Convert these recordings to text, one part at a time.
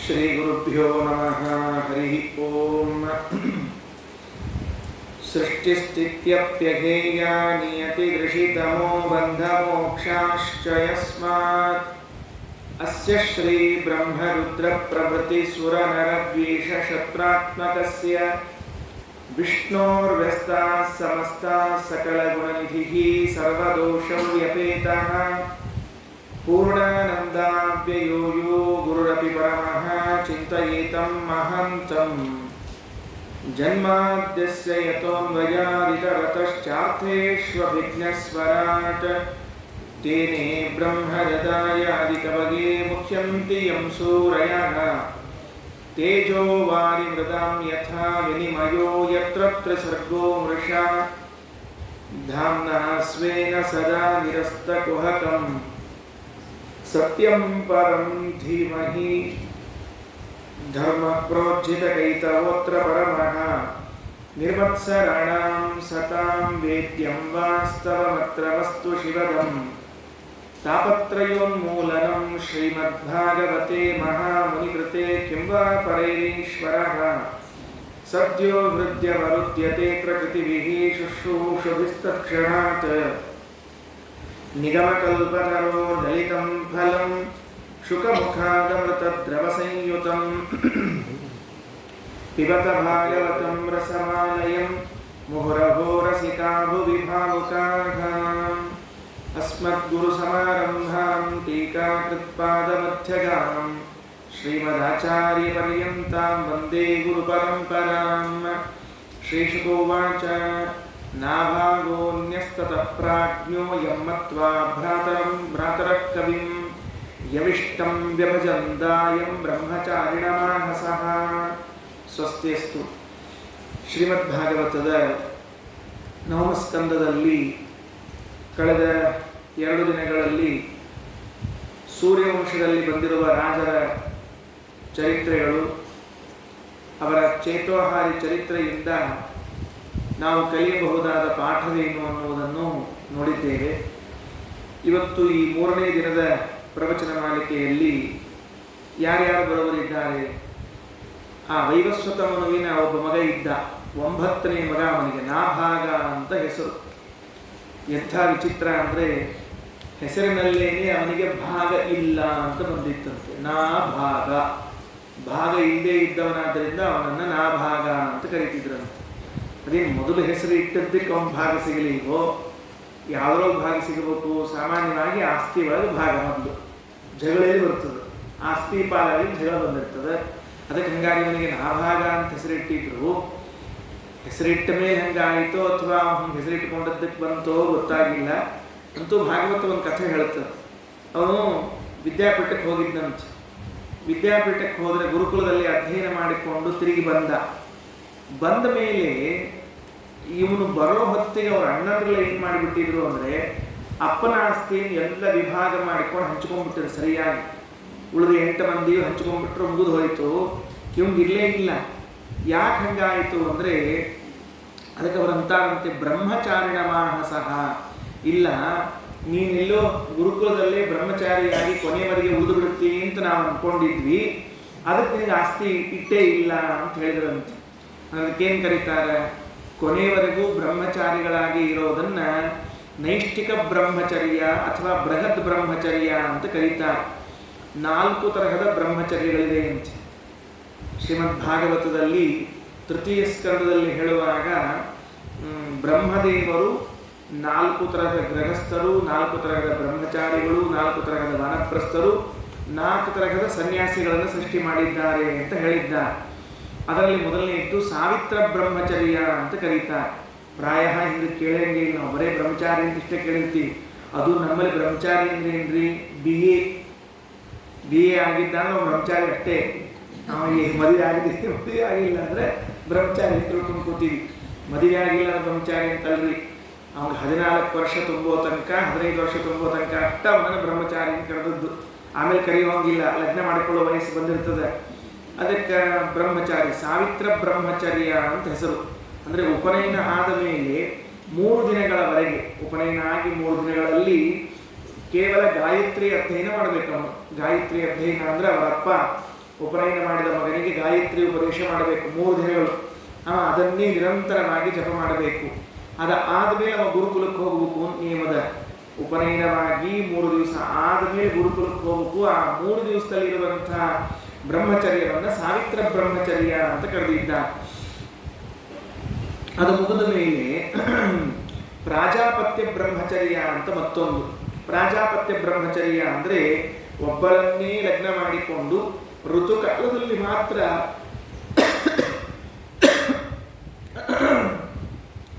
ಶ್ರೀಗುರುಭ್ಯೋ ನಮಃ. ಹರಿ ಓಂ. ಸೃಷ್ಟಿಸ್ಥಿತ್ಯಪ್ಯಧೇಯಾ ನಿಯತಿದೃಷಿತಮೋ ಬಂಧಮೋಕ್ಷಾಶ್ಚ ಯಸ್ಮಾತ್ ಅಸ್ಯ ಶ್ರೀ ಬ್ರಹ್ಮರುದ್ರ ಪ್ರಭೃತಿ ಸುರನರದ್ವೇಷ ಶತ್ರಾತ್ಮಕಸ್ಯ ವಿಷ್ಣೋರ್ವ್ಯಸ್ತಾಃ ಸಮಸ್ತಾಃ ಸಕಲಗುಣನಿಧಿಃ ಸರ್ವದೋಷವ್ಯಪೇತಃ ಪೂರ್ಣಾನಂದಾವ್ಯಯೋ ಯೋ ಗುರುರಪಿ ಪರಮಃ ಚಿಂತಯೇತಂ ಮಹಾಂತಂ ಜನ್ಮಾದ್ಯಸ್ಯ ಯತೋನ್ವಯಾದಿತರತಶ್ಚಾರ್ಥೇಷ್ವಭಿಘ್ನಸ್ವರಾಟ್ ತೇನೇ ಬ್ರಹ್ಮಹೃದಾಯಾದಿಕವಗೆ ಮುಖ್ಯಂತಿ ಯಂ ಸೂರಯಃ ತೇಜೋ ವಾರಿಮೃದಾಂ ಯಥಾ ವಿನಿಮಯೋ ಯತ್ರ ತ್ರಿಸರ್ಗೋ ಮೃಷಾ ಧಾಮ್ನಾ ಸ್ವೇನ ಸದಾ ನಿರಸ್ತಕುಹಕಂ ಸತ್ಯಂ ಪರಂ ಧೀಮಹಿ ಧರ್ಮ ಪ್ರೋಜ್ಜಿತಕೈತವೋತ್ರ ಪರಮಃ ನಿರ್ಮತ್ಸರಾಣಾಂ ಸತಾಂ ವೇದ್ಯಂ ವಾಸ್ತವಮತ್ರ ವಸ್ತು ಶಿವದಂ ತಾಪತ್ರಯೋನ್ಮೂಲನಂ ಶ್ರೀಮದ್ಭಾಗವತೆ ಮಹಾಮುನಿಕೃತೆ ಕಿಂ ವಾ ಪರೈರೀಶ್ವರಃ ಸದ್ಯೋ ಹೃದ್ಯವರುದ್ಯತೆ ಪ್ರಕೃತಿಭಿಃ ಶುಶ್ರೂಷುಭಿಸ್ತತ್ಕ್ಷಣಾತ್ ನಿಗಮಕಲ್ಪತರೋ ದಲಿತಂ ಫಲಂ ಶುಕಮುಖಾದಮೃತದ್ರವಸಂಯುತಂ ಪಿಬತ ಭಾಗವತಂ ರಸಮಾಲಯಂ ಮುಹುರಹೋ ರಸಿಕಾ ಭುವಿ ಭಾವುಕಾಃ ಅಸ್ಮದ್ಗುರುಸಮಾರಂಭಾಂ ಟೀಕಾಕೃತ್ಪಾದಮಧ್ಯಗಾಂ ಶ್ರೀಮದಾಚಾರ್ಯಪರ್ಯಂತಾಂ ವಂದೇ ಗುರುಪರಂಪರಾಂ. ಶ್ರೀಶುಕೋವಾಚ ನಾಭಾಗೋನ್ಯಸ್ತತಃ ಪ್ರಾಜ್ಞೋ ಯಂ ಮತ್ವಾ ಭ್ರಾತರಂ ಭ್ರಾತರಃ ಕವಿಂ ಯವಿಷ್ಟಂ ವ್ಯಭಜಂದಾಯಂ ಬ್ರಹ್ಮಚಾರಿಣಮಾನಸಃ. ಸ್ವಸ್ತಿಯಸ್ತು. ಶ್ರೀಮದ್ಭಾಗವತದ ನವಮಸ್ಕಂದದಲ್ಲಿ ಕಳೆದ 2 ದಿನಗಳಲ್ಲಿ ಸೂರ್ಯವಂಶದಲ್ಲಿ ಬಂದಿರುವ ರಾಜರ ಚರಿತ್ರೆಗಳು, ಅವರ ಚೇತೋಹಾರಿ ಚರಿತ್ರೆಯಿಂದ ನಾವು ಕಲಿಯಬಹುದಾದ ಪಾಠವೇನು ಅನ್ನುವುದನ್ನು ನೋಡಿದ್ದೇವೆ. ಇವತ್ತು ಈ 3ನೇ ದಿನದ ಪ್ರವಚನ ಮಾಲಿಕೆಯಲ್ಲಿ ಯಾರ್ಯಾರು ಬರುವರಿದ್ದಾರೆ? ಆ ವೈವಸ್ವತ ಮನುವಿನ ಒಬ್ಬ ಮಗ ಇದ್ದ, 9ನೇ ಮಗ. ಅವನಿಗೆ ನಾಭಾಗ ಅಂತ ಹೆಸರು. ಎಂಥ ವಿಚಿತ್ರ ಅಂದರೆ ಹೆಸರಿನಲ್ಲೇನೆ ಅವನಿಗೆ ಭಾಗ ಇಲ್ಲ ಅಂತ ಬಂದಿತ್ತಂತೆ. ನಾಭಾಗ, ಭಾಗ ಇಲ್ಲದೆ ಇದ್ದವನಾದ್ದರಿಂದ ಅವನನ್ನು ನಾಭಾಗ ಅಂತ ಕರೀತಿದ್ರಂತೆ. ಅದೇನು ಮೊದಲು ಹೆಸರು ಇಟ್ಟದ್ದಕ್ಕೆ ಅವನ ಭಾಗ ಸಿಗಲಿಲ್ವೋ? ಯಾವುದೋ ಭಾಗ ಸಿಗಬೇಕು? ಸಾಮಾನ್ಯವಾಗಿ ಆಸ್ತಿ ಒಳಗೆ ಭಾಗ ಮೊದಲು ಜಗಳಲ್ಲಿ ಬರ್ತದೆ. ಆಸ್ತಿ ಪಾಲಾಗಿ ಜಗಳ ಬಂದಿರ್ತದೆ. ಅದಕ್ಕೆ ಹಂಗಾಗಿ ಅವನಿಗೆ ನಾಭಾಗ ಅಂತ ಹೆಸರಿಟ್ಟಿದ್ರು. ಹೆಸರಿಟ್ಟ ಮೇಲೆ ಹಂಗಾಯಿತೋ ಅಥವಾ ಹಂಗೆ ಹೆಸರಿಟ್ಟುಕೊಂಡದ್ದಕ್ಕೆ ಬಂತೋ ಗೊತ್ತಾಗಿಲ್ಲ. ಅಂತೂ ಭಾಗವತ ಒಂದು ಕಥೆ ಹೇಳ್ತದೆ. ಅವನು ವಿದ್ಯಾಪೀಠಕ್ಕೆ ಹೋಗಿದ್ದಂತೆ. ವಿದ್ಯಾಪೀಠಕ್ಕೆ ಹೋದರೆ ಗುರುಕುಲದಲ್ಲಿ ಅಧ್ಯಯನ ಮಾಡಿಕೊಂಡು ತಿರುಗಿ ಬಂದ ಮೇಲೆ ಇವನು ಬರೋ ಹೊತ್ತಿಗೆ ಅವ್ರ ಅಣ್ಣದ್ರೆಲ್ಲ ಏನು ಮಾಡಿಬಿಟ್ಟಿದ್ರು ಅಂದರೆ ಅಪ್ಪನ ಆಸ್ತಿಯನ್ನು ಎಲ್ಲ ವಿಭಾಗ ಮಾಡಿಕೊಂಡು ಹಂಚ್ಕೊಂಡ್ಬಿಟ್ಟಿದ್ರು ಸರಿಯಾಗಿ. ಉಳಿದ 8 ಮಂದಿಯು ಹಂಚ್ಕೊಂಡ್ಬಿಟ್ರು, ಮುಗಿದು ಹೋಯಿತು. ಇವಂಗೆ ಇರಲೇ ಇಲ್ಲ. ಯಾಕೆ ಹಂಗಾಯಿತು ಅಂದರೆ ಅದಕ್ಕೆ ಅವರಂತಾರಂತೆ ಬ್ರಹ್ಮಚಾರಿಣ ಮಾನಸಃ. ಇಲ್ಲ, ನೀನೆಲ್ಲೋ ಗುರುಕುಲದಲ್ಲೇ ಬ್ರಹ್ಮಚಾರಿಯಾಗಿ ಕೊನೆಯವರೆಗೆ ಉಳಿದು ಬಿಡುತ್ತೀನಿ ಅಂತ ನಾವು ಅಂದ್ಕೊಂಡಿದ್ವಿ, ಅದಕ್ಕೆ ನಿನಗೆ ಆಸ್ತಿ ಇಟ್ಟೇ ಇಲ್ಲ ಅಂತ ಹೇಳಿದ್ರಂತೆ. ಅದಕ್ಕೇನು ಕರೀತಾರೆ? ಕೊನೆಯವರೆಗೂ ಬ್ರಹ್ಮಚಾರಿಗಳಾಗಿ ಇರೋದನ್ನ ನೈಷ್ಠಿಕ ಬ್ರಹ್ಮಚರ್ಯ ಅಥವಾ ಬೃಹತ್ ಬ್ರಹ್ಮಚರ್ಯ ಅಂತ ಕರೀತಾರೆ. 4 ತರಹದ ಬ್ರಹ್ಮಚರ್ಯಗಳಿದೆ ಅಂತ ಶ್ರೀಮದ್ ಭಾಗವತದಲ್ಲಿ ತೃತೀಯ ಸ್ಕಂದದಲ್ಲಿ ಹೇಳುವಾಗ ಬ್ರಹ್ಮದೇವರು 4 ತರಹದ ಗೃಹಸ್ಥರು, 4 ತರಹದ ಬ್ರಹ್ಮಚಾರಿಗಳು, 4 ತರಹದ ವಾನಪ್ರಸ್ಥರು, 4 ತರಹದ ಸನ್ಯಾಸಿಗಳನ್ನು ಸೃಷ್ಟಿ ಮಾಡಿದ್ದಾರೆ ಅಂತ ಹೇಳಿದ್ದಾರೆ. ಅದರಲ್ಲಿ ಮೊದಲನೆಯದ್ದು ಸಾವಿತ್ರ ಬ್ರಹ್ಮಚರ್ಯ ಅಂತ ಕರೀತಾರೆ. ಪ್ರಾಯ ಹಿಂದೆ ಕೇಳಂಗಿಲ್ಲ, ನಾವು ಬರೇ ಬ್ರಹ್ಮಚಾರಿ ಅಂತ ಇಷ್ಟೇ ಕೇಳಿರ್ತೀವಿ. ಅದು ನಮ್ಮಲ್ಲಿ ಬ್ರಹ್ಮಚಾರಿ ಅಂದ್ರೆ ಏನ್ರಿ? ಬಿ ಎ ಆಗಿದ್ದಾಗ ನಾವು ಬ್ರಹ್ಮಚಾರಿ ಅಷ್ಟೇ. ನಾವು ಮದುವೆ ಆಗಿಲ್ಲ ಅಂದರೆ ಬ್ರಹ್ಮಚಾರಿ ತಿಳ್ಕೊಂಡು ಕೂತೀವಿ. ಮದುವೆ ಆಗಿಲ್ಲ ಅಂದ್ರೆ ಬ್ರಹ್ಮಚಾರಿ ಅಂತಲ್ರಿ. ಅವ್ನಿಗೆ 14 ವರ್ಷ ತುಂಬೋ ತನಕ, 15 ವರ್ಷ ತುಂಬೋ ತನಕ ಅಷ್ಟ ಅವನನ್ನು ಬ್ರಹ್ಮಚಾರಿ ಅಂತ ಕರೆದದ್ದು. ಆಮೇಲೆ ಕರೆಯುವಂಗಿಲ್ಲ, ಲಗ್ನ ಮಾಡಿಕೊಳ್ಳೋ ವಯಸ್ಸು ಬಂದಿರ್ತದೆ. ಅದಕ್ಕೆ ಬ್ರಹ್ಮಚಾರಿ, ಸಾವಿತ್ರ ಬ್ರಹ್ಮಚರ್ಯ ಅಂತ ಹೆಸರು. ಅಂದರೆ ಉಪನಯನ ಆದ ಮೇಲೆ 3 ದಿನಗಳವರೆಗೆ, ಉಪನಯನ ಆಗಿ 3 ದಿನಗಳಲ್ಲಿ ಕೇವಲ ಗಾಯತ್ರಿ ಅಧ್ಯಯನ ಮಾಡಬೇಕು. ಅವನು ಗಾಯತ್ರಿ ಅಧ್ಯಯನ ಅಂದರೆ ಅವರಪ್ಪ ಉಪನಯನ ಮಾಡಿದ ಮಗನಿಗೆ ಗಾಯತ್ರಿ ಉಪದೇಶ ಮಾಡಬೇಕು 3 ದಿನಗಳು. ಅದನ್ನೇ ನಿರಂತರವಾಗಿ ಜಪ ಮಾಡಬೇಕು. ಆದಮೇಲೆ ಅವ ಗುರುಕುಲಕ್ಕೆ ಹೋಗಬೇಕು ಅಂತ ನಿಯಮದ. ಉಪನಯನವಾಗಿ 3 ದಿವಸ ಆದಮೇಲೆ ಗುರುಕುಲಕ್ಕೆ ಹೋಗಬೇಕು. ಆ 3 ದಿವಸದಲ್ಲಿರುವಂತಹ ಬ್ರಹ್ಮಚರ್ಯವನ್ನು ಸಾವಿತ್ರ ಬ್ರಹ್ಮಚರ್ಯ ಅಂತ ಕರೆದಿದ್ದ. ಅದು ಮುಗಿದ ಮೇಲೆ ಪ್ರಾಜಾಪತ್ಯ ಬ್ರಹ್ಮಚರ್ಯ ಅಂತ ಮತ್ತೊಂದು. ಪ್ರಾಜಾಪತ್ಯ ಬ್ರಹ್ಮಚರ್ಯ ಅಂದರೆ ಒಬ್ಬರನ್ನೇ ಲಗ್ನ ಮಾಡಿಕೊಂಡು ಋತುಕಾಲದಲ್ಲಿ ಮಾತ್ರ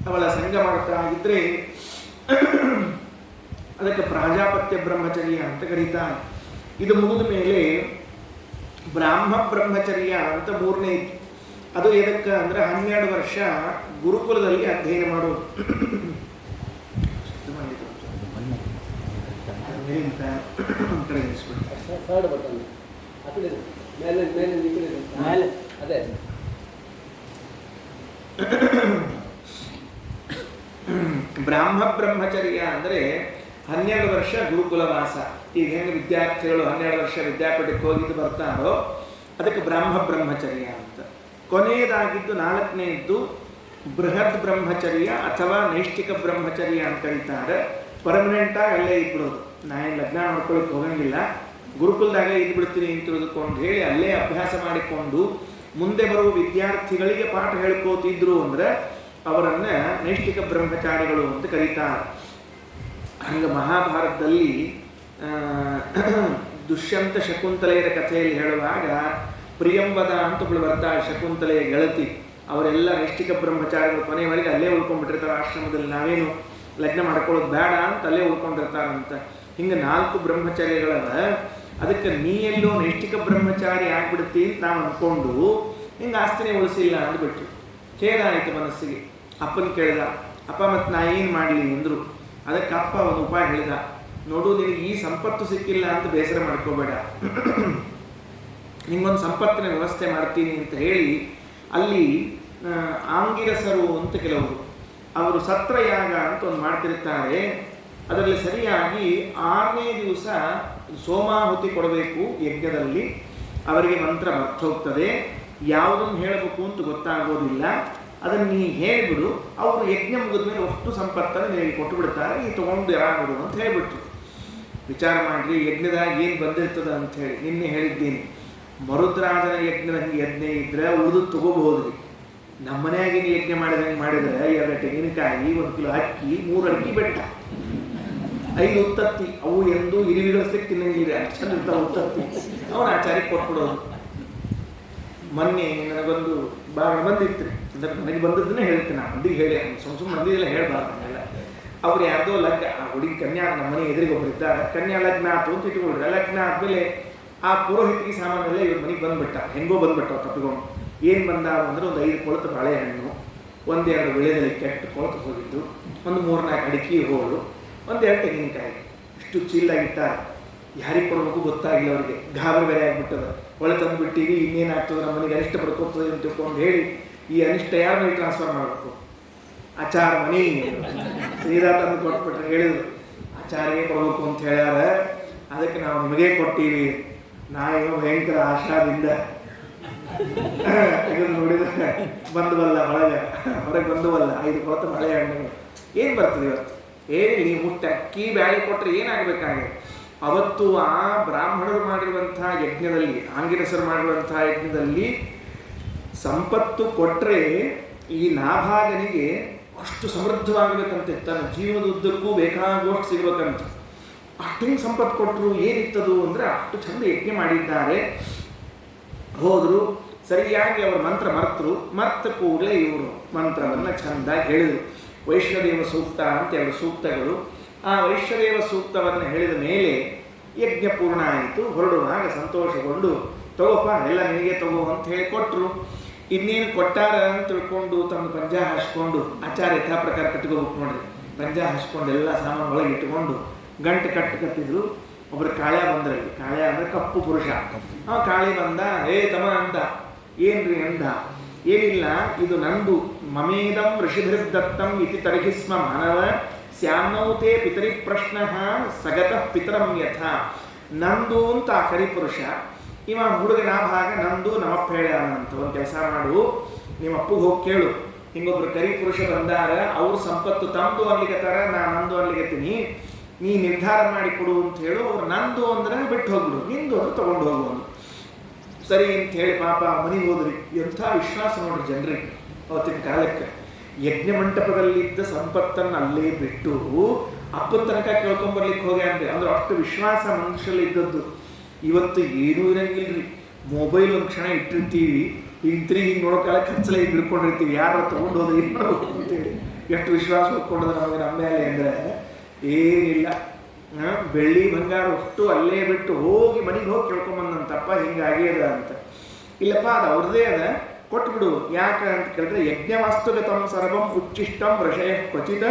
ಅವಳ ಸಂಗ ಮಾಡ್ತಾ ಇದ್ರೆ ಅದಕ್ಕೆ ಪ್ರಾಜಾಪತ್ಯ ಬ್ರಹ್ಮಚರ್ಯ ಅಂತ ಕರೀತಾರೆ. ಇದು ಮುಗಿದ ಮೇಲೆ ಬ್ರಾಹ್ಮ ಬ್ರಹ್ಮಚರ್ಯ ಅಂತ 3ನೇ ಇತ್ತು. ಅದು ಎದಕ್ಕೆ ಅಂದರೆ 12 ವರ್ಷ ಗುರುಕುಲದಲ್ಲಿ ಅಧ್ಯಯನ ಮಾಡೋದು. ಬ್ರಾಹ್ಮ ಬ್ರಹ್ಮಚರ್ಯ ಅಂದರೆ 12 ವರ್ಷ ಗುರುಕುಲವಾಸ. ಈಗ ಹೆಂಗೆ ವಿದ್ಯಾರ್ಥಿಗಳು 12 ವರ್ಷ ವಿದ್ಯಾಪೀಠಕ್ಕೆ ಹೋಗಿದ್ದು ಬರ್ತಾರೋ ಅದಕ್ಕೆ ಬ್ರಾಹ್ಮ ಬ್ರಹ್ಮಚರ್ಯ ಅಂತ. ಕೊನೆಯದಾಗಿದ್ದು 4ನೇದ್ದು ಬೃಹತ್ ಬ್ರಹ್ಮಚರ್ಯ ಅಥವಾ ನೈಷ್ಠಿಕ ಬ್ರಹ್ಮಚರ್ಯ ಅಂತ ಕರೀತಾರೆ. ಪರ್ಮನೆಂಟಾಗಿ ಅಲ್ಲೇ ಇದ್ಬಿಡೋದು. ನಾನು ಲಗ್ನ ಮಾಡ್ಕೊಳ್ಳಿಕ್ಕೆ ಹೋಗಂಗಿಲ್ಲ, ಗುರುಕುಲದಾಗ ಇದ್ಬಿಡ್ತೀನಿ ಅಂತ ತಿಳಿದುಕೊಂಡು ಹೇಳಿ ಅಲ್ಲೇ ಅಭ್ಯಾಸ ಮಾಡಿಕೊಂಡು ಮುಂದೆ ಬರುವ ವಿದ್ಯಾರ್ಥಿಗಳಿಗೆ ಪಾಠ ಹೇಳ್ಕೋತಿದ್ರು ಅಂದರೆ ಅವರನ್ನು ನೈಷ್ಠಿಕ ಬ್ರಹ್ಮಚಾರಿಗಳು ಅಂತ ಕರೀತಾರೆ. ಹಂಗೆ ಮಹಾಭಾರತದಲ್ಲಿ ದುಷ್ಯಂತ ಶಕುಂತಲೆಯರ ಕಥೆಯಲ್ಲಿ ಹೇಳುವಾಗ ಪ್ರಿಯಂವದ ಅಂತ ಒಬ್ಬಳು ಬರ್ತಾಳೆ, ಶಕುಂತಲೆಯ ಗೆಳತಿ. ಅವರೆಲ್ಲ ನೈಷ್ಠಿಕ ಬ್ರಹ್ಮಚಾರಿಗಳು ಕೊನೆಯವರೆಗೆ ಅಲ್ಲೇ ಉಳ್ಕೊಂಡ್ಬಿಟ್ಟಿರ್ತಾರೆ ಆಶ್ರಮದಲ್ಲಿ. ನಾವೇನು ಲಗ್ನ ಮಾಡ್ಕೊಳ್ಳೋದು ಬೇಡ ಅಂತ ಅಲ್ಲೇ ಉಳ್ಕೊಂಡಿರ್ತಾರಂತ. ಹಿಂಗೆ 4 ಬ್ರಹ್ಮಚಾರ್ಯಗಳವ. ಅದಕ್ಕೆ ನೀ ಎಲ್ಲೋ ನೈಷ್ಠಿಕ ಬ್ರಹ್ಮಚಾರಿ ಆಗ್ಬಿಡ್ತಿ ಅಂತ ನಾವು ಅಂದ್ಕೊಂಡು ಹಿಂಗೆ ಆಸ್ತಿನೇ ಉಳಿಸಿಲ್ಲ ಅಂದ್ಬಿಟ್ರು. ಖೇದ ಆಯಿತು ಮನಸ್ಸಿಗೆ. ಅಪ್ಪನ ಕೇಳಿದ, ಅಪ್ಪ ಮತ್ತು ನಾ ಏನು ಮಾಡಲಿ ಅಂದರು. ಅದಕ್ಕೆ ಅಪ್ಪ ಒಂದು ಉಪಾಯ ಹೇಳಿದ, ನೋಡು ನಿನಗೆ ಈ ಸಂಪತ್ತು ಸಿಕ್ಕಿಲ್ಲ ಅಂತ ಬೇಸರ ಮಾಡ್ಕೋಬೇಡ, ನಿಂಗೊಂದು ಸಂಪತ್ತಿನ ವ್ಯವಸ್ಥೆ ಮಾಡ್ತೀನಿ ಅಂತ ಹೇಳಿ ಅಲ್ಲಿ ಆಂಗಿರಸರು ಅಂತ ಕೆಲವರು ಅವರು ಸತ್ರಯಾಗ ಅಂತ ಒಂದು ಮಾಡ್ತಿರ್ತಾರೆ. ಅದರಲ್ಲಿ ಸರಿಯಾಗಿ 6ನೇ ದಿವಸ ಸೋಮಾಹುತಿ ಕೊಡಬೇಕು ಯಜ್ಞದಲ್ಲಿ. ಅವರಿಗೆ ಮಂತ್ರ ಮರ್ತು ಹೋಗ್ತದೆ, ಯಾವುದನ್ನು ಹೇಳಬೇಕು ಅಂತ ಗೊತ್ತಾಗೋದಿಲ್ಲ. ಅದನ್ನು ನೀ ಹೇಳಿಬಿಡು, ಅವರು ಯಜ್ಞ ಮುಗಿದ ಮೇಲೆ ಅಷ್ಟು ಸಂಪತ್ತನ್ನು ನಿನಗೆ ಕೊಟ್ಟು ಬಿಡ್ತಾರೆ, ನೀ ತೊಗೊಂಡು ಯಾರಾಗೋದು ಅಂತ ಹೇಳಿಬಿಟ್ರು. ವಿಚಾರ ಮಾಡಿರಿ ಯಜ್ಞದಾಗ ಏನು ಬಂದಿರ್ತದೆ ಅಂತ ಹೇಳಿ. ನಿನ್ನೆ ಹೇಳಿದ್ದೀನಿ, ಮರುದ್ರಾಜನ ಯಜ್ಞ ಇದ್ರೆ ಉಳಿದು ತಗೋಬಹುದ್ರಿ. ನಮ್ಮ ಮನೆಯಾಗಿನ ಯಜ್ಞ ಮಾಡಿದಂಗೆ ಮಾಡಿದರೆ 2 ತೆಂಗಿನಕಾಯಿ, 1 ಕಿಲೋ ಅಕ್ಕಿ, 3 ಅಕ್ಕಿ ಬೆಟ್ಟ, 5 ಉತ್ತತ್ತಿ. ಅವು ಎಂದು ಇರಿವಿಗಳಿಸ್ಲಿಕ್ಕೆ ತಿನ್ನಂಗಿಲ್ಲ, ಚಂದ ಇರ್ತಾವೆ ಉತ್ತತ್ತಿ. ಅವನ ಆಚಾರ್ಯಕ್ಕೆ ಕೊಟ್ಬಿಡೋದು. ಮೊನ್ನೆ ನನಗೊಂದು ಭಾಳ ಬಂದಿತ್ತು, ಅಂದ್ರೆ ನನಗೆ ಬಂದದ್ದನ್ನೇ ಹೇಳ್ತೀನಿ. ನಾನು ಮಂದಿಗೆ ಹೇಳಿ, ಸುಮ್ಮ ಮಂದಿಗೆಲ್ಲ ಹೇಳ್ಬಾರ್ದು. ಹಂಗೆಲ್ಲ ಅವ್ರು ಯಾರ್ದೋ ಲಗ್ನ, ಆ ಹುಡುಗಿ ಕನ್ಯಾ, ನಮ್ಮ ಮನೆ ಎದುರಿಗೆ ಒಬ್ಬರು ಇದ್ದಾರೆ, ಕನ್ಯಾ ಲಗ್ನ ಆತು ಅಂತ ಇಟ್ಕೊಳ್ರಿ. ಲಗ್ನ ಆದಮೇಲೆ ಆ ಪುರೋಹಿತಿಗೆ ಸಾಮಾನೆಲ್ಲ ಇವ್ರ ಮನೆಗೆ ಬಂದ್ಬಿಟ್ಟ. ಹೆಂಗೋ ಬಂದ್ಬಿಟ್ಟ ತಪ್ಪಿಕೊಂಡು. ಏನು ಬಂದಾವ ಅಂದ್ರೆ ಒಂದು 5 ಕೊಳತು ಬಾಳೆಹಣ್ಣು, 1-2 ವಿಳೆದಲ್ಲಿ ಕೆಟ್ಟು ಕೊಳತು ಹೋಗಿದ್ದು, ಒಂದು 3-4 ಅಡಿಕೆ ಹೋಳು, 1-2 ತೆಂಗಿನಕಾಯಿ. ಇಷ್ಟು ಚೀಲಾಗಿಟ್ಟಾರೆ. ಯಾರಿಗೆ ಕೊಡಬೇಕು ಗೊತ್ತಾಗಿಲ್ಲ ಅವ್ರಿಗೆ. ಗಾಬರಿ ಬೇರೆ ಆಗಿಬಿಟ್ಟದ. ಒಳ ತಂದುಬಿಟ್ಟಿವಿ, ಇನ್ನೇನಾಗ್ತದೆ ನಮ್ಮ ಮನೆಗೆ ಅನಿಷ್ಟ ಪಡ್ಕೋತದೆ ಅಂತ ತಿಳ್ಕೊಂಡು ಹೇಳಿ ಈ ಅನಿಷ್ಟ ಯಾರ ಮನೆ ಟ್ರಾನ್ಸ್ಫರ್ ಮಾಡಬೇಕು? ಆಚಾರ ಮನೆ ಸೀದಾ ತಂದು ಕೊಟ್ಬಿಟ್ರೆ ಹೇಳಿದ್ರು, ಆಚಾರ್ಯೇ ಕೊಡಬೇಕು ಅಂತ ಹೇಳ್ಯಾರ, ಅದಕ್ಕೆ ನಾವು ನಿಮಗೇ ಕೊಟ್ಟೀವಿ. ನಾವೇನೋ ಭಯಂಕರ ಆಶಾದಿಂದ ತೆಗೆದು ನೋಡಿದ್ರೆ ಬಂದವಲ್ಲ, ಹೊರಗೆ ಬಂದವಲ್ಲ 5 ಕೊಳತು ಬಾಳೆಹಣ್ಣು. ಏನು ಬರ್ತದೆ ಇವತ್ತು? ಏನಿಲ್ಲ, ನೀವು ಮುಟ್ಟ ಅಕ್ಕಿ ಬ್ಯಾಳೆ ಕೊಟ್ಟರೆ ಏನಾಗಬೇಕಾಗಿದೆ? ಅವತ್ತು ಆ ಬ್ರಾಹ್ಮಣರು ಮಾಡಿರುವಂತಹ ಯಜ್ಞದಲ್ಲಿ, ಆಂಗಿರಸರು ಮಾಡಿರುವಂತಹ ಯಜ್ಞದಲ್ಲಿ ಸಂಪತ್ತು ಕೊಟ್ಟರೆ ಈ ನಾಭಾಗನಿಗೆ ಅಷ್ಟು ಸಮೃದ್ಧವಾಗಬೇಕಂತ, ತನ್ನ ಜೀವನದ ಉದ್ದಕ್ಕೂ ಬೇಕಾಗುವಷ್ಟು ಸಿಗಬೇಕಂತ. ಅಷ್ಟು ಸಂಪತ್ತು ಕೊಟ್ಟರು. ಏನಿತ್ತದು ಅಂದರೆ ಅಷ್ಟು ಚಂದ ಯಜ್ಞ ಮಾಡಿದ್ದಾರೆ. ಹೋದರು, ಸರಿಯಾಗಿ ಅವರು ಮಂತ್ರ ಮರ್ತ ಕೂಡಲೇ ಇವರು ಮಂತ್ರವನ್ನು ಚೆಂದಾಗಿ ಹೇಳಿದರು. ವೈಶ್ವದೇವ ಸೂಕ್ತ ಅಂತ 2 ಸೂಕ್ತಗಳು. ಆ ವೈಶ್ವದೇವ ಸೂಕ್ತವನ್ನು ಹೇಳಿದ ಮೇಲೆ ಯಜ್ಞ ಪೂರ್ಣ ಆಯಿತು. ಹೊರಡುವಾಗ ಸಂತೋಷಗೊಂಡು, ತಗೋಪ್ಪ ಎಲ್ಲ ನಿನಗೆ ತಗೋ ಅಂತ ಹೇಳಿ ಕೊಟ್ಟರು. ಇನ್ನೇನು ಕೊಟ್ಟಾರ ಅಂತ ತಿಳ್ಕೊಂಡು ತಮ್ಮ ಪಂಜ ಹಾಸ್ಕೊಂಡು, ಆಚಾರ ಯಥಾ ಪ್ರಕಾರ ಕಟ್ಕೋಬೇಕು ನೋಡ್ರಿ, ಪಂಜ ಹಾಸ್ಕೊಂಡು ಎಲ್ಲ ಸಾಮಾನು ಒಳಗೆ ಇಟ್ಟುಕೊಂಡು ಗಂಟು ಕಟ್ಟಿದ್ರು. ಒಬ್ಬರು ಕಾಳ್ಯ ಬಂದ್ರಲ್ಲಿ. ಕಾಳ್ಯ ಅಂದರೆ ಕಪ್ಪು ಪುರುಷ. ಕಾಳಿ ಬಂದ, ತಮ ಅಂತ. ಏನ್ರಿ ಅಂದ. ಏನಿಲ್ಲ, ಇದು ನಂದು. ಮಮೇದಂ ಋಷಿಭಿರ್ದತ್ತಂ ಇತಿ ತರ್ಹಿ ಸ್ಮ ಮಾನವ ಸ್ಯಾನ್ನೌತೆ ಪಿತರಿ ಪ್ರಶ್ನ ಸಗತ ಪಿತರಂ ಯಥ. ನಂದು ಅಂತ ಆ ಕರಿಪುರುಷ. ಇವ ಹುಡುಗನ ಭಾಗ ನಂದು ನಮ್ಮಪ್ಪ ಹೇಳ್ಯಾನಂತ. ಒಂದು ಕೆಲಸ ಮಾಡು, ನಿಮ್ಮ ಅಪ್ಪಗೆ ಹೋಗಿ ಕೇಳು, ಹಿಂಗೊಬ್ರು ಕರಿ ಪುರುಷ ಬಂದಾರ, ಅವ್ರ ಸಂಪತ್ತು ತಮ್ಮದು ಅನ್ಲಿಕತ್ತಾರ, ನಾನು ನಂದು ಅನ್ಲಿಕತ್ತೀನಿ, ನೀ ನಿರ್ಧಾರ ಮಾಡಿ ಕೊಡು ಅಂತ ಹೇಳು. ಅವ್ರು ನಂದು ಅಂದ್ರೆ ಬಿಟ್ಟು ಹೋಗ್ಬಿಡು, ನಿಂದು ಅಂದ್ರೆ ತಗೊಂಡು ಹೋಗುವುದು. ಸರಿ ಅಂತ ಹೇಳಿ ಪಾಪ ಮನೆಗೆ ಹೋದ್ರಿ. ಎಂಥ ವಿಶ್ವಾಸ ನೋಡ್ರಿ ಜನರಿಗೆ ಅವತ್ತಿನ ಕಾಲಕ್ಕೆ. ಯಜ್ಞ ಮಂಟಪದಲ್ಲಿದ್ದ ಸಂಪತ್ತನ್ನು ಅಲ್ಲೇ ಬಿಟ್ಟು ಅಪ್ಪನ ತನಕ ಕೇಳ್ಕೊಂಬರ್ಲಿಕ್ಕೆ ಹೋಗಿ ಅಂದ್ರೆ ಅಷ್ಟು ವಿಶ್ವಾಸ ಮನುಷ್ಯರಲ್ಲಿ ಇದ್ದದ್ದು. ಇವತ್ತು ಏನೂ ಇರಂಗಿಲ್ರಿ. ಮೊಬೈಲ್ ಒಂದು ಕ್ಷಣ ಇಟ್ಟಿರ್ತೀವಿ, ಹಿಂಗೆ ನೋಡೋಕಾಲ ಖರ್ಚಲೆ ಹಿಡ್ಕೊಂಡಿರ್ತೀವಿ, ಯಾರು ತಗೊಂಡು ಹೋದ್ರೆ ಏನು ಮಾಡಬೇಕು ಅಂತೇಳಿ. ಎಷ್ಟು ವಿಶ್ವಾಸ ಹೊತ್ಕೊಂಡ್ರೆ ನಮಗೆ ನಮ್ಮ ಮೇಲೆ ಅಂದರೆ ಏನಿಲ್ಲ. ಬೆಳ್ಳಿ ಬಂಗಾರ ಅಷ್ಟು ಅಲ್ಲೇ ಬಿಟ್ಟು ಹೋಗಿ ಮನೆಗೆ ಹೋಗಿ ಕೇಳ್ಕೊಂಬಂದಂತಪ್ಪ ಹಿಂಗಾಗ್ಯದ ಅಂತ. ಇಲ್ಲಪ್ಪ ಅದು ಅವ್ರದ್ದೇ ಅದ, ಕೊಟ್ಬಿಡು. ಯಾಕೆ ಅಂತ ಕೇಳಿದ್ರೆ ಯಜ್ಞವಾಸ್ತುಗತಂ ಸರ್ವಂ ಉಚ್ಚಿಷ್ಟಂ ವೃಷಯ ಕ್ವಚಿತ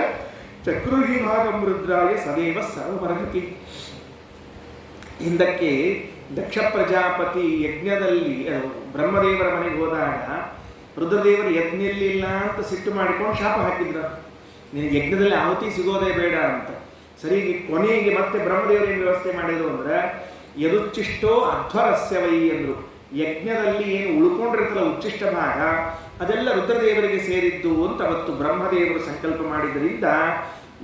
ಚಕ್ರುಹಿ ಭಾಗಂ ರುದ್ರಾಯ ಸದೇವ ಸರ್ವಮರ್ಹತಿ. ಹಿಂದಕ್ಕೆ ದಕ್ಷ ಪ್ರಜಾಪತಿ ಯಜ್ಞದಲ್ಲಿ ಬ್ರಹ್ಮದೇವರ ಮನೆಗೆ ಹೋದಾಗ ರುದ್ರದೇವರು ಯಜ್ಞಲಿಲ್ಲ ಅಂತ ಸಿಟ್ಟು ಮಾಡಿಕೊಂಡು ಶಾಪ ಹಾಕಿದ್ರು, ನಿನಗೆ ಯಜ್ಞದಲ್ಲಿ ಆಹುತಿ ಸಿಗೋದೇ ಬೇಡ ಅಂತ. ಸರಿ, ಕೊನೆಗೆ ಮತ್ತೆ ಬ್ರಹ್ಮದೇವರು ಏನು ವ್ಯವಸ್ಥೆ ಮಾಡಿದ್ರು ಅಂದ್ರೆ ಯದುಚ್ಚಿಷ್ಟೋ ಅಧ್ವರಸ್ಯವೈ ಅಂದರು. ಯಜ್ಞದಲ್ಲಿ ಏನು ಉಳ್ಕೊಂಡಿರ್ತಲ್ಲ ಉಚ್ಚಿಷ್ಟ ಭಾಗ, ಅದೆಲ್ಲ ರುದ್ರದೇವರಿಗೆ ಸೇರಿದ್ದು ಅಂತ ಅವತ್ತು ಬ್ರಹ್ಮದೇವರು ಸಂಕಲ್ಪ ಮಾಡಿದ್ದರಿಂದ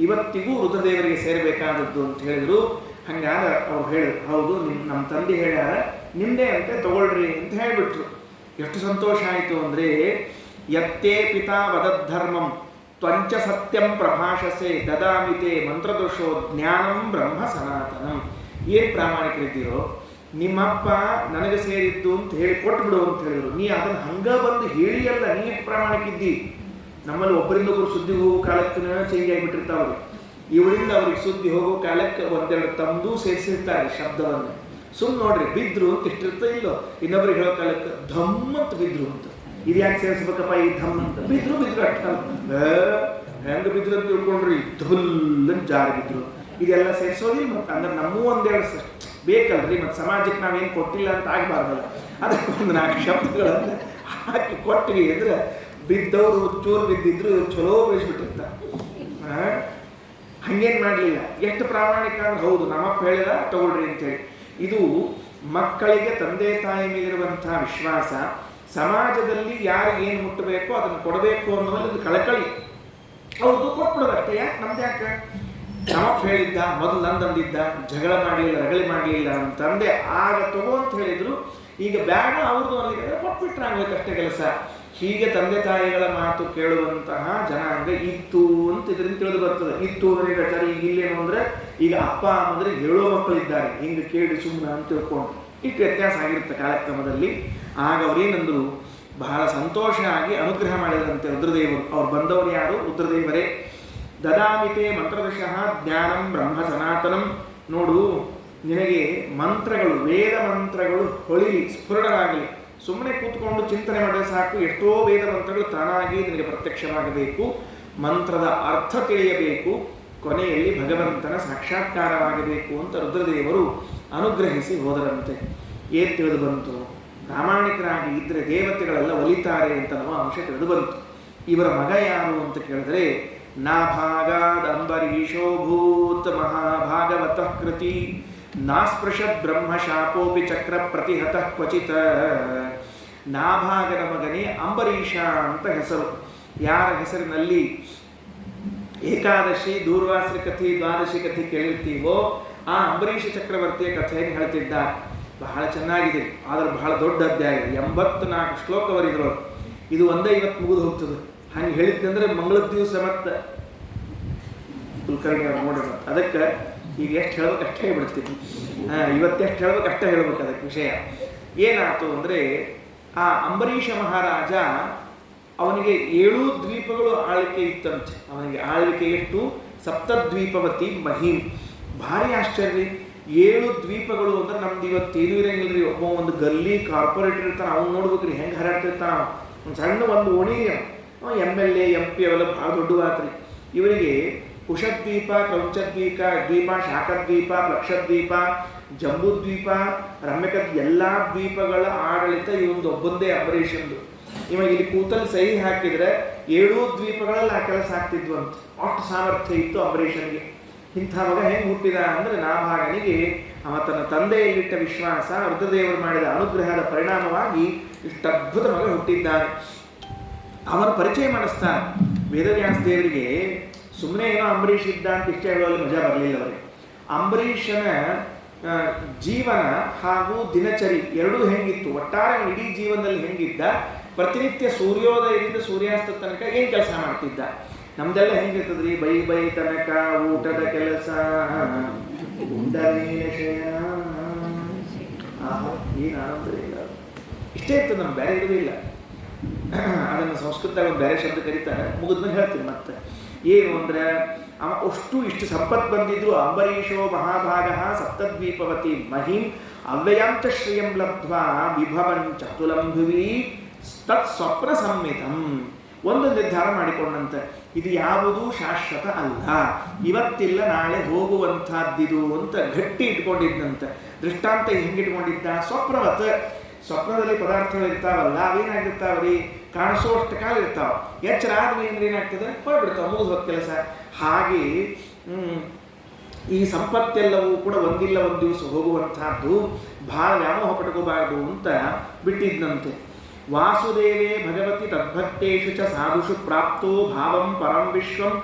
ಇವತ್ತಿಗೂ ರುದ್ರದೇವರಿಗೆ ಸೇರಬೇಕಾದದ್ದು ಅಂತ ಹೇಳಿದ್ರು. ಹಂಗಾದ ಅವ್ರು ಹೇಳಿದ್ರು, ಹೌದು ನಮ್ಮ ತಂದೆ ಹೇಳ್ಯಾರ, ನಿಂದೆ ಅಂತೆ ತಗೊಳ್ರಿ ಅಂತ ಹೇಳಿಬಿಟ್ರು. ಎಷ್ಟು ಸಂತೋಷ ಆಯಿತು ಅಂದರೆ, ಯತ್ತೇ ಪಿತಾ ವದದ್ಧರ್ಮಂ ತ್ವಂಚ ಸತ್ಯಂ ಪ್ರಭಾಷಸೆ ದದಾಮಿತೆ ಮಂತ್ರದೋಷೋ ಜ್ಞಾನಂ ಬ್ರಹ್ಮ ಸನಾತನಂ. ಏನು ಪ್ರಾಮಾಣಿಕರಿದ್ದೀರೋ, ನಿಮ್ಮಪ್ಪ ನನಗೆ ಸೇರಿದ್ದು ಅಂತ ಹೇಳಿ ಕೊಟ್ಬಿಡು ಅಂತ ಹೇಳಿದ್ರು. ನೀ ಅದನ್ನು ಹಂಗ ಬಂದು ಹೇಳಿ ಅಲ್ಲ, ನೀ ಎಷ್ಟು ಪ್ರಾಮಾಣಿಕಿದ್ದಿ. ನಮ್ಮಲ್ಲಿ ಒಬ್ಬರಿಂದೊಬ್ಬರು ಸುದ್ದಿ ಹೋಗೋ ಕಾಲಕ್ಕೆ ಚೇಂಜ್ ಆಗಿಬಿಟ್ಟಿರ್ತಾವ್ರಿ. ಇವರಿಂದ ಅವ್ರಿಗೆ ಸುದ್ದಿ ಹೋಗೋ ಕಾಲಕ್ಕೆ ಒಂದೆರಡು ತಮ್ಮದು ಸೇರಿಸಿರ್ತಾರೆ ಶಬ್ದವನ್ನು. ಸುಮ್ಮನೆ ನೋಡ್ರಿ, ಬಿದ್ರು ಅಂತ ಇಷ್ಟಿರ್ತ ಇಲ್ಲೋ, ಇನ್ನೊಬ್ರಿಗೆ ಹೇಳೋ ಕಾಲಕ್ಕೆ ಧಮ್ ಅಂತ ಬಿದ್ರು ಅಂತ. ಇದು ಯಾಕೆ ಸೇರಿಸ್ಬೇಕಪ್ಪ ಈ ಧಮ್ ಅಂತ? ಬಿದ್ರು ಅಷ್ಟ ಹೆಂಗ ಬಿದ್ರು ಅಂತ ತಿಳ್ಕೊಂಡ್ರಿ, ಧುಲ್ಲನ್ ಜಾರಿ ಬಿದ್ರು. ಇದೆಲ್ಲ ಸೇರಿಸೋದಿಲ್ಲ. ಮತ್ತೆ ಅಂದ್ರೆ ನಮ್ಮೂ ಒಂದೆರಡು ಬೇಕಲ್ರಿ, ಮತ್ತು ಸಮಾಜಕ್ಕೆ ನಾವೇನು ಕೊಟ್ಟಿಲ್ಲ ಅಂತ ಆಗಬಾರ್ದಲ್ಲ. ಅದಕ್ಕೆ ಒಂದು 4 ಶಬ್ದಗಳನ್ನು ಹಾಕಿ ಕೊಟ್ಟಿವಿ ಅಂದ್ರೆ ಬಿದ್ದವರು ಚೂರು ಬಿದ್ದಿದ್ರು ಚಲೋ ಬೆಳೆಸ್ಬಿಟ್ಟಿರ್ತಾರೆ. ಹಂಗೇನು ಮಾಡಲಿಲ್ಲ. ಎಷ್ಟು ಪ್ರಾಮಾಣಿಕ ಅಂದ್ರೆ ಹೌದು ನಮ್ಮಪ್ಪ ಹೇಳಿದ ತಗೊಳ್ರಿ ಅಂತೇಳಿ. ಇದು ಮಕ್ಕಳಿಗೆ ತಂದೆ ತಾಯಿ ಮೇಲಿರುವಂಥ ವಿಶ್ವಾಸ. ಸಮಾಜದಲ್ಲಿ ಯಾರಿಗೆ ಏನು ಮುಟ್ಟಬೇಕೋ ಅದನ್ನು ಕೊಡಬೇಕು ಅನ್ನೋದು ಕಳಕಳಿ. ಅವ್ರದ್ದು ಕೊಟ್ಬಿಡೋದು ಅಷ್ಟೇ. ಯಾಕೆ ನಮ್ದು ಯಾಕೆ? ನಮ್ಮಪ್ಪ ಹೇಳಿದ್ದ, ಮೊದಲು ನಂದಂದಿದ್ದ, ಜಗಳ ಮಾಡಲಿಲ್ಲ, ರಗಳೆ ಮಾಡಲಿಲ್ಲ ನಮ್ಮ ತಂದೆ, ಆಗ ತಗೋ ಅಂತ ಹೇಳಿದ್ರು. ಈಗ ಬ್ಯಾಡ ಅವ್ರದ್ದು ಅಲ್ಲಿಗೆ ಕೊಟ್ಬಿಟ್ರೆ ಆಗ್ಬೇಕಷ್ಟೇ ಕೆಲಸ. ಹೀಗೆ ತಂದೆ ತಾಯಿಗಳ ಮಾತು ಕೇಳುವಂತಹ ಜನಾಂಗ ಇತ್ತು ಅಂತ ಇದರಿಂದ ತಿಳಿದು ಬರ್ತದೆ. ಇತ್ತು ಅಂದ್ರೆ ಹೇಳ್ತಾರೆ. ಈಗ ಇಲ್ಲೇನು ಅಂದ್ರೆ ಈಗ ಅಪ್ಪ ಅಂದ್ರೆ ಹೇಳೋ ಮಕ್ಕಳಿದ್ದಾರೆ, ಹಿಂಗೆ ಕೇಳಿ ಸುಮ್ಮನೆ ಅಂತ ತಿಳ್ಕೊಂಡು ಇಷ್ಟು ವ್ಯತ್ಯಾಸ ಆಗಿರುತ್ತೆ ಕಾಲಕ್ರಮದಲ್ಲಿ. ಆಗ ಅವ್ರೇನಂದ್ರು, ಬಹಳ ಸಂತೋಷ ಆಗಿ ಅನುಗ್ರಹ ಮಾಡಿದಂತೆ ರುದ್ರದೇವರು. ಅವ್ರು ಬಂದವರು ಯಾರು? ರುದ್ರದೇವರೇ. ದದಾಮಿತೆ ಮಂತ್ರದಶಃ ಜ್ಞಾನಂ ಬ್ರಹ್ಮ ಸನಾತನಂ. ನೋಡು, ನಿನಗೆ ಮಂತ್ರಗಳು, ವೇದ ಮಂತ್ರಗಳು ಹೊಳಿಲಿ, ಸ್ಫುರಣವಾಗಲಿ. ಸುಮ್ಮನೆ ಕೂತ್ಕೊಂಡು ಚಿಂತನೆ ಮಾಡಿದ್ರೆ ಸಾಕು, ಎಷ್ಟೋ ವೇದ ಮಂತ್ರಗಳು ತಾನಾಗಿ ನಿನಗೆ ಪ್ರತ್ಯಕ್ಷವಾಗಬೇಕು. ಮಂತ್ರದ ಅರ್ಥ ತಿಳಿಯಬೇಕು, ಕೊನೆಯಲ್ಲಿ ಭಗವಂತನ ಸಾಕ್ಷಾತ್ಕಾರವಾಗಬೇಕು ಅಂತ ರುದ್ರದೇವರು ಅನುಗ್ರಹಿಸಿ ಹೋದರಂತೆ. ಏನು ತಿಳಿದು ಬಂತು? ಪ್ರಾಮಾಣಿಕರಾಗಿ ಇದ್ದರೆ ದೇವತೆಗಳೆಲ್ಲ ಒಲಿತಾರೆ ಅಂತ ನಮ್ಮ ಅಂಶ ತಿಳಿದು ಬಂತು. ಇವರ ಮಗ ಯಾರು ಅಂತ ಕೇಳಿದ್ರೆ, ನಾಭಾಗಾದ್ ಅಂಬರೀಷೋಭೂತ್ ಮಹಾಭಾಗವತಃ ಕೃತಿ ನಾಸ್ಪೃಶದ್ ಬ್ರಹ್ಮ ಶಾಪೋಪಿ ಚಕ್ರ ಪ್ರತಿಹತಃ ಕ್ವಚಿತ. ನಾಭಾಗನ ಮಗನೇ ಅಂಬರೀಷ ಅಂತ ಹೆಸರು. ಯಾರ ಹೆಸರಿನಲ್ಲಿ ಏಕಾದಶಿ, ದೂರ್ವಾಸರ ಕಥೆ, ದ್ವಾದಶಿ ಕಥೆ ಕೇಳಿರ್ತೀವೋ ಆ ಅಂಬರೀಷ ಚಕ್ರವರ್ತಿಯ ಕಥೆಯನ್ನು ಹೇಳ್ತಿದ್ದ. ಬಹಳ ಚೆನ್ನಾಗಿದೆ, ಆದರೆ ಬಹಳ ದೊಡ್ಡ ಅಧ್ಯಾಯ. 84 ಶ್ಲೋಕವರಿದ್ರು. ಇದು ಒಂದೇ ಇವತ್ತು ಮುಗಿದು ಹೋಗ್ತದೆ. ಹಂಗೆ ಹೇಳಿದ್ದಂದ್ರೆ ಮಂಗಳದ ದಿವಸ ಮತ್ತೆ ಕುಲಕರ್ಣಿ ಅವ್ರು ನೋಡೋಣ. ಅದಕ್ಕೆ ಈಗ ಎಷ್ಟು ಹೇಳ್ಬೇಕು ಅಷ್ಟೇ ಹೇಳ್ಬಿಡ್ತೀನಿ. ಇವತ್ತೆಷ್ಟು ಹೇಳ್ಬೇಕು ಅಷ್ಟೇ ಹೇಳ್ಬೇಕು. ಅದಕ್ಕೆ ವಿಷಯ ಏನಾಯ್ತು ಅಂದರೆ, ಆ ಅಂಬರೀಷ ಮಹಾರಾಜ ಅವನಿಗೆ 7 ದ್ವೀಪಗಳು ಆಳ್ವಿಕೆ ಇತ್ತಂತೆ. ಅವನಿಗೆ ಆಳ್ವಿಕೆ ಎಷ್ಟು? ಸಪ್ತದ್ವೀಪವತಿ ಮಹಿಂ. ಭಾರಿ ಆಶ್ಚರ್ಯ. 7 ದ್ವೀಪಗಳು ಅಂದ್ರೆ ನಮ್ದು ಇವತ್ತೇನು ಇರಂಗಿಲ್ರಿ. ಒಬ್ಬ ಒಂದು ಗಲ್ಲಿ ಕಾರ್ಪೊರೇಟರ್ ಇರ್ತಾನೆ, ಅವ್ನು ನೋಡ್ಬೇಕ್ರಿ ಹೆಂಗೆ ಹರಡ್ತಿರ್ತಾನ. ಒಂದು ಸಣ್ಣ ಒಂದು ಓಣಿ MLA MP ಅವೆಲ್ಲ ಭಾಳ ದೊಡ್ಡವಾತ್ರಿ. ಇವರಿಗೆ ಕುಶದ್ವೀಪ, ಕ್ರೌಂಚದ್ವೀಪ, ಶಾಖದ್ವೀಪ, ಲಕ್ಷದ್ವೀಪ, ಜಂಬೂದ್ವೀಪ, ರಮ್ಯಕದ್ ಎಲ್ಲ ದ್ವೀಪಗಳ ಆಡಳಿತ ಇವೊಂದು ಒಬ್ಬಂದೇ ಅಂಬರೀಷಂದು. ಇವಾಗ ಇಲ್ಲಿ ಕೂತಲ್ಲಿ ಸಹಿ ಹಾಕಿದ್ರೆ 7 ದ್ವೀಪಗಳಲ್ಲಿ ಆ ಕೆಲಸ ಆಗ್ತಿದ್ವು ಅಂತ. ಅಷ್ಟು ಸಾಮರ್ಥ್ಯ ಇತ್ತು ಅಂಬರೀಷನಿಗೆ. ಇಂಥ ಮಗ ಹೆಂಗೆ ಹುಟ್ಟಿದ ಅಂದರೆ ನಾಭಾಗನಿಗೆ ಅವ ತನ್ನ ತಂದೆಯಲ್ಲಿಟ್ಟ ವಿಶ್ವಾಸ, ರುದ್ರದೇವರು ಮಾಡಿದ ಅನುಗ್ರಹದ ಪರಿಣಾಮವಾಗಿ ಇಷ್ಟು ಅದ್ಭುತ ಮಗ ಹುಟ್ಟಿದ್ದಾನೆ. ಅವನ ಪರಿಚಯ ಮಾಡಿಸ್ತಾನೆ ವೇದವ್ಯಾಸ ದೇವರಿಗೆ. ಸುಮ್ಮನೆ ಏನೋ ಅಂಬರೀಷ್ ಇದ್ದ ಅಂತ ಇಷ್ಟ ಹೇಳುವಲ್ಲಿ ಮಜಾ ಬರಲಿಲ್ಲ ಅವರಿಗೆ. ಅಂಬರೀಷನ ಜೀವನ ಹಾಗೂ ದಿನಚರಿ ಎರಡೂ ಹೆಂಗಿತ್ತು, ಒಟ್ಟಾರೆ ಇಡೀ ಜೀವನದಲ್ಲಿ ಹೆಂಗಿದ್ದ, ಪ್ರತಿನಿತ್ಯ ಸೂರ್ಯೋದಯದಿಂದ ಸೂರ್ಯಾಸ್ತ ತನಕ ಏನು ಕೆಲಸ ಮಾಡ್ತಿದ್ದ. ನಮ್ದೆಲ್ಲ ಹೆಂಗಿರ್ತದ್ರಿ, ಬೈ ತನಕ ಊಟದ ಕೆಲಸ, ಏನು ಆನಂದ ಇಲ್ಲ, ಇಷ್ಟೇ ಇರ್ತದೆ. ನಮ್ಗೆ ಬೇರೆ ಇರೋದೇ ಇಲ್ಲ. ಅದನ್ನು ಸಂಸ್ಕೃತದಾಗ ಒಂದು ಬೇರೆ ಶಬ್ದ ಕರೀತಾರೆ, ಮುಗಿದ್ಮೇಲೆ ಹೇಳ್ತೀನಿ. ಮತ್ತೆ ಏನು ಅಂದರೆ ಅಷ್ಟು ಇಷ್ಟು ಸಂಪತ್ತು ಬಂದಿದ್ರು. ಅಂಬರೀಷೋ ಮಹಾಭಾಗ ಸಪ್ತದ್ವೀಪವತಿ ಮಹಿಂ ಅವ್ಯಯಾಂತ ಶ್ರಿಯಂ ಲಬ್ಧ್ವಾ ವಿಭವಂ ಚತುಲಂಭುವಿ ತತ್ ಸ್ವಪ್ನ ಸಂಹಿತಂ. ಒಂದು ನಿರ್ಧಾರ ಮಾಡಿಕೊಂಡಂತೆ, ಇದು ಯಾವುದೂ ಶಾಶ್ವತ ಅಲ್ಲ, ಇವತ್ತಿಲ್ಲ ನಾಳೆ ಹೋಗುವಂಥದ್ದಿದು ಅಂತ ಗಟ್ಟಿ ಇಟ್ಕೊಂಡಿದ್ದಂತೆ. ದೃಷ್ಟಾಂತ ಹೆಂಗಿಟ್ಕೊಂಡಿದ್ದ, ಸ್ವಪ್ನವತ್. ಸ್ವಪ್ನದಲ್ಲಿ ಪದಾರ್ಥಗಳು ಇರ್ತಾವಲ್ಲ, ಅವೇನಾಗಿರ್ತಾವ್ರಿ, ಕಾಣಿಸೋಷ್ಟು ಕಾಲ ಇರ್ತಾವ. ಎಚ್ಚರ ಆದ್ಮೇಲೆ ಅಂದ್ರೆ ಏನಾಗ್ತದೆ, ಹೊರಬಿಡ್ತಾವ, ಮುಗಿದು ಹೋದ ಕೆಲಸ. ಹಾಗೆ ಈ ಸಂಪತ್ತೆಲ್ಲವೂ ಕೂಡ ಒಂದಿಲ್ಲ ಒಂದು ದಿವಸ ಹೋಗುವಂತಹದ್ದು, ಭಾಳ ವ್ಯಾಮೋಹ ಪಟ್ಕೋಬಾರದು ಅಂತ ಬಿಟ್ಟಿದ್ದಂತೆ. ವಾಸುದೇವೇ ಭಗವತಿ ತದ್ಭಕ್ತೇಷು ಚ ಸಾಧುಷು ಪ್ರಾಪ್ತೋ ಭಾವಂ ಪರಂ ವಿಶ್ವಂ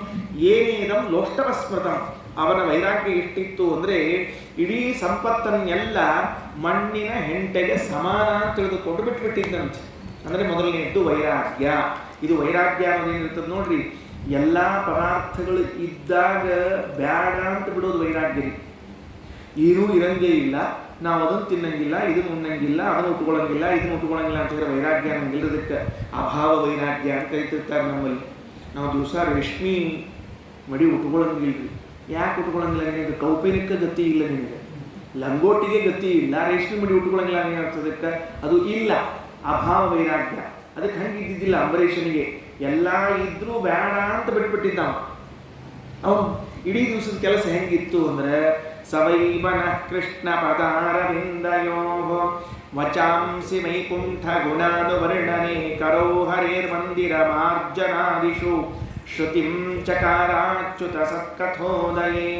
ಏನೇದಂ ಲೋಷ್ಟವಸ್ಮೃತಂ. ಅವನ ವೈರಾಗ್ಯ ಎಷ್ಟಿತ್ತು ಅಂದರೆ ಇಡೀ ಸಂಪತ್ತನ್ನೆಲ್ಲ ಮಣ್ಣಿನ ಹೆಂಟೆಗೆ ಸಮಾನ ಅಂತ ತಿಳಿದುಕೊಂಡು ಬಿಟ್ಬಿಟ್ಟಿದ್ದಂತೆ. ಅಂದರೆ ಮೊದಲನೇದ್ದು ವೈರಾಗ್ಯ. ಇದು ವೈರಾಗ್ಯ ಅನ್ನೋದೇನಿರ್ತದೆ ನೋಡ್ರಿ, ಎಲ್ಲ ಪದಾರ್ಥಗಳು ಇದ್ದಾಗ ಬ್ಯಾಡ ಅಂತ ಬಿಡೋದು ವೈರಾಗ್ಯ ರೀ. ಏನೂ ಇರಂಗೇ ಇಲ್ಲ, ನಾವು ಅದನ್ನು ತಿನ್ನಂಗಿಲ್ಲ, ಇದನ್ನು ಉಣ್ಣಂಗಿಲ್ಲ, ಅದನ್ನು ಉಟ್ಕೊಳ್ಳಂಗಿಲ್ಲ, ಇದನ್ನು ಉಟ್ಕೊಳ್ಳಂಗಿಲ್ಲ ಅಂತ ಹೇಳಿದ್ರೆ ವೈರಾಗ್ಯ ಅನ್ನಂಗಿಲ್ಲದಕ್ಕೆ ಅಭಾವ ವೈರಾಗ್ಯ ಅಂತ ಕರಿತಿರ್ತಾರೆ ನಮ್ಮಲ್ಲಿ. ನಾವು ದಿವಸ ರೇಷ್ಮೆ ಮಡಿ ಉಟ್ಕೊಳ್ಳಂಗಿಲ್ರಿ. ಯಾಕೆ ಉಟ್ಕೊಳ್ಳಂಗಿಲ್ಲ? ನಿನಗೆ ಕೌಪಿನಕ್ಕೆ ಗತಿ ಇಲ್ಲ, ನಿನಗೆ ಲಂಗೋಟಿಗೆ ಗತಿ ಇಲ್ಲ, ರೇಷ್ಮೆ ಮಡಿ ಉಟ್ಕೊಳ್ಳಂಗಿಲ್ಲ ಏನಾಗ್ತದಕ್ಕೆ? ಅದು ಇಲ್ಲ, ಅಭಾವ ವೈರಾಗ್ಯ. ಅದಕ್ಕೆ ಹಂಗೆ ಇದ್ದಿದ್ದಿಲ್ಲ ಅಂಬರೀಷನಿಗೆ. ಎಲ್ಲ ಇದ್ರೂ ಬೇಡ ಅಂತ ಬಿಟ್ಬಿಟ್ಟಿದ್ದ ಅವನು. ಇಡೀ ದಿವಸದ ಕೆಲಸ ಹೆಂಗಿತ್ತು ಅಂದರೆ ಸವೈವನ ಕೃಷ್ಣ ಪದಾರವಿಂದಯೋ ವಚಾಂಸಿ ವೈಕುಂಠ ಗುಣಾನುವರ್ಣನೆ ಕರೋ ಹರೇರ್ಮಂದಿರ ಮಾರ್ಜನಾದಿಷು ಶ್ರುತಿಂ ಚಕಾರಾಚ್ಯುತ ಸತ್ಕಥೋದಯೇ.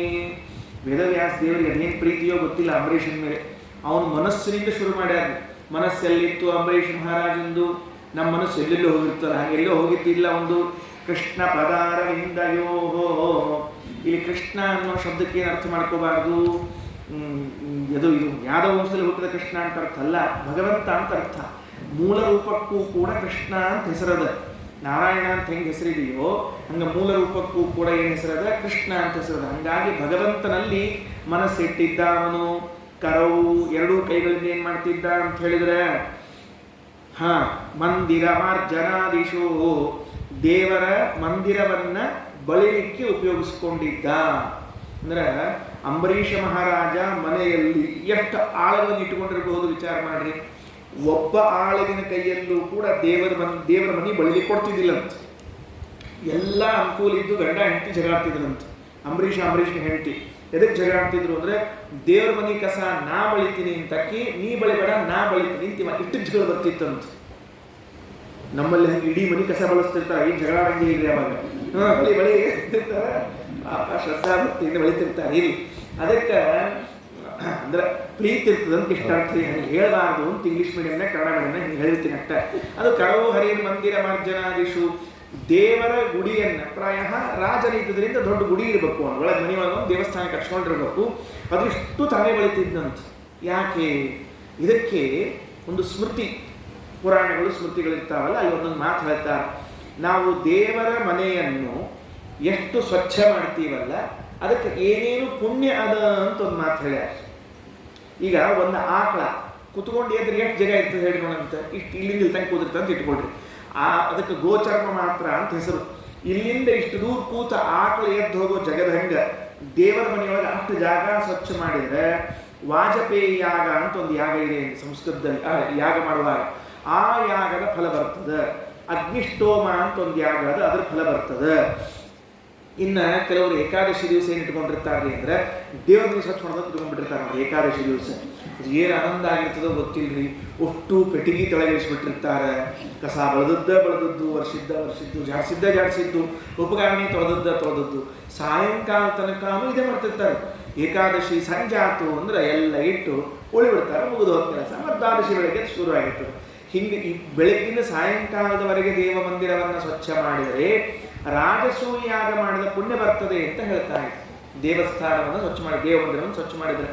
ವೇದವ್ಯಾಸ ದೇವರಿಗೆ ಅದೇನು ಪ್ರೀತಿಯೋ ಗೊತ್ತಿಲ್ಲ ಅಂಬರೀಷನ ಮೇಲೆ. ಅವನು ಮನಸ್ಸಿನಿಂದ ಶುರು ಮಾಡ್ಯಾರ. ಮನಸ್ಸೆಲ್ಲಿತ್ತು ಅಂಬರೀಷ್ ಮಹಾರಾಜಂದು? ನಮ್ಮ ಮನಸ್ಸು ಎಲ್ಲೆಲ್ಲೋ ಹೋಗಿರ್ತಲ್ಲ, ಹಾಗೆಲ್ಲೋ ಹೋಗಿದ್ದಿಲ್ಲ. ಒಂದು ಕೃಷ್ಣ ಪದಾರವಿಂದಯೋ. ಇಲ್ಲಿ ಕೃಷ್ಣ ಅನ್ನೋ ಶಬ್ದಕ್ಕೆ ಏನು ಅರ್ಥ ಮಾಡ್ಕೋಬಾರ್ದು, ಇದು ಯಾದವ ವಂಶದಲ್ಲಿ ಹುಟ್ಟಿದ ಕೃಷ್ಣ ಅಂತ ಅರ್ಥ ಅಲ್ಲ, ಭಗವಂತ ಅಂತ ಅರ್ಥ. ಮೂಲ ರೂಪಕ್ಕೂ ಕೂಡ ಕೃಷ್ಣ ಅಂತ ಹೆಸರದ. ನಾರಾಯಣ ಅಂತ ಹೆಂಗೆ ಹೆಸರಿದೆಯೋ ಹಂಗೆ ಮೂಲ ರೂಪಕ್ಕೂ ಕೂಡ ಏನು ಹೆಸರದ, ಕೃಷ್ಣ ಅಂತ ಹೆಸರದ. ಹಂಗಾಗಿ ಭಗವಂತನಲ್ಲಿ ಮನಸ್ಸಿಟ್ಟಿದ್ದ ಅವನು. ಕರವು ಎರಡೂ ಕೈಗಳಿಂದ ಏನು ಮಾಡ್ತಿದ್ದ ಅಂತ ಹೇಳಿದ್ರೆ, ಮಂದಿರ ಮಾರ್ಜನಾದಿಶು, ದೇವರ ಮಂದಿರವನ್ನ ಬಳಿಲಿಕ್ಕೆ ಉಪಯೋಗಿಸ್ಕೊಂಡಿದ್ದ. ಅಂದ್ರೆ ಅಂಬರೀಷ ಮಹಾರಾಜ ಮನೆಯಲ್ಲಿ ಎಷ್ಟು ಆಳಗಳನ್ನು ಇಟ್ಟುಕೊಂಡಿರಬಹುದು ವಿಚಾರ ಮಾಡ್ರಿ. ಒಬ್ಬ ಆಳಗಿನ ಕೈಯಲ್ಲೂ ಕೂಡ ದೇವರ ಮನೆ ಬಳಿಲಿಕ್ಕೆ ಕೊಡ್ತಿದ್ದಿಲ್ಲಂತ. ಎಲ್ಲ ಅನುಕೂಲ ಇದ್ದು ಗಂಡ ಹೆಂಡತಿ ಜಗಾಡ್ತಿದ್ರಂತ. ಅಂಬರೀಷನ ಹೆಂಡತಿ ಎದಕ್ಕೆ ಜಗಾಡ್ತಿದ್ರು ಅಂದ್ರೆ, ದೇವರ ಮನೆ ಕಸ ನಾ ಬಳಿತೀನಿ ಅಂತಕ್ಕಿ, ನೀ ಬಳಿಬೇಡ ನಾ ಬಳಿತೀನಿ ಅಂತಿಮ. ಇಷ್ಟು ಜಗಳ ಬರ್ತಿತ್ತಂತ. ನಮ್ಮಲ್ಲಿ ಹಂಗೆ ಇಡೀ ಮನೆ ಕಸ ಬಳಸ್ತಿರ್ತಾರೆ, ಏನು ಜಗಳ ಹಂಗೆ ಇಲ್ರಿ. ಅವಾಗ ಬಳಿ ಅಂತಿರ್ತಾರೆ, ಶ್ರದ್ಧಾ ಭಕ್ತಿಯಿಂದ ಬಳಿತಿರ್ತಾರೆ. ಇಲ್ಲಿ ಅದಕ್ಕೆ ಅಂದ್ರೆ ಪ್ರೀತಿ ಇರ್ತದಂತ ಇಷ್ಟ ಅರ್ಥ. ಹಂಗೆ ಹೇಳಬಾರ್ದು ಅಂತ ಇಂಗ್ಲೀಷ್ ಮೀಡಿಯಮ್ನಾಗ ಕನ್ನಡ ಮೀಡಿಯಮ್ನಾಗ ಹಿಂಗೆ ಹೇಳ್ತೀನಿ ಅಷ್ಟ. ಅದು ಕರವು ಹರಿಯರ್ ಮಂದಿರ ಮಾರ್ಜನಾದಿಶು, ದೇವರ ಗುಡಿಯನ್ನ ಪ್ರಾಯ ರಾಜನಿದ್ದರಿಂದ ದೊಡ್ಡ ಗುಡಿ ಇರಬೇಕು, ಒಳಗೆ ಮನೆ ಒಳಗೆ ಒಂದು ದೇವಸ್ಥಾನ ಕಟ್ಸ್ಕೊಂಡಿರ್ಬೇಕು. ಅದಿಷ್ಟು ತಾನೇ ಬಳಿತಿದ್ದಂತ. ಯಾಕೆ? ಇದಕ್ಕೆ ಒಂದು ಸ್ಮೃತಿ, ಪುರಾಣಗಳು ಸ್ಮೃತಿಗಳಿರ್ತಾವಲ್ಲ, ಅಲ್ಲಿ ಒಂದೊಂದು ಮಾತು ಹೇಳ್ತಾರೆ. ನಾವು ದೇವರ ಮನೆಯನ್ನು ಎಷ್ಟು ಸ್ವಚ್ಛ ಮಾಡ್ತೀವಲ್ಲ ಅದಕ್ಕೆ ಏನೇನು ಪುಣ್ಯ ಅದ ಅಂತ ಒಂದು ಮಾತು ಹೇಳ್ಯಾರ. ಈಗ ಒಂದು ಆಕಳ ಕುತ್ಕೊಂಡು ಎದ್ರೆ ಎಷ್ಟು ಜಾಗ ಇರ್ತದೆ ಹೇಳಿಕೊಂಡಂತ, ಇಷ್ಟು ಇಲ್ಲಿಂದ ಇಲ್ಲಿ ತನಕ ಕೂದಿರ್ತಂತ ಇಟ್ಕೊಳ್ರಿ. ಅದಕ್ಕೆ ಗೋಚರ್ಮ ಮಾತ್ರ ಅಂತ ಹೆಸರು. ಇಲ್ಲಿಂದ ಇಷ್ಟು ದೂರ ಕೂತ ಆಕಳ ಎದ್ದು ಹೋಗೋ ಜಗದ ಹಂಗ ದೇವರ ಮನೆಯೊಳಗೆ ಅಷ್ಟು ಜಾಗ ಸ್ವಚ್ಛ ಮಾಡಿದರೆ, ವಾಜಪೇಯಿ ಯಾಗ ಅಂತ ಒಂದು ಯಾಗ ಇದೆ ಸಂಸ್ಕೃತದಲ್ಲಿ, ಯಾಗ ಮಾಡುವಾಗ ಆ ಯಾಗದ ಫಲ ಬರ್ತದೆ. ಅಗ್ನಿಷ್ಟೋಮ ಅಂತ ಒಂದು ಯಾಗ ಅದ, ಅದ್ರ ಫಲ ಬರ್ತದೆ. ಇನ್ನು ಕೆಲವರು ಏಕಾದಶಿ ದಿವಸ ಏನು ಇಟ್ಕೊಂಡಿರ್ತಾರೆ ಅಂದರೆ ದೇವ್ರಿಗೆ ಸ್ವಚ್ಛ ಮಾಡೋದು ಇಟ್ಕೊಂಡ್ಬಿಟ್ಟಿರ್ತಾರೆ ನೋಡಿ ಏಕಾದಶಿ ದಿವಸ. ಏನು ಆನಂದ ಆಗಿರ್ತದೋ ಗೊತ್ತಿಲ್ಲರಿ, ಅಷ್ಟು ಪೆಟ್ಟಿಗೆ ತೆಳಗಿಳಿಸ್ಬಿಟ್ಟಿರ್ತಾರೆ. ಕಸ ಬಳದದ್ದು ವರ್ಷಿದ್ದು ಜಾಡಿಸಿದ್ದು ಉಪಕರಣಿ ತೊಳೆದದ್ದು ಸಾಯಂಕಾಲ ತನಕನೂ ಇದೇ ಮಾಡ್ತಿರ್ತಾರೆ. ಏಕಾದಶಿ ಸಂಜಾತು ಅಂದರೆ ಎಲ್ಲ ಇಟ್ಟು ಉಳಿಬಿಡ್ತಾರೆ, ಮುಗಿದು ಹೋದ ಕೆಲಸ. ಮತ್ತು ದ್ವಾದಶಿ ಬೆಳಗ್ಗೆ ಶುರು ಆಗಿರ್ತದೆ. ಹಿಂಗೆ ಈ ಬೆಳಗ್ಗಿನ ಸಾಯಂಕಾಲದವರೆಗೆ ದೇವ ಮಂದಿರವನ್ನು ಸ್ವಚ್ಛ ಮಾಡಿದರೆ ರಾಜಸೂಯಾಗ ಮಾಡಿದ ಪುಣ್ಯ ಬರ್ತದೆ ಅಂತ ಹೇಳ್ತಾರೆ. ದೇವಸ್ಥಾನವನ್ನು ಸ್ವಚ್ಛ ಮಾಡಿ ದೇವ ಮಂದಿರವನ್ನು ಸ್ವಚ್ಛ ಮಾಡಿದರೆ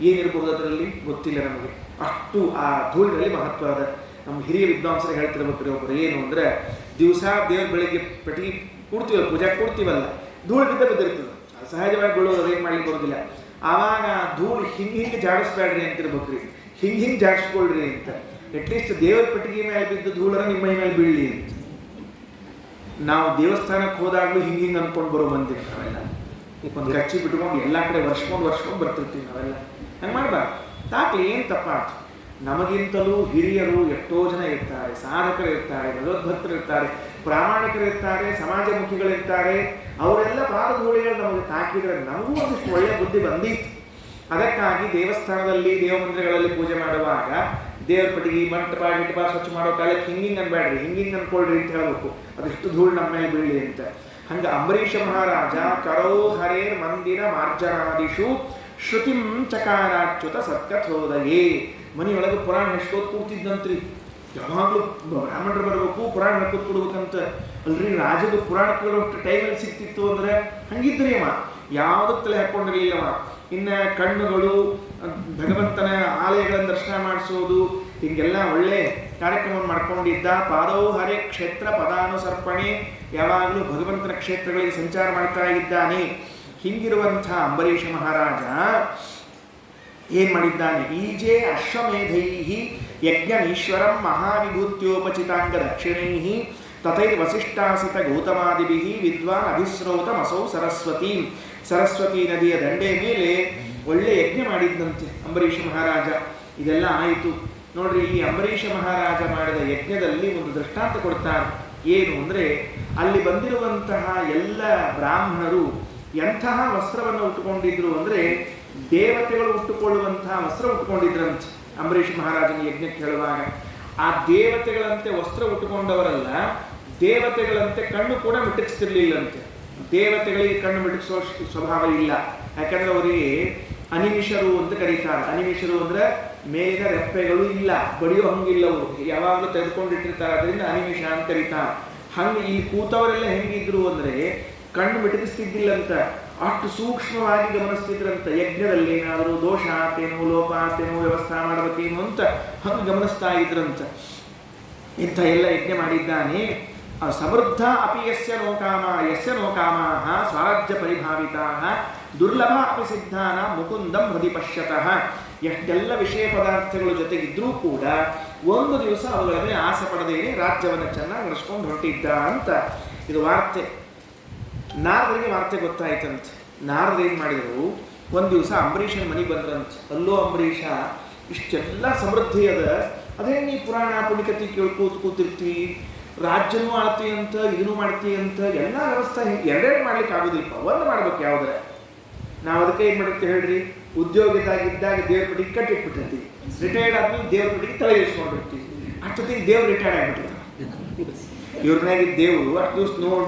ಏನಿರ್ಬೋದು ಅದರಲ್ಲಿ ಗೊತ್ತಿಲ್ಲ ನಮಗೆ. ಅಷ್ಟು ಆ ಧೂಳಿನಲ್ಲಿ ಮಹತ್ವ ಅದ. ನಮ್ಮ ಹಿರಿಯ ವಿದ್ವಾಂಸರು ಹೇಳ್ತಿರ್ಬೇಕು ಒಬ್ಬರು ಏನು ಅಂದರೆ, ದಿವಸ ದೇವ್ರ ಬೆಳಿಗ್ಗೆ ಪೆಟ್ಟಿಗೆ ಕೂಡ್ತೀವಲ್ಲ, ಪೂಜಾ ಕೂಡ್ತೀವಲ್ಲ, ಧೂಳು ಬಿದ್ದಿರ್ತದೆ. ಸಹಜವಾಗಿ ಬೀಳೋದು ಅದೇನು ಮಾಡ್ಲಿಕ್ಕೆ ಬರೋದಿಲ್ಲ. ಆವಾಗ ಧೂಳು ಹಿಂಗೆ ಜಾಡಿಸ್ಬೇಡ್ರಿ ಅಂತಿರ್ಬೇಕ್ರಿ, ಹಿಂಗೆ ಜಾಡಿಸ್ಕೊಳ್ರಿ ಅಂತ. ಅಟ್ಲೀಸ್ಟ್ ದೇವರ ಪೆಟ್ಟಿಗೆ ಮೇಲೆ ಬಿದ್ದ ಧೂಳರ ನಿಮ್ಮ ಮೈ ಮೇಲೆ ಬೀಳಲಿ ಅಂತ. ನಾವು ದೇವಸ್ಥಾನಕ್ಕೆ ಹೋದಾಗಲೂ ಹಿಂಗೆ ಅಂದ್ಕೊಂಡು ಬರೋ ಮಂದಿ ನಾವೆಲ್ಲ. ಒಂದು ಕಚ್ಚಿ ಬಿಟ್ಕೊಂಡು ಎಲ್ಲ ಕಡೆ ವರ್ಷಕೊಂಡು ಬರ್ತಿರ್ತೀವಿ ನಾವೆಲ್ಲ. ಹಂಗೆ ಮಾಡಬಾರ್ದು. ತಾಕ್ಲಿ ಏನು ತಪ್ಪಾಯ್ತು. ನಮಗಿಂತಲೂ ಹಿರಿಯರು ಎಷ್ಟೋ ಜನ ಇರ್ತಾರೆ, ಸಾಧಕರು ಇರ್ತಾರೆ, ಭಗವದ್ಭಕ್ತರು ಇರ್ತಾರೆ, ಪ್ರಾಮಾಣಿಕರು ಇರ್ತಾರೆ, ಸಮಾಜಮುಖಿಗಳಿರ್ತಾರೆ. ಅವರೆಲ್ಲ ಪಾದಧೂಳಿಗಳು ನಮಗೆ ತಾಕಿದರೆ ನಮಗೂ ಒಂದಿಷ್ಟು ಒಳ್ಳೆಯ ಬುದ್ಧಿ ಬಂದಿತ್ತು. ಅದಕ್ಕಾಗಿ ದೇವಸ್ಥಾನದಲ್ಲಿ ದೇವ ಮಂದಿರಗಳಲ್ಲಿ ಪೂಜೆ ಮಾಡುವಾಗ ದೇವರ ಪಟ್ಟಿಗೆ ಮಂಟಪ ಗಿಟಪ ಸ್ವಚ್ಛ ಮಾಡೋ ಕಾಲಕ್ಕೆ ಹಿಂಗಿಂಗ್ ಅನ್ಬೇಡ್ರಿ, ಹಿಂಗಿಂಗ್ ಅನ್ಕೊಳ್ರಿ ಅಂತ ಹೇಳಬೇಕು. ಅದೆಷ್ಟು ಧೂಳು ನಮ್ಮ ಮೇಲೆ ಬೀಳಲಿ ಅಂತ. ಹಂಗೆ ಅಂಬರೀಷ ಮಹಾರಾಜ ಕರೋ ಹರೇರ್ ಮಂದಿರ ಮಾರ್ಜನಾದಿಷು ಶ್ರುತಿಂ ಚಕಾರಾಚ್ಯುತ ಸತ್ಕಥೋದಯೇ. ಮನೆಯೊಳಗೆ ಪುರಾಣ ಹೇಳ್ಕೋತ ಕೂತಿದ್ದಂತ್ರಿ. ಯಾವಾಗಲೂ ಬ್ರಾಹ್ಮಣರು ಬರಬೇಕು, ಪುರಾಣ ಹೇಳ್ಕೋತ ಕೊಡ್ಬೇಕಂತ ಅಲ್ರಿ. ರಾಜದ ಪುರಾಣ ಕೇಳೋಷ್ಟು ಟೈಮಲ್ಲಿ ಸಿಕ್ತಿತ್ತು ಅಂದರೆ ಹಂಗಿದ್ರಿ ಅವ. ಯಾವುದಕ್ಕೆ ತಲೆ ಹಾಕ್ಕೊಂಡಿರಲಿಲ್ಲವ. ಇನ್ನು ಕಣ್ಣುಗಳು ಭಗವಂತನ ಆಲಯಗಳನ್ನು ದರ್ಶನ ಮಾಡಿಸೋದು, ಹೀಗೆಲ್ಲ ಒಳ್ಳೆ ಕಾರ್ಯಕ್ರಮ ಮಾಡ್ಕೊಂಡಿದ್ದ. ಪಾದೋ ಹರೇ ಕ್ಷೇತ್ರ ಪದಾನುಸರ್ಪಣೆ, ಯಾವಾಗಲೂ ಭಗವಂತನ ಕ್ಷೇತ್ರಗಳಿಗೆ ಸಂಚಾರ ಮಾಡ್ತಾ ಇದ್ದಾನೆ. ಹಿಂಗಿರುವಂಥ ಅಂಬರೀಷ ಮಹಾರಾಜ ಏನು ಮಾಡಿದ್ದಾನೆ? ಈಜೆ ಅಶ್ವಮೇಧೈ ಯಜ್ಞಮೀಶ್ವರಂ ಮಹಾವಿಭೂತ್ಯೋಪಚಿತಾಂಗ ದಕ್ಷಿಣೈ ತಥೈರ್ವಸಿಷ್ಠಾಸಿತ ಗೌತಮಾದಿಭಿ ವಿದ್ವಾನ್ ಅಭಿಸ್ರೌತಮಸೌ ಸರಸ್ವತಿ. ಸರಸ್ವತಿ ನದಿಯ ದಂಡೆ ಮೇಲೆ ಒಳ್ಳೆ ಯಜ್ಞ ಮಾಡಿದ್ದಂತೆ ಅಂಬರೀಷ ಮಹಾರಾಜ. ಇದೆಲ್ಲ ಆಯಿತು ನೋಡ್ರಿ. ಈ ಅಂಬರೀಷ ಮಹಾರಾಜ ಮಾಡಿದ ಯಜ್ಞದಲ್ಲಿ ಒಂದು ದೃಷ್ಟಾಂತ ಕೊಡ್ತಾರೆ. ಏನು ಅಂದರೆ, ಅಲ್ಲಿ ಬಂದಿರುವಂತಹ ಎಲ್ಲ ಬ್ರಾಹ್ಮಣರು ಎಂತಹ ವಸ್ತ್ರವನ್ನು ಉಟ್ಟುಕೊಂಡಿದ್ರು ಅಂದರೆ, ದೇವತೆಗಳು ಉಟ್ಟುಕೊಳ್ಳುವಂತಹ ವಸ್ತ್ರ ಉಟ್ಟುಕೊಂಡಿದ್ರಂತೆ. ಅಂಬರೀಷ ಮಹಾರಾಜನ ಯಜ್ಞಕ್ಕೆ ಹೇಳುವಾಗ ಆ ದೇವತೆಗಳಂತೆ ವಸ್ತ್ರ ಉಟ್ಟುಕೊಂಡವರಲ್ಲ, ದೇವತೆಗಳಂತೆ ಕಣ್ಣು ಕೂಡ ಮಿಟಕಿಸ್ತಿರ್ಲಿಲ್ಲಂತೆ. ದೇವತೆಗಳಿಗೆ ಕಣ್ಣು ಮಿಟಕಿಸೋ ಸ್ವಭಾವ ಇಲ್ಲ. ಯಾಕಂದ್ರೆ ಅವರಿಗೆ ಅನಿಮಿಷರು ಅಂತ ಕರೀತಾರೆ. ಅನಿಮಿಷರು ಅಂದ್ರೆ ಮೇಲಿನ ರೆಪ್ಪೆಗಳು ಇಲ್ಲ, ಬಡಿಯೋ ಹಂಗಿಲ್ಲ, ಅವರು ಯಾವಾಗಲೂ ತೆಗೆದುಕೊಂಡಿಟ್ಟಿರ್ತಾರೆ. ಅದರಿಂದ ಅನಿಮಿಷ ಅಂತ ಕರೀತಾರೆ. ಹಂಗೆ ಈ ಕೂತವರೆಲ್ಲ ಹೆಂಗಿದ್ರು ಅಂದರೆ ಕಣ್ಣು ಮಿಟಕಿಸ್ತಿದ್ದಿಲ್ಲಂತ, ಅಷ್ಟು ಸೂಕ್ಷ್ಮವಾಗಿ ಗಮನಿಸ್ತಿದ್ರಂತ. ಯಜ್ಞದಲ್ಲಿ ಏನಾದರೂ ದೋಷ ಆತೇನೋ, ಲೋಪ ಆತೇನೋ, ವ್ಯವಸ್ಥೆ ಮಾಡಬೇಕೇನು ಅಂತ ಹಂಗೆ ಗಮನಿಸ್ತಾ ಇದ್ರಂತ. ಇಂಥ ಎಲ್ಲ ಯಜ್ಞ ಮಾಡಿದ್ದಾನೆ. ಸಮೃದ್ಧ ಅಪಿ ಯಸ್ಯ ನೋಕಾಮಾಹ ಸ್ವರಾಜ್ಯ ಪರಿಭಾವಿತಾಃ ದುರ್ಲಭ ಅಪಿ ಸಿದ್ಧಾನ ಮುಕುಂದಂ ಹೃದಿ ಪಶ್ಯತಃ. ಎಷ್ಟೆಲ್ಲ ವಿಷಯ ಪದಾರ್ಥಗಳ ಜೊತೆಗಿದ್ರೂ ಕೂಡ ಒಂದು ದಿವಸ ಅವುಗಳನ್ನೇ ಆಸೆ ಪಡದೇನೆ ರಾಜ್ಯವನ್ನು ಚೆನ್ನಾಗಿ ನಡೆಸ್ಕೊಂಡು ಹೊರಟಿದ್ದ ಅಂತ ಇದು ವಾರ್ತೆ. ನಾರದರಿಗೆ ವಾರ್ತೆ ಗೊತ್ತಾಯ್ತಂತೆ. ನಾರದ್ರು ಏನು ಮಾಡಿದರು, ಒಂದು ದಿವಸ ಅಂಬರೀಷನ ಮನೆಗೆ ಬಂದ್ರಂತೆ. ಅಲ್ಲೋ ಅಂಬರೀಷ, ಇಷ್ಟೆಲ್ಲ ಸಮೃದ್ಧಿ ಅದ, ಅದೇ ನೀ ಪುರಾಣ ಪುಣ್ಯಕಥೆ ಕೂತಿರ್ತೀವಿ, ರಾಜ್ಯನೂ ಆಳ್ತೀವಿ ಅಂತ, ಇದನ್ನು ಮಾಡ್ತೀವಿ ಅಂತ, ಎಲ್ಲ ವ್ಯವಸ್ಥೆ ಎರಡೆರಡು ಮಾಡ್ಲಿಕ್ಕೆ ಆಗೋದಿಲ್ಲ, ಒಂದು ಮಾಡ್ಬೇಕು. ಯಾವುದ್ರೆ ನಾವು ಅದಕ್ಕೆ ಏನು ಮಾಡುತ್ತೆ ಹೇಳ್ರಿ, ಉದ್ಯೋಗದಾಗಿದ್ದಾಗ ದೇವ್ರ ಪಟ್ಟಿಗೆ ಕಟ್ಟಿಟ್ಬಿಟ್ಟಿರ್ತೀವಿ, ರಿಟೈರ್ಡ್ ಆದ್ಮೇಲೆ ದೇವ್ರ ಪಟ್ಟಿಗೆ ತಲೆ ಇಳಿಸ್ಕೊಂಡಿರ್ತೀವಿ. ಅಷ್ಟೊತ್ತಿಗೆ ದೇವ್ರು ರಿಟೈರ್ಡ್ ಆಗಿಬಿಟ್ಟಿರ್ತಾರೆ. ಇವ್ರನ್ನಾಗಿದ್ದ ದೇವರು ಅಷ್ಟು ದಿವಸ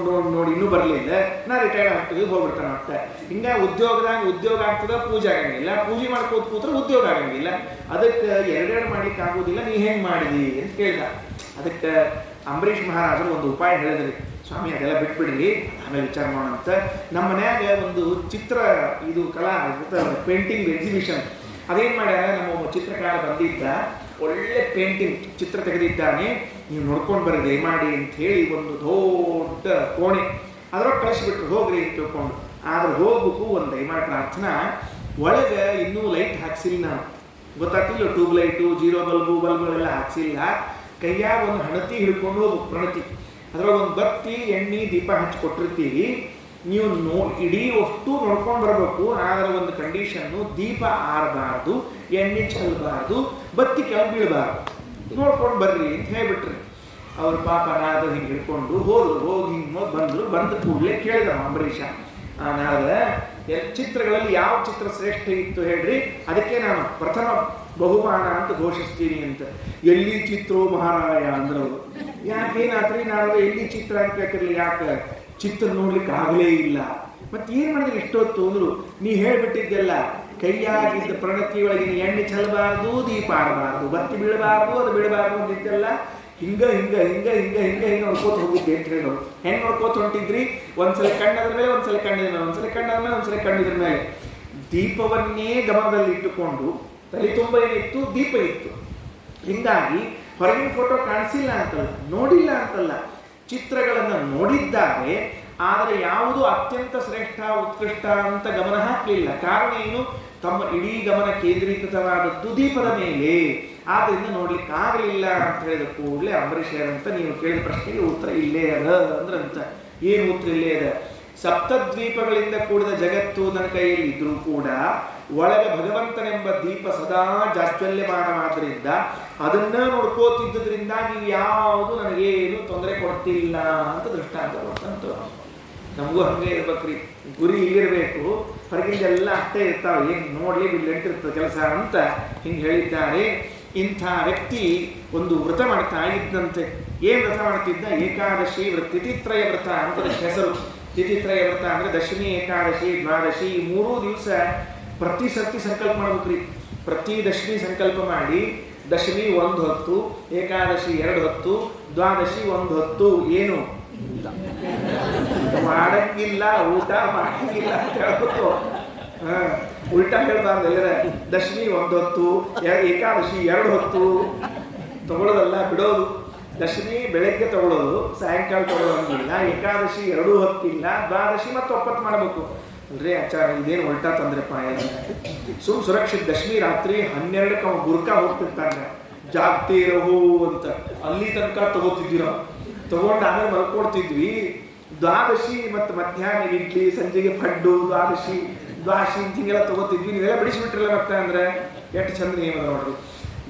ನೋಡಿ ಇನ್ನೂ ಬರಲಿಲ್ಲ, ನಾ ರಿಟೈರ್ಡ್ ಆಗ್ತದೆ ಹೋಗ್ಬಿಡ್ತಾನೆ ಮತ್ತೆ. ಹಿಂಗೆ ಉದ್ಯೋಗ ಆಗ್ತದ, ಪೂಜೆ ಆಗಂಗಿಲ್ಲ, ಪೂಜೆ ಮಾಡ್ಕೋತ ಕೂತ್ರೆ ಉದ್ಯೋಗ ಆಗಂಗಿಲ್ಲ. ಅದಕ್ಕೆ ಎರಡೆರಡು ಮಾಡ್ಲಿಕ್ಕೆ ಆಗೋದಿಲ್ಲ, ನೀ ಹೆಂಗೆ ಮಾಡಿದಿ ಅಂತ ಕೇಳ್ದ. ಅದಕ್ಕೆ ಅಂಬರೀಷ್ ಮಹಾರಾಜರು ಒಂದು ಉಪಾಯ ಹೇಳಿದ್ರಿ, ಸ್ವಾಮಿ ಅದೆಲ್ಲ ಬಿಟ್ಬಿಡ್ರಿ, ಆಮೇಲೆ ವಿಚಾರ ಮಾಡೋಣಂತ. ನಮ್ಮ ಮನ್ಯಾಗ ಒಂದು ಚಿತ್ರ ಇದು ಕಲಾ ಪೇಂಟಿಂಗ್ ಎಕ್ಸಿಬಿಷನ್, ಅದೇನು ಮಾಡ್ಯಾರ, ನಮ್ಮ ಚಿತ್ರಕಾರ ಬಂದಿದ್ದ, ಒಳ್ಳೆ ಪೇಂಟಿಂಗ್ ಚಿತ್ರ ತೆಗೆದಿದ್ದಾನೆ, ನೀವು ನೋಡ್ಕೊಂಡು ಬರ್ರಿ ದಯಮಾಡಿ ಅಂತ ಹೇಳಿ ಒಂದು ದೊಡ್ಡ ಕೋಣೆ ಅದ್ರೊಳಗೆ ಕಳಿಸ್ಬಿಟ್ರು, ಹೋಗ್ರಿ ಅಂತ ತಿಳ್ಕೊಂಡು. ಆದ್ರೆ ಹೋಗ್ಬೇಕು, ಒಂದು ದಯಮಾಡಿ ಪ್ರಾರ್ಥನಾ, ಒಳಗೆ ಇನ್ನೂ ಲೈಟ್ ಹಾಕ್ಸಿಲ್ಲ, ನಾನು ಗೊತ್ತಾಗ್ತಿಲ್ಲ, ಟ್ಯೂಬ್ ಲೈಟು, ಜೀರೋ ಬಲ್ಬುಗಳೆಲ್ಲ ಹಾಕ್ಸಿಲ್ಲ. ಕೈಯಾಗ ಒಂದು ಹಣತಿ ಹಿಡ್ಕೊಂಡು ಹೋಗ್ಬೇಕು, ಪ್ರಣತಿ, ಅದ್ರೊಳಗೆ ಒಂದು ಬತ್ತಿ ಎಣ್ಣೆ ದೀಪ ಹಚ್ಚಿ ಕೊಟ್ಟಿರ್ತೀವಿ, ನೀವು ಇಡೀ ಅಷ್ಟು ನೋಡ್ಕೊಂಡು ಬರಬೇಕು. ಆದರೆ ಒಂದು ಕಂಡೀಷನ್ನು, ದೀಪ ಆರಬಾರ್ದು, ಎಣ್ಣೆ ಚೆಲ್ಲಬಾರ್ದು, ಬತ್ತಿ ಕೆಳಗೆ ಬೀಳಬಾರ್ದು, ನೋಡ್ಕೊಂಡು ಬರ್ರಿ ಅಂತ ಹೇಳ್ಬಿಟ್ರಿ. ಅವ್ರ ಪಾಪ ನಾರದ ಹಿಂಗೆ ಹಿಡ್ಕೊಂಡು ಹೋಗಿ ಹಿಂಗೆ ಬಂದ ಕೂಡಲೇ ಕೇಳಿದ ಅಂಬರೀಷ, ನಾರದ ಚಿತ್ರಗಳಲ್ಲಿ ಯಾವ ಚಿತ್ರ ಶ್ರೇಷ್ಠ ಇತ್ತು ಹೇಳ್ರಿ, ಅದಕ್ಕೆ ನಾನು ಪ್ರಥಮ ಬಹುಮಾನ ಅಂತ ಘೋಷಿಸ್ತೀನಿ ಅಂತ. ಎಲ್ಲಿ ಚಿತ್ರೋ ಮಹಾರಾಯ ಅಂದ್ರವರು. ಯಾಕೇನಾದ್ರಿ ನಾರದ ಎಲ್ಲಿ ಚಿತ್ರ ಅಂತ ಕೇಳ್ತಿರ್ಲಿ, ಯಾಕೆ ಚಿತ್ರ ನೋಡ್ಲಿಕ್ಕೆ ಆಗಲೇ ಇಲ್ಲ. ಮತ್ತೆ ಏನ್ ಮಾಡಿದ್ರೆ ಇಷ್ಟೊತ್ತು ಅಂದ್ರು, ನೀ ಹೇಳ್ಬಿಟ್ಟಿದ್ದೆಲ್ಲ ಕೈಯಾಗಿದ್ದ ಪ್ರಣತಿ ಒಳಗಿನ ಎಣ್ಣೆ ಚೆಲ್ಲಬಾರ್ದು, ದೀಪ ಆಡಬಾರ್ದು, ಬತ್ತಿ ಬೀಳಬಾರ್ದು, ಅದು ಬೀಳಬಾರ್ದು ಅಂತಿದ್ದೆಲ್ಲ ಹಿಂಗ ಹಿಂಗ ಹಿಂಗ ಹಿಂಗ ಹಿಂಗ ಹಿಂಗ ನೋಡ್ಕೋತ ಹೋಗಿದ್ದೆ ಅಂತ ಹೇಳೋರು. ಹೆಂಗ್ ನೋಡ್ಕೋತ ಹೊಂಟಿದ್ರಿ? ಒಂದ್ಸಲ ಕಣ್ಣದ್ರ ಮೇಲೆ, ಒಂದ್ಸಲ ಕಣ್ಣಿದ್ರ ಮೇಲೆ, ಒಂದ್ಸಲ ಕಣ್ಣದ್ರ ಮೇಲೆ, ಒಂದ್ಸಲ ಕಣ್ಣಿದ್ರ ಮೇಲೆ. ದೀಪವನ್ನೇ ಗಮನದಲ್ಲಿ ಇಟ್ಟುಕೊಂಡು ತಲೆ ತುಂಬ ಏನಿತ್ತು? ದೀಪ ಇತ್ತು. ಹಿಂಗಾಗಿ ಹೊರಗಿನ ಫೋಟೋ ಕಾಣಿಸಿಲ್ಲ ಅಂತಲ್ಲ, ನೋಡಿಲ್ಲ ಅಂತಲ್ಲ, ಚಿತ್ರಗಳನ್ನು ನೋಡಿದ್ದಾರೆ. ಆದರೆ ಯಾವುದು ಅತ್ಯಂತ ಶ್ರೇಷ್ಠ ಉತ್ಕೃಷ್ಟ ಅಂತ ಗಮನ ಹಾಕಲಿಲ್ಲ. ಕಾರಣ ಏನು? ತಮ್ಮ ಇಡೀ ಗಮನ ಕೇಂದ್ರೀಕೃತವಾದದ್ದು ದೀಪದ ಮೇಲೆ. ಆದ್ದರಿಂದ ನೋಡ್ಲಿಕ್ಕೆ ಆಗಲಿಲ್ಲ ಅಂತ ಹೇಳಿದ ಕೂಡಲೇ ಅಂಬರೀಷರಂತ, ನೀವು ಕೇಳಿದ ಪ್ರಶ್ನೆಗೆ ಉತ್ತರ ಇಲ್ಲೇ ಅದ ಅಂದ್ರಂತ. ಏನು ಉತ್ತರ ಇಲ್ಲೇ ಅದ? ಸಪ್ತದ್ವೀಪಗಳಿಂದ ಕೂಡಿದ ಜಗತ್ತು ನನ್ನ ಕೈಯಲ್ಲಿ ಇದ್ರೂ ಕೂಡ ಒಳಗೆ ಭಗವಂತನೆಂಬ ದೀಪ ಸದಾ ಜಾಜ್ವಲ್ಯಮಾನವಾದ್ರಿಂದ ಅದನ್ನ ನೋಡ್ಕೋತಿದ್ದರಿಂದ ನೀವು ಯಾವುದು ನನಗೇನು ತೊಂದರೆ ಕೊಡ್ತಿಲ್ಲ ಅಂತ ದೃಷ್ಟಾಂತ ಕೊಟ್ಟಂತ. ನಮಗೂ ಹಂಗೆ ಇರ್ಬೇಕ್ರಿ, ಗುರಿ ಇಲ್ಲಿರಬೇಕು, ಹೊರಗಿಂದೆಲ್ಲ ಅಷ್ಟೇ ಇರ್ತಾವೆ, ಏನು ನೋಡ್ಲಿ ಇಲ್ಲಿ ಎಂಟಿರ್ತದೆ ಕೆಲಸ ಅಂತ ಹಿಂಗೆ ಹೇಳಿದ್ದಾರೆ. ಇಂಥ ವ್ಯಕ್ತಿ ಒಂದು ವ್ರತ ಮಾಡ್ತಾ ಇದ್ದಂತೆ. ಏನು ವ್ರತ ಮಾಡ್ತಿದ್ದ? ಏಕಾದಶಿ ವ್ರತ, ತಿಥಿತ್ರಯ ವ್ರತ ಅಂತ ಹೆಸರು. ತಿಥಿತ್ರಯ ವ್ರತ ಅಂದ್ರೆ ದಶಮಿ, ಏಕಾದಶಿ, ದ್ವಾದಶಿ, ಈ 3 ದಿವಸ ಪ್ರತಿ ಸರ್ತಿ ಸಂಕಲ್ಪ ಮಾಡ್ಬೇಕ್ರಿ. ಪ್ರತಿ ದಶಮಿ ಸಂಕಲ್ಪ ಮಾಡಿ, ದಶಮಿ 1 ಹೊತ್ತು, ಏಕಾದಶಿ 2 ಹೊತ್ತು, ದ್ವಾದಶಿ 1 ಹೊತ್ತು. ಏನು ಮಾಡಂಗಿಲ್ಲ, ಊಟ ಮಾಡಂಗಿಲ್ಲ ಅಂತ ಹೇಳ್ಬೇಕು. ಉಲ್ಟಾ ಹೇಳ್ಬಾರ್ದು. ಎಲ್ಲರ ದಶಮಿ 1 ಹೊತ್ತು, ಏಕಾದಶಿ 2 ಹೊತ್ತು ತಗೊಳ್ಳೋದಲ್ಲ, ಬಿಡೋದು. ದಶಮಿ ಬೆಳಗ್ಗೆ ತಗೊಳ್ಳೋದು, ಸಾಯಂಕಾಲ ತಗೊಳ್ಳೋಂಗಿಲ್ಲ. ಏಕಾದಶಿ 2 ಹೊತ್ತಿಲ್ಲ, ದ್ವಾದಶಿ ಮತ್ತೆ 9 ಮಾಡಬೇಕು ಅಲ್ರಿ. ಆಚಾರ ಇದೇನು ಉಲ್ಟಾ ತಂದ್ರಪ್ಪ. ಸುರಕ್ಷಿತ ದಶಮಿ ರಾತ್ರಿ 12ಕ್ಕೆ ಅವ ಗುರ್ಕ ಹೋಗ್ತಿರ್ತಾನೆ, ಜಾಗ್ತಿ ರಹೋ ಅಂತ. ಅಲ್ಲಿ ತನಕ ತಗೋತಿದ್ವಿ ನಾವು, ತಗೊಂಡು ಆಮೇಲೆ ಮಲ್ಕೊಡ್ತಿದ್ವಿ. ದ್ವಾದಶಿ ಮತ್ತು ಮಧ್ಯಾಹ್ನ ಇಡ್ಲಿ, ಸಂಜೆಗೆ ಪಡ್ಡು, ದ್ವಾದಶಿ ಹಿಂಗೆಲ್ಲ ತಗೋತಿದ್ವಿ. ನೀವೆಲ್ಲ ಬಿಡಿಸ್ಬಿಟ್ರಲ್ಲ ಮತ್ತೆ ಅಂದ್ರೆ ಎಷ್ಟು ಚಂದ ನಿಯಮ ನೋಡ್ರಿ.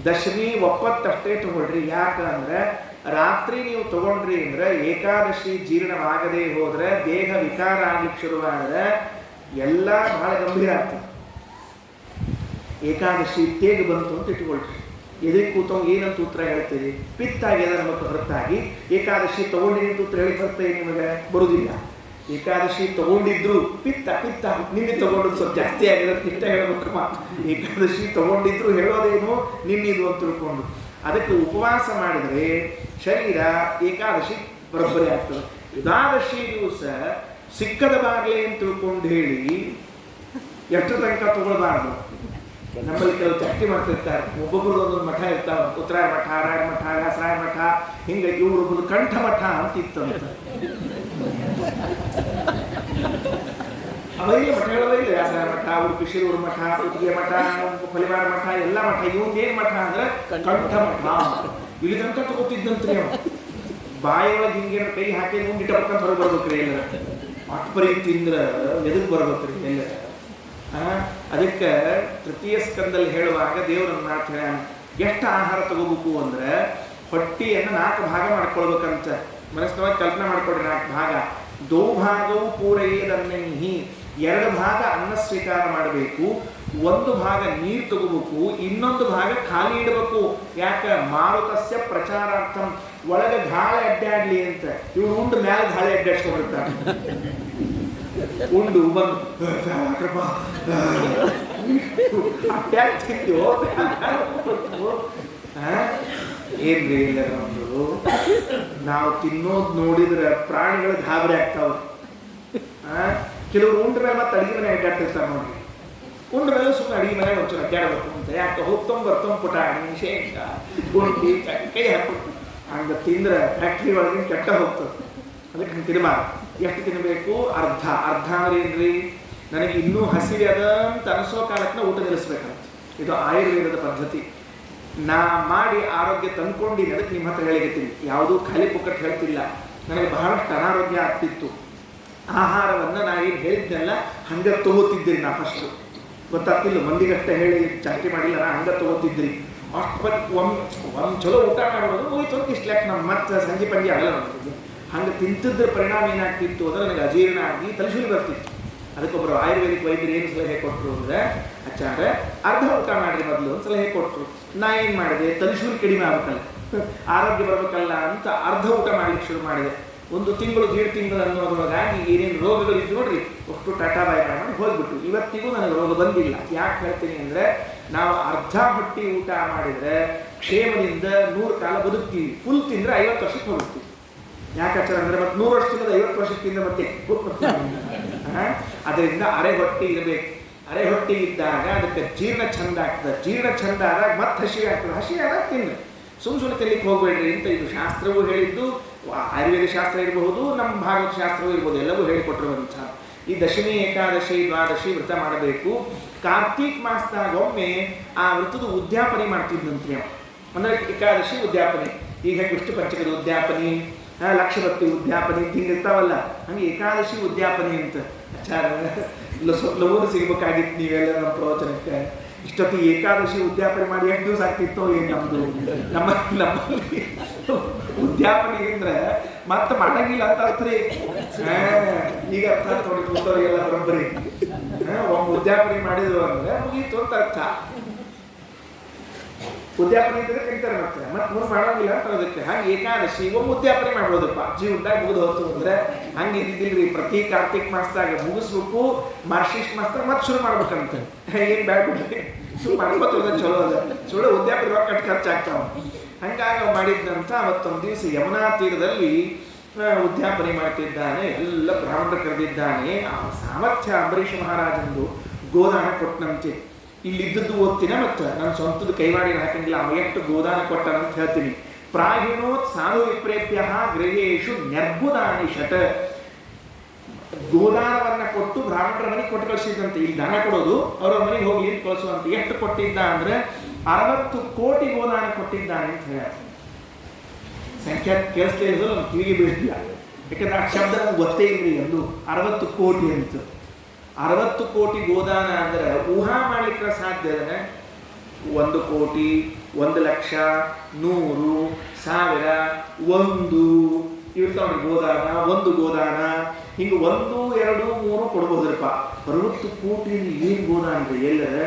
ದಶಮಿ ಒಪ್ಪತ್ತಷ್ಟೇ ತಗೊಳ್ರಿ. ಯಾಕಂದ್ರೆ ರಾತ್ರಿ ನೀವು ತಗೊಂಡ್ರಿ ಅಂದ್ರೆ ಏಕಾದಶಿ ಜೀರ್ಣವಾಗದೆ ಹೋದ್ರೆ, ದೇಹ ವಿಕಾರ ಆಗ್ಲಿಕ್ಕೆ ಶುರುವಾದ್ರೆ ಎಲ್ಲ ಬಹಳ ಗಂಭೀರ ಆಗ್ತದೆ. ಏಕಾದಶಿ ತೇಗ ಬಂತು ಅಂತ ಇಟ್ಕೊಳ್ರಿ. ಎದುರು ಕೂತವ್ ಏನಂತ ಉತ್ತರ ಹೇಳ್ತೀರಿ? ಪಿತ್ತಾಗ್ಯದ ನಮಗೆ ಹೊರತಾಗಿ ಏಕಾದಶಿ ತಗೊಂಡಿನಿ ಅಂತ ಉತ್ತರ ಹೇಳಿ ಬರ್ತೇವೆ ನಿಮಗೆ? ಬರುವುದಿಲ್ಲ. ಏಕಾದಶಿ ತಗೊಂಡಿದ್ರು ಪಿತ್ತ ನಿನ್ನೆ ತಗೊಂಡಿದ್ದು ಸ್ವಲ್ಪ ಜಾಸ್ತಿ ಆಗಿದೆ ಇಷ್ಟ ಹೇಳ್ಬೇಕು ಮಾತು. ಏಕಾದಶಿ ತಗೊಂಡಿದ್ರು ಹೇಳೋದೇನು ನಿನ್ನಿದು ಅಂತ ತಿಳ್ಕೊಂಡು. ಅದಕ್ಕೆ ಉಪವಾಸ ಮಾಡಿದರೆ ಶರೀರ ಏಕಾದಶಿ ಬರೋಬ್ಬರಿ ಆಗ್ತದೆ. ದ್ವಾದಶಿ ದಿವಸ ಸಿಕ್ಕದ ಬಾರ್ಲೆ ಅಂತ ತಿಳ್ಕೊಂಡು ಹೇಳಿ ಎಷ್ಟು ತನಕ ತಗೊಳ್ಬಾರ್ದು. ನಮ್ಮಲ್ಲಿ ಕೆಲವು ಚರ್ಚೆ ಮಾಡ್ತಿರ್ತಾರೆ, ಒಬ್ಬೊಬ್ರದ್ದು ಒಂದೊಂದು ಮಠ ಇರ್ತಾವೆ. ಉತ್ತರಾಯ ಮಠ, ರಾಯ ಮಠ, ವ್ಯಾಸರಾಯ ಮಠ, ಹಿಂಗೆ ಇವ್ರೊಬ್ಬರು ಕಂಠ ಮಠ ಅಂತ ಇತ್ತಂತ. ಅವೆಲ್ಲ ಮಠಗಳವೇ ಇಲ್ಲ. ವ್ಯಾಸರಾಯ ಮಠ, ಉಡುಪಿ ಶಿರೂರು ಮಠ, ಉತ್ತಿಗೆ ಮಠ, ಫಲಿವಾರ ಮಠ, ಎಲ್ಲ ಮಠ. ಇವನ್ ಮಠ ಅಂದ್ರೆ ಕಂಠ ಮಠ. ಇಲ್ಲಿ ತನಕ ತಗೋತಿದ್ದಂತ್ರಿ ಅವ. ಬಾಯಿಯೊಳಗೆ ಹಿಂಗೇನು ಕೈ ಹಾಕಿ ಇಟ್ಟ ಬರ್ಕೊಂತ ಹೊರಗೆ ಬರ್ಬೇಕ್ರಿ. ಎಲ್ಲ ಅಟ್ಪರಿ ತಿಂದ್ರ ಎದಕ್ ಬರ್ಬೇಕ್ರಿ ಎಲ್ಲ. ಅದಕ್ಕೆ ತೃತೀಯ ಸ್ಕಂದಲ್ಲಿ ಹೇಳುವಾಗ ದೇವರನ್ನ ಮಾತು ಹೇಳ, ಎಷ್ಟು ಆಹಾರ ತಗೋಬೇಕು ಅಂದ್ರೆ ಹೊಟ್ಟಿಯನ್ನು 4 ಭಾಗ ಮಾಡ್ಕೊಳ್ಬೇಕಂತ ಮನಸ್ಸಿನೊಳಗೆ ಕಲ್ಪನೆ ಮಾಡ್ಕೊಳ್ರಿ. 4 ಭಾಗ. 2 ಭಾಗವು ಪೂರೈಯದನ್ನೈಹಿ, 2 ಭಾಗ ಅನ್ನ ಸ್ವೀಕಾರ ಮಾಡಬೇಕು, 1 ಭಾಗ ನೀರು ತಗೋಬೇಕು, ಇನ್ನೊಂದು ಭಾಗ ಖಾಲಿ ಇಡಬೇಕು. ಯಾಕೆ? ಮಾರುತಸ್ಯ ಪ್ರಚಾರಾರ್ಥಂ, ಒಳಗೆ ಗಾಳಿ ಅಡ್ಡಾಡ್ಲಿ ಅಂತ. ಇವ್ರು ಉಂಡು ಮ್ಯಾಲೆ ಗಾಳಿ ಅಡ್ಡಾಡ್ಸ್ಕೊಂಡಿರ್ತಾರೆ. ಉಂಡು ಬಂದು ಏನ್ರಿ ಎಲ್ಲರೂ ನಾವು ತಿನ್ನೋದು ನೋಡಿದ್ರೆ ಪ್ರಾಣಿಗಳು ಗಾಬರಿ ಆಗ್ತಾವ. ಕೆಲವರು ಉಂಡ್ರ ಮೇಲೆ ಮತ್ತೆ ಅಡಿಗೆ ಮನೆ ಅಡ್ಡಾಡ್ತಿರ್ತಾರೆ ನೋಡ್ರಿ. ಉಂಡ್ರ ಮೇಲೆ ಸುಮ್ಮನೆ ಅಡಿಗೆ ಮನೆ ಒಂಚೂರು ಅಡ್ಡಾಡಬೇಕು ಅಂತ. ಯಾಕೆ? ಹೋಗ್ತೊಂಬರ್ತೊಂಬ ಪುಟಾಣಿ ಶೇಂಗಾ ಗುಂಡಿ ಕೈ ಹಾಕ್ಬಿಟ್ಟು ಹಂಗೆ ತಿಂದ್ರೆ ಫ್ಯಾಕ್ಟ್ರಿ ಒಳಗಿನ ಕೆಟ್ಟ ಹೋಗ್ತದೆ. ಅದಕ್ಕೆ ಹಂಗೆ ತಿನ್ನಬಾರ್ದು. ಎಷ್ಟು ತಿನ್ನಬೇಕು? ಅರ್ಧ. ಅರ್ಧ ಅಂದ್ರೆ ಏನ್ರಿ? ನನಗೆ ಇನ್ನೂ ಹಸಿವೆ ಅದ ಅಂತ ಅನಿಸೋ ಕಾಲಕ್ಕೆ ಊಟ ನಿಲ್ಲಿಸ್ಬೇಕಂತ. ಇದು ಆಯುರ್ವೇದದ ಪದ್ಧತಿ. ನಾ ಮಾಡಿ ಆರೋಗ್ಯ ತಂದ್ಕೊಂಡಿನಿ. ಅದಕ್ಕೆ ನಿಮ್ಮ ಹತ್ರ ಹೇಳಿರ್ತೀನಿ, ಯಾವುದೂ ಖಾಲಿ ಪುಕ್ಕಟ್ಟು ಹೇಳ್ತಿಲ್ಲ. ನನಗೆ ಬಹಳಷ್ಟು ಅನಾರೋಗ್ಯ ಆಗ್ತಿತ್ತು. ಆಹಾರವನ್ನು ನಾ ಏನು ಹೇಳಿದ್ನೆಲ್ಲ ಹಂಗೆ ತಗೋತಿದ್ದಿರಿ. ನಾ ಫಸ್ಟು ಗೊತ್ತಾಗ್ತಿಲ್ಲ, ಮಂದಿಗಷ್ಟೇ ಹೇಳಿ ಚಾಟಿ ಮಾಡಿಲ್ಲ, ನಾ ಹಂಗೆ ತಗೋತಿದ್ರಿ. ಅಷ್ಟು ಒಂದು ಚಲೋ ಊಟ ಮಾಡೋದು ಹೋಯ್ತು ಅಂತ ಇಷ್ಟು ಲೆಕ್ಕ ನಮ್ಮ ಮತ್ತೆ ಸಂಜೆ ಪಂಜೆ ಆಗಲ್ಲ ನೋಡ್ತಿದ್ದೆ. ಹಂಗೆ ತಿಂತಿದ್ರ ಪರಿಣಾಮ ಏನಾಗ್ತಿತ್ತು ಅಂದರೆ ನನಗೆ ಅಜೀರ್ಣ ಆಗಿ ತಲೆಶೂಲಿ ಬರ್ತಿತ್ತು. ಅದಕ್ಕೊಬ್ಬರು ಆಯುರ್ವೇದಿಕ್ ವೈದ್ಯರು ಏನು ಸಲಹೆ ಕೊಟ್ಟರು ಅಂದರೆ, ಆಚಾರ್ಯ ಅರ್ಧ ಊಟ ಮಾಡಿರಿ ಮೊದಲು ಅಂತ ಸಲಹೆ ಕೊಟ್ಟರು. ನಾ ಏನು ಮಾಡಿದೆ, ತಲೆಶೂಲಿ ಕಡಿಮೆ ಆಗಬೇಕಲ್ಲ, ಆರೋಗ್ಯ ಬರಬೇಕಲ್ಲ ಅಂತ ಅರ್ಧ ಊಟ ಮಾಡ್ಲಿಕ್ಕೆ ಶುರು ಮಾಡಿದೆ. 1 ತಿಂಗಳು 1.5 ತಿಂಗಳು ಅನ್ನೋದ್ರೊಳಗಾಗಿ ಏನೇನು ರೋಗಗಳಿದ್ದು ನೋಡ್ರಿ ಅಷ್ಟು ಟಾಟಾ ಬಾಯ್ ಮಾಡಿ ಹೋಗ್ಬಿಟ್ಟು ಇವತ್ತಿಗೂ ನನಗೆ ರೋಗ ಬಂದಿಲ್ಲ. ಯಾಕೆ ಹೇಳ್ತೀನಿ ಅಂದರೆ, ನಾವು ಅರ್ಧ ಹೊಟ್ಟಿ ಊಟ ಮಾಡಿದರೆ ಕ್ಷೇಮದಿಂದ 100 ಕಾಲ ಬದುಕ್ತೀವಿ. ಫುಲ್ ತಿಂದರೆ 50 ವರ್ಷಕ್ಕೆ ಹೋಗ್ತೀವಿ. ಯಾಕಾಚಾರ ಅಂದರೆ ಮತ್ತೆ 100 ವರ್ಷದಿಂದ 50 ವರ್ಷಕ್ಕಿಂತ ಮತ್ತೆ ಅದರಿಂದ ಅರೆ ಹೊಟ್ಟಿ ಇರಬೇಕು. ಅರೆ ಹೊಟ್ಟಿ ಇದ್ದಾಗ ಅದಕ್ಕೆ ಜೀರ್ಣ ಚಂದ ಆಗ್ತದೆ. ಜೀರ್ಣ ಚಂದ ಆದಾಗ ಮತ್ತೆ ಹಸಿ ಆಗ್ತದೆ. ಹಸಿ ಆದಾಗ ತಿನ್ನಿ, ಸುಮ್ಮನೆ ತಿನ್ಲಿಕ್ಕೆ ಹೋಗ್ಬೇಡ್ರಿ ಅಂತ ಇದು ಶಾಸ್ತ್ರವೂ ಹೇಳಿದ್ದು. ಆಯುರ್ವೇದ ಶಾಸ್ತ್ರ ಇರಬಹುದು, ನಮ್ಮ ಭಾಗವತ ಶಾಸ್ತ್ರವೂ ಇರ್ಬೋದು, ಎಲ್ಲವೂ ಹೇಳಿಕೊಟ್ಟಿರುವಂಥ ಈ ದಶಮಿ ಏಕಾದಶಿ ದ್ವಾದಶಿ ವ್ರತ ಮಾಡಬೇಕು. ಕಾರ್ತೀಕ್ ಮಾಸದಾಗ ಒಮ್ಮೆ ಆ ವ್ರತದ ಉದ್ಯಾಪನೆ ಮಾಡ್ತಿದ್ದಂತೆ. ಅಂದರೆ ಏಕಾದಶಿ ಉದ್ಯಾಪನೆ, ಈಗ ವಿಷ್ಣು ಪಂಚಕದ ಉದ್ಯಾಪನೆ, ಲಕ್ಷಪತಿ ಉದ್ಯಾಪನೆ ಹಿಂಗಿರ್ತಾವಲ್ಲ, ಹಂಗೆ ಏಕಾದಶಿ ಉದ್ಯಾಪನೆ ಅಂತ. ಆಚಾರ ಲಘು ಸಿಗಬೇಕಾಗಿತ್ತು ನೀವೆಲ್ಲ ನಮ್ಮ ಪ್ರವಚನಕ್ಕೆ. ಇಷ್ಟೊತ್ತಿಗೆ ಏಕಾದಶಿ ಉದ್ಯಾಪನೆ ಮಾಡಿ ಎಷ್ಟು ದಿವಸ ಆಗ್ತಿತ್ತೋ ಏನು ನಮ್ಮದು. ನಮ್ಮಲ್ಲಿ ಉದ್ಯಾಪನೆ ಅಂದ್ರೆ ಮತ್ತೆ ಮಾಡಂಗಿಲ್ಲ ಅಂತ ಅರ್ಥ ರೀ. ಈಗ ಅರ್ಥ ನೋಡಿ ಕೂತವ್ರಿಗೆಲ್ಲ ಬರೋಬ್ಬರಿ. ಒಮ್ಮೆ ಉದ್ಯಾಪನೆ ಮಾಡಿದ್ರು ಅಂದ್ರೆ ಮುಗೀತು ಅಂತ ಅರ್ಥ. ಉದ್ಯಾಪನೆ ಇದ್ರೆ ಕರೀತಾರೆ ಮತ್ತೆ ಮುಂದೆ ಮಾಡೋಂಗಿಲ್ಲ ಅಂತ ಅದಕ್ಕೆ. ಹಾಗೆ ಏಕಾದಶಿ ಒಮ್ಮೆ ಉದ್ಯಾಪನೆ ಮಾಡ್ಬೋದಪ್ಪ, ಜೀವನದಾಗ ಮುಗಿದು ಹೋಯ್ತು ಅಂದ್ರೆ. ಹಂಗೆ ಇದ್ದಿಲ್ರಿ, ಪ್ರತಿ ಕಾರ್ತಿಕ್ ಮಾಸದಾಗ ಮುಗಿಸ್ಬೇಕು, ಮಾರ್ಷಿಷ್ ಮಾಸದಾಗ ಮತ್ತೆ ಶುರು ಮಾಡ್ಬೇಕಂತ. ಏನು ಬ್ಯಾಡ್ ಬಿಡ್ರಿ, ಶುರು ಮಾಡ್ಕೋತದ ಚಲೋ ಅದ. ಸುಳ್ಳು ಉದ್ಯಾಪನೆ ರೊಕ್ಕ ಖರ್ಚಾಗ್ತಾವ. ಹಂಗಾಗಿ ಮಾಡಿದ್ದಂತ ಅವತ್ತೊಂದು ದಿವಸ ಯಮುನಾ ತೀರದಲ್ಲಿ ಉದ್ಯಾಪನೆ ಮಾಡ್ತಿದ್ದಾನೆ. ಎಲ್ಲ ಬ್ರಾಹ್ಮಣರು ಕರೆದಿದ್ದಾನೆ. ಆ ಸಾಮರ್ಥ್ಯ ಅಂಬರೀಷ ಮಹಾರಾಜಂದು ಗೋದಾನ ಕೊಟ್ಟನಂತೆ. ಇಲ್ಲಿದ್ದದ್ದು ಓದ್ತೀನಿ, ಮತ್ತು ನನ್ನ ಸ್ವಂತದ ಕೈವಾಡಿ ಹಾಕಂಗಿಲ್ಲ. ಅವ ಎಷ್ಟು ಗೋದಾನ ಕೊಟ್ಟನಂತ ಹೇಳ್ತೀನಿ. ಪ್ರಾಹಿಣೋತ್ ಸಾಧು ವಿಪ್ರೇಭ್ಯ ಗೃಹೇಶು ನಿರ್ಗುದಾನಿ ಶತ. ಗೋದಾನವನ್ನ ಕೊಟ್ಟು ಬ್ರಾಹ್ಮಣರ ಮನೆಗೆ ಕೊಟ್ಟು ಕಳಿಸಿದಂತೆ. ಇಲ್ಲಿ ದಾನ ಕೊಡೋದು ಅವ್ರ ಮನೆಗೆ ಹೋಗಿ ಕಳಿಸುವಂತೆ. ಎಷ್ಟು ಕೊಟ್ಟಿದ್ದ ಅಂದ್ರೆ 60 ಕೋಟಿ ಗೋದಾನ ಕೊಟ್ಟಿದ್ದಾನೆ ಅಂತ ಹೇಳ. ಸಂಖ್ಯಾ ಕೇಳಿಸ್ತಾ ಇರೋದು ನಮ್ಮ ಕಿವಿಗೆ ಬೀಳ್ತಿಲ್ಲ, ಯಾಕಂದ್ರೆ ಆ ಶಬ್ದ ನಮ್ಗೆ ಗೊತ್ತೇ ಇಲ್ರಿ. ಒಂದು 60 ಕೋಟಿ ಅಂತ. 60 ಕೋಟಿ ಗೋದಾನ ಅಂದ್ರೆ ಊಹಾ ಮಾಡ್ಲಿಕ್ಕೆ ಸಾಧ್ಯ ಅದನ್ನ. 1 ಕೋಟಿ, 1 ಲಕ್ಷ, 100, 1000, 1 ಇರ್ತಾವ್ರಿ ಗೋದಾನ. 1 ಗೋದಾನ ಹಿಂಗೆ 1, 2, 3 ಕೊಡ್ಬೋದ್ರಪ್ಪ. 60 ಕೋಟಿ ಏನು ಗೋದಾನ ಇದೆ ಎಲ್ಲರ.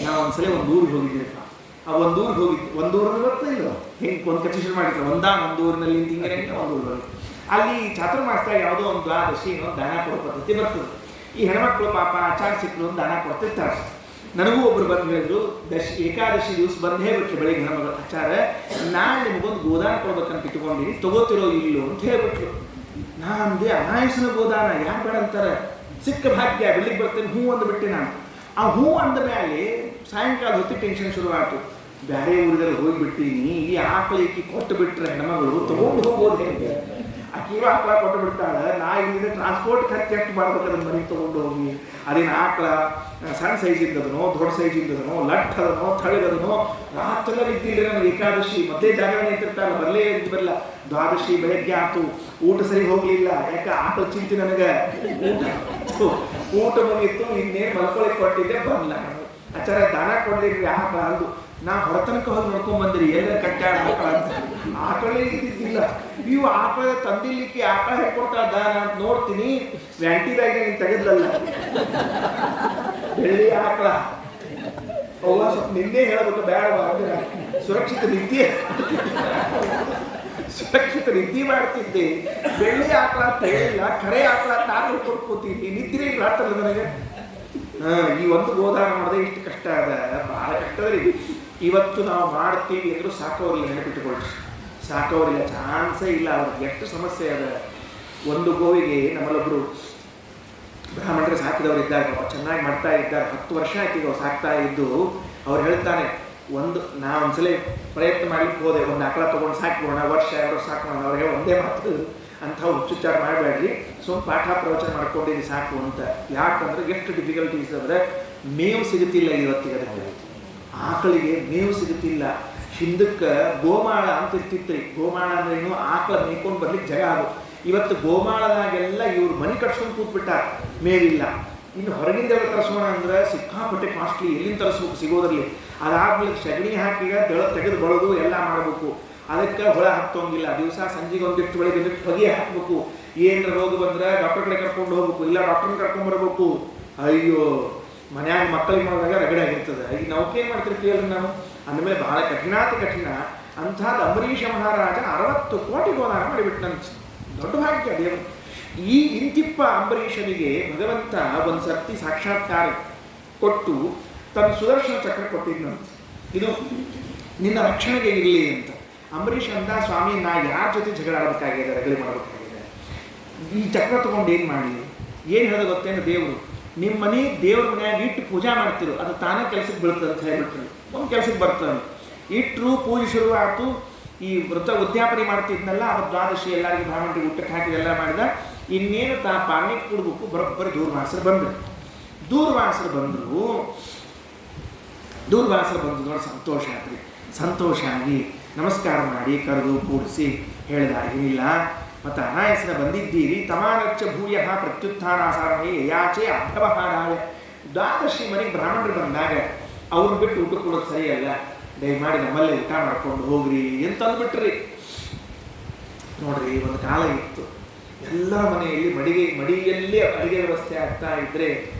ನಾವು ಒಂದ್ಸಲ ಒಂದು ಊರಿಗೆ ಹೋಗಿದ್ದೀರಪ್ಪ. ಆ ಒಂದು ಊರಿಗೆ ಹೋಗಿದ್ದು, ಒಂದು ಊರಲ್ಲಿ ಬರ್ತಾ ಇಲ್ಲ ಹೆಂಗೆ ಒಂದು ಕನ್ಸೆಷನ್ ಮಾಡಿದ್ರು. ಒಂದು ಊರಿನಲ್ಲಿ ಹಿಂಗೆ ಒಂದು ಊರಲ್ಲಿ ಅಲ್ಲಿ ಚಾತುರ್ಮಾಸದಾಗ ಯಾವುದೋ ಒಂದು ದ್ವಾದಶಿ ದಾನ ಕೊಡೋ ಪದ್ಧತಿ ಬರ್ತದೆ. ಈ ಹೆಣ್ಮಕ್ಳು ಪಾಪ ಆಚಾರ ಸಿಕ್ಕರು ಒಂದು ದಾನ ಕೊಡ್ತಿರ್ತಾರೆ. ನನಗೂ ಒಬ್ರು ಬಂದು ಹೇಳಿದ್ರು, ಏಕಾದಶಿ ದಿವಸ ಬಂದೇ ಬಿಟ್ರು ಬೆಳಿಗ್ಗೆ ನಮಗೆ ಆಚಾರ, ನಾನು ನಿಮಗೊಂದು ಗೋದಾನ ಕೊಡ್ಬೇಕಂತ ಇಟ್ಕೊಂಡಿನಿ, ತಗೋತಿರೋ ಇಲ್ಲೋ ಅಂತ ಹೇಳ್ಬಿಟ್ರು. ನಾ ಅಂದೆ, ಅನಾಯಸನ ಗೋದಾನ ಯಾರು ಬೇಡ ಅಂತಾರೆ, ಸಿಕ್ಕ ಭಾಗ್ಯ, ಬೆಳಿಗ್ಗೆ ಬರ್ತೇನೆ ಹೂ ಅಂದ್ಬಿಟ್ಟೆ ನಾನು. ಆ ಹೂ ಅಂದ ಮೇಲೆ ಸಾಯಂಕಾಲ ಹೊತ್ತಿ ಟೆನ್ಷನ್ ಶುರುವಾಯಿತು. ಬೇರೆ ಊರಿದಲ್ಲಿ ಹೋಗಿಬಿಟ್ಟಿನಿ, ಈ ಆಕಳಿಗೆ ಕೊಟ್ಟು ಬಿಟ್ರೆ ಹೆಣ್ಮಗಳು ತಗೊಂಡು ಹೋಗ್ಬೋದು ಹೇಗೆ? ಆಕೀವ ಆಕಳ ಕೊಟ್ಟು ಬಿಡ್ತಾಳೆ. ನಾ ಇಲ್ಲಿಂದ ಟ್ರಾನ್ಸ್ಪೋರ್ಟ್ ಖರ್ಚು ಎಷ್ಟು ಮಾಡ್ಬೇಕು ಅದನ್ನ ಮನೆಗೆ ತೊಗೊಂಡು ಹೋಗಿ. ಅದೇನು ಆಕಳ ಸಣ್ಣ ಸೈಜ್ ಇದ್ದದನೋ ದೊಡ್ಡ ಸೈಜ್ ಇದ್ದದನೋ ಲಟ್ ಅದನೋ ಥಳಿದದನೋ ರಾತ್ರಿ ಇದ್ದಿಲ್ಲ. ನನಗೆ ಏಕಾದಶಿ ಮಧ್ಯೆ ಜಾಗರಣೆ ಇರ್ತಿರ್ತಾಳೆ, ಬರಲೇ ಬರಲ್ಲ. ದ್ವಾದಶಿ ಬೆಳಗ್ಗೆ ಆಯ್ತು, ಊಟ ಸರಿ ಹೋಗ್ಲಿಲ್ಲ. ಯಾಕೆ ಆಕಳ ಚಿಂತೆ ನನಗೆ. ಊಟ ಮುಗಿತ್ತು, ಇನ್ನೇನು ಮಲ್ಕೊಳ್ಳಿ ಕೊಟ್ಟಿದ್ದೆ ಬಂದ್ಲ. ಆಚಾರ ದಾನ ಕೊಡ್ಲಿಕ್ಕೆ ಆಕಳ ಅಂದು ನಾ ಹೊರತನಕ ಹೋಗಿ ನೋಡ್ಕೊಂಡ್ ಬಂದ್ರಿ ಎಲ್ಲ ಕಟ್ಟಾಡ ಆಕಳ ಅಂತ. ಆಕಳೇ ಇದ್ದಿದ್ದಿಲ್ಲ. ಇವು ಆಕಳ ತಂದಿರ್ಲಿಕ್ಕೆ ಆಕಳ ಹೇಳ್ಕೊಡ್ತಾ ದಾನ ಅಂತ ನೋಡ್ತೀನಿ. ವ್ಯಾಂಟಿ ಬ್ಯಾಗ್ ನೀನು ತೆಗೆದ್ಲಲ್ಲ ಬೆಳ್ಳಿ ಆಕಳ. ಅವ್ವ ಸ್ವಲ್ಪ ನಿನ್ನೆ ಹೇಳಬೇಕು ಬೇಡವಾ ಅಂದ್ರೆ ಸುರಕ್ಷಿತ ನಿದ್ದೆ ಮಾಡ್ತಿದ್ದೆ. ಬೆಳ್ಳಿ ಆಕಳ ಅಂತ ಹೇಳಿಲ್ಲ, ಖರೆ ಆಕಳ ತಾನು ಕೊಡ್ಕೋತೀನಿ. ನಿದ್ರೆ ರಾತ್ರಿ ನನಗೆ. ಈ ಒಂದು ಗೋದಾನ ಮಾಡಿದ್ರೆ ಇಷ್ಟು ಕಷ್ಟ ಅದ, ಬಹಳ ಕಷ್ಟದ್ರಿ. ಇವತ್ತು ನಾವು ಮಾಡ್ತೀವಿ ಅಂದ್ರೂ ಸಾಕೋರಿಲ್ಲ, ನೆನಪಿಟ್ಟುಕೊಳ್ರಿ, ಸಾಕೋರಿಲ್ಲ, ಚಾನ್ಸೇ ಇಲ್ಲ. ಅವ್ರಿಗೆ ಎಷ್ಟು ಸಮಸ್ಯೆ ಅದ. ಒಂದು ಗೋವಿಗೆ ನಮ್ಮಲ್ಲೊಬ್ರು ಬ್ರಾಹ್ಮಣರು ಸಾಕಿದವ್ರು ಇದ್ದಾಗ ಚೆನ್ನಾಗಿ ಮಾಡ್ತಾ ಇದ್ದಾರೆ. 10 ವರ್ಷ ಆಯ್ತು ಅವ್ರು ಸಾಕ್ತಾ ಇದ್ದು. ಅವ್ರು ಹೇಳ್ತಾನೆ, ನಾ ಒಂದ್ಸಲ ಪ್ರಯತ್ನ ಮಾಡ್ಲಿಕ್ಕೆ ಹೋದೆ, ಒಂದು ಆಕಳ ತೊಗೊಂಡು ಸಾಕೋಣ, ವರ್ಷ 2 ವರ್ಷ ಸಾಕೋಣ. ಅವ್ರಿಗೆ ಒಂದೇ ಮಾತು, ಅಂಥ ಹುಚ್ಚುಚ್ಚಾರ ಮಾಡಬೇಡ್ರಿ, ಪಾಠ ಪ್ರವಚನ ಮಾಡ್ಕೊಂಡಿದ್ದು ಸಾಕು ಅಂತ. ಯಾಕಂದ್ರೆ ಎಷ್ಟು ಡಿಫಿಕಲ್ಟೀಸ್ ಅಂದರೆ ಮೇವು ಸಿಗುತ್ತಿಲ್ಲ ಇವತ್ತಿಗೆ. ಅದಕ್ಕೆ ಆಕಳಿಗೆ ಮೇವು ಸಿಗುತ್ತಿಲ್ಲ. ಹಿಂದಕ್ಕೆ ಗೋಮಾಳ ಅಂತ ಇರ್ತಿತ್ರಿ. ಗೋಮಾಳ ಅಂದ್ರೆ ಏನು, ಆಕಳ ಮೇಯ್ಕೊಂಡು ಬರ್ಲಿಕ್ಕೆ ಜಾಗ ಅದು. ಇವತ್ತು ಗೋಮಾಳದಾಗೆಲ್ಲ ಇವ್ರು ಮನೆ ಕಟ್ಸ್ಕೊಂಡು ಕೂತ್ಬಿಟ್ಟಾರ, ಮೇವಿಲ್ಲ. ಇನ್ನು ಹೊರಗಿಂದ ತರಿಸೋಣ ಅಂದ್ರೆ ಸಿಕ್ಕಾಪಟ್ಟೆ ಕಾಸ್ಟ್ಲಿ, ಎಲ್ಲಿಂದ ತರಿಸ್ಬೇಕು ಸಿಗೋದ್ರಲ್ಲಿ. ಅದಾದ್ಮೇಲೆ ಸಗಣಿ ಹಾಕಿ ತೆಗೆದು ಬಳದು ಎಲ್ಲ ಮಾಡಬೇಕು. ಅದಕ್ಕೆ ಹುಳ ಹತ್ತೋಂಗಿಲ್ಲ. ದಿವಸ ಸಂಜೆಗೆ ಒಂದಿಷ್ಟು ಬೆಳಿಗ್ಗೆ ಹೊಗೆ ಹಾಕಬೇಕು. ಏನಾರ ರೋಗ ಬಂದ್ರೆ ಡಾಕ್ಟರ್ ಕಡೆ ಕರ್ಕೊಂಡು ಹೋಗ್ಬೇಕು, ಇಲ್ಲ ಡಾಕ್ಟರ್ನ ಕರ್ಕೊಂಡು ಬರಬೇಕು. ಅಯ್ಯೋ, ಮನ್ಯಾಗ ಮಕ್ಕಳಿಗೆ ಮಾಡಿದಾಗ ರಗಡೆ ಆಗಿರ್ತದೆ. ಈಗ ನಾವು ಏನು ಮಾಡ್ತಿರ್ತೀವಿ ಅಲ್ಲ ನಾವು, ಅಂದಮೇಲೆ ಬಹಳ ಕಠಿಣ. ಅಂಥದ್ದು ಅಂಬರೀಷ ಮಹಾರಾಜ 60 ಕೋಟಿ ಗೋದಾನ ಮಾಡಿಬಿಟ್ಟಂತ. ದೊಡ್ಡ ಭಾಗ್ಯ ದೇವರು. ಈ ಇಂತಿಪ್ಪ ಅಂಬರೀಷನಿಗೆ ಭಗವಂತ ಒಂದು ಸರ್ತಿ ಸಾಕ್ಷಾತ್ಕಾರ ಕೊಟ್ಟು ತನ್ನ ಸುದರ್ಶನ ಚಕ್ರ ಕೊಟ್ಟಿದ್ನಂತ. ಇದು ನಿನ್ನ ರಕ್ಷಣೆಗೆ ಇರಲಿ ಅಂತ. ಅಂಬರೀಷ್ ಅಂದ, ಸ್ವಾಮಿ ನಾ ಯಾರ ಜೊತೆ ಜಗಳ ಆಡಬೇಕಾಗಿದೆ, ರಗಳೆ ಮಾಡಬೇಕಾಗಿದೆ, ಈ ಚಕ್ರ ತಗೊಂಡು ಏನು ಮಾಡಲಿ? ಏನು ಹೇಳೋದು ಗೊತ್ತೇನು, ದೇವರು ನಿಮ್ಮ ಮನೆ ದೇವ್ರ ಮನ್ಯಾಗ ಇಟ್ಟು ಪೂಜಾ ಮಾಡ್ತಿರು, ಅದು ತಾನೇ ಕೆಲಸಕ್ಕೆ ಬೀಳ್ತದೆ ಅಂತ ಹೇಳ್ಬಿಟ್ರು. ಒಂದು ಕೆಲಸಕ್ಕೆ ಬರ್ತದೆ. ಇಟ್ಟರು ಪೂಜೆ ಶುರು ಆಯಿತು. ಈ ವೃತ ಉದ್ಯಾಪನೆ ಮಾಡ್ತಿದ್ನಲ್ಲ, ಅದು ದ್ವಾದಶಿ ಎಲ್ಲರಿಗೂ ಬ್ರಾಹ್ಮಣರಿಗೆ ಊಟಕ್ಕೆ ಹಾಕಿ ಎಲ್ಲ ಮಾಡಿದ. ಇನ್ನೇನು ಪಾನೀಯ ಕುಡ್ಬೇಕು, ಬರೋಬ್ಬರಿ ದೂರ್ವಾಸರು ಬಂದರು ನೋಡಿ ಸಂತೋಷ ಆದ್ರಿ. ಸಂತೋಷ ಆಗಿ ನಮಸ್ಕಾರ ಮಾಡಿ ಕರೆದು ಕೂಡಿಸಿ ಹೇಳ್ದ, ಏನಿಲ್ಲ ಮತ್ತು ಅನಾಯಸನ ಬಂದಿದ್ದೀರಿ, ತಮಾನಚ್ಚ ಭೂಯ ಪ್ರತ್ಯುತ್ಥಾನಾಸಾರಣೆ ಯಾಚೆ ಅಭ್ಯವಹಾರಾಯ. ದ್ವಾದಶಿ ಮನೆಗೆ ಬ್ರಾಹ್ಮಣರು ಬಂದಾಗ ಅವ್ರನ್ನ ಬಿಟ್ಟು ಊಟ ಕೊಡೋದು ಸರಿಯಲ್ಲ, ದಯಮಾಡಿ ನಮ್ಮಲ್ಲೇ ಊಟ ಮಾಡ್ಕೊಂಡು ಹೋಗ್ರಿ ಅಂತ ಅಂದ್ಬಿಟ್ರಿ. ನೋಡ್ರಿ, ಒಂದು ಕಾಲ ಇತ್ತು, ಎಲ್ಲರ ಮನೆಯಲ್ಲಿ ಮಡಿಯಲ್ಲಿ ಅಡಿಗೆ ವ್ಯವಸ್ಥೆ ಆಗ್ತಾ ಇದ್ರೆ